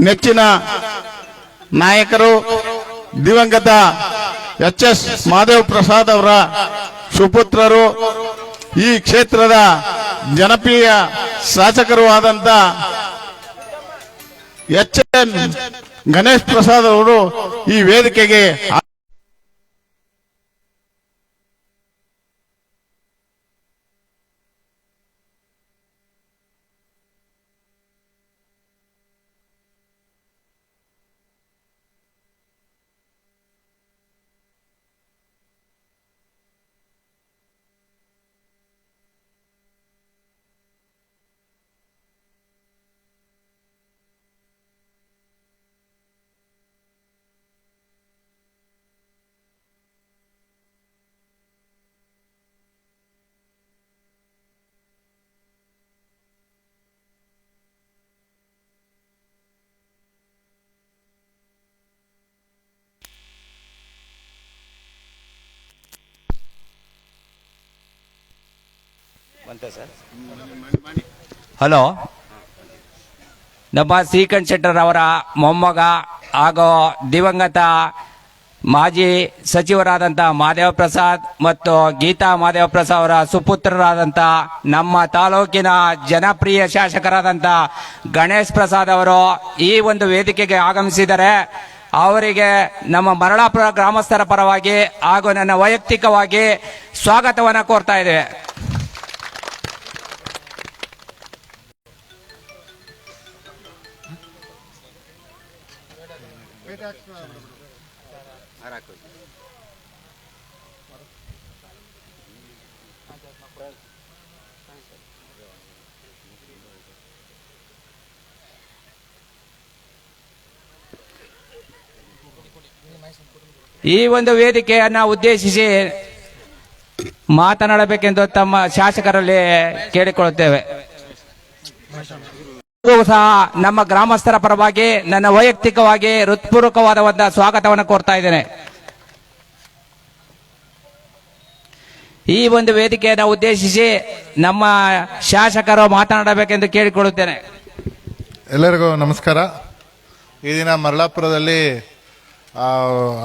ನೆಚ್ಚಿನ ನಾಯಕರು ದಿವಂಗತ ಎಚ್ ಮಾದೇವ್ ಪ್ರಸಾದ್ ಅವರ ಸುಪುತ್ರರು, ಈ ಕ್ಷೇತ್ರದ ಜನಪ್ರಿಯ ಶಾಸಕರು ಆದಂತ ಎನ್ ಗಣೇಶ್ ಪ್ರಸಾದ್ ಅವರು ಈ ವೇದಿಕೆಗೆ ಹಲೋ, ನಮ್ಮ ಶ್ರೀಕಂಠ್ ಶೆಟ್ಟರ್ ಅವರ ಮೊಮ್ಮಗ ಹಾಗೂ ದಿವಂಗತ ಮಾಜಿ ಸಚಿವರಾದಂಥ ಮಾದೇವ ಪ್ರಸಾದ್ ಮತ್ತು ಗೀತಾ ಮಾದೇವ ಪ್ರಸಾದ್ ಅವರ ಸುಪುತ್ರರಾದಂಥ ನಮ್ಮ ತಾಲೂಕಿನ ಜನಪ್ರಿಯ ಶಾಸಕರಾದಂಥ ಗಣೇಶ್ ಪ್ರಸಾದ್ ಅವರು ಈ ಒಂದು ವೇದಿಕೆಗೆ ಆಗಮಿಸಿದರೆ ಅವರಿಗೆ ನಮ್ಮ ಮರಳಾಪುರ ಗ್ರಾಮಸ್ಥರ ಪರವಾಗಿ ಹಾಗೂ ನನ್ನ ವೈಯಕ್ತಿಕವಾಗಿ ಸ್ವಾಗತವನ್ನು ಕೋರ್ತಾ ಇದ್ದೇವೆ. ಈ ಒಂದು ವೇದಿಕೆಯನ್ನ ಉದ್ದೇಶಿಸಿ ಮಾತನಾಡಬೇಕೆಂದು ತಮ್ಮ ಶಾಸಕರಲ್ಲಿ ಕೇಳಿಕೊಳ್ಳುತ್ತೇವೆ. ಸಹ ನಮ್ಮ ಗ್ರಾಮಸ್ಥರ ಪರವಾಗಿ ನನ್ನ ವೈಯಕ್ತಿಕವಾಗಿ ಹೃತ್ಪೂರ್ವಕವಾದ ಒಂದು ಸ್ವಾಗತವನ್ನು ಕೋರ್ತಾ ಇದ್ದೇನೆ. ಈ ಒಂದು ವೇದಿಕೆಯನ್ನು ಉದ್ದೇಶಿಸಿ ನಮ್ಮ ಶಾಸಕರು ಮಾತನಾಡಬೇಕೆಂದು ಕೇಳಿಕೊಳ್ಳುತ್ತೇನೆ. ಎಲ್ಲರಿಗೂ ನಮಸ್ಕಾರ. ಈ ದಿನ ಮರಳಾಪುರದಲ್ಲಿ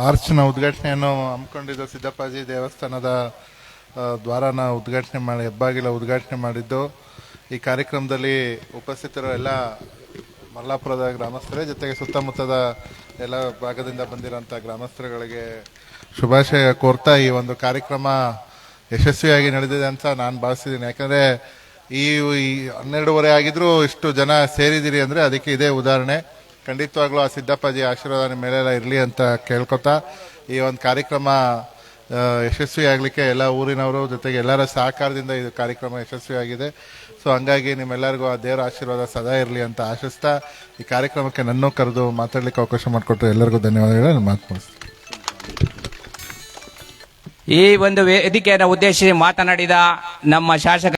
ಆರ್ಚ್ನ ಉದ್ಘಾಟನೆಯನ್ನು ಹಮ್ಮಿಕೊಂಡಿದ್ದು ಸಿದ್ದಪ್ಪಾಜಿ ದೇವಸ್ಥಾನದ ದ್ವಾರನ ಉದ್ಘಾಟನೆ ಮಾಡಿ ಹೆಬ್ಬಾಗಿಲ ಉದ್ಘಾಟನೆ ಮಾಡಿದ್ದು. ಈ ಕಾರ್ಯಕ್ರಮದಲ್ಲಿ ಉಪಸ್ಥಿತರು ಎಲ್ಲ ಮರಳಾಪುರದ ಗ್ರಾಮಸ್ಥರೇ, ಜೊತೆಗೆ ಸುತ್ತಮುತ್ತದ ಎಲ್ಲ ಭಾಗದಿಂದ ಬಂದಿರೋಂಥ ಗ್ರಾಮಸ್ಥರುಗಳಿಗೆ ಶುಭಾಶಯ ಕೋರ್ತಾ ಈ ಒಂದು ಕಾರ್ಯಕ್ರಮ ಯಶಸ್ವಿಯಾಗಿ ನಡೆದಿದೆ ಅಂತ ನಾನು ಭಾವಿಸಿದ್ದೀನಿ. ಯಾಕಂದರೆ ಈ 12:30 ಆಗಿದ್ರೂ ಇಷ್ಟು ಜನ ಸೇರಿದಿರಿ ಅಂದರೆ ಅದಕ್ಕೆ ಇದೇ ಉದಾಹರಣೆ. ಖಂಡಿತವಾಗ್ಲೂ ಆ ಸಿದ್ದಪ್ಪಾಜಿ ಆಶೀರ್ವಾದ ನಿಮ್ಮ ಮೇಲೆಲ್ಲ ಇರಲಿ ಅಂತ ಕೇಳ್ಕೊತಾ ಈ ಒಂದು ಕಾರ್ಯಕ್ರಮ ಯಶಸ್ವಿಯಾಗಲಿಕ್ಕೆ ಎಲ್ಲ ಊರಿನವರು ಜೊತೆಗೆ ಎಲ್ಲರ ಸಹಕಾರದಿಂದ ಇದು ಕಾರ್ಯಕ್ರಮ ಯಶಸ್ವಿಯಾಗಿದೆ. ಸೊ ಹಂಗಾಗಿ ನಿಮ್ಮೆಲ್ಲರಿಗೂ ಆ ದೇವರ ಆಶೀರ್ವಾದ ಸದಾ ಇರಲಿ ಅಂತ ಆಶಿಸ್ತಾ ಈ ಕಾರ್ಯಕ್ರಮಕ್ಕೆ ನನ್ನೂ ಕರೆದು ಮಾತಾಡಲಿಕ್ಕೆ ಅವಕಾಶ ಮಾಡಿಕೊಟ್ಟು ಎಲ್ಲರಿಗೂ ಧನ್ಯವಾದಗಳು. ಮಾತು ಮುಗಿಸ್ತೀನಿ. ಈ ಒಂದು ವೇದಿಕೆಯನ್ನು ಉದ್ದೇಶಿಸಿ ಮಾತನಾಡಿದ ನಮ್ಮ ಶಾಸಕ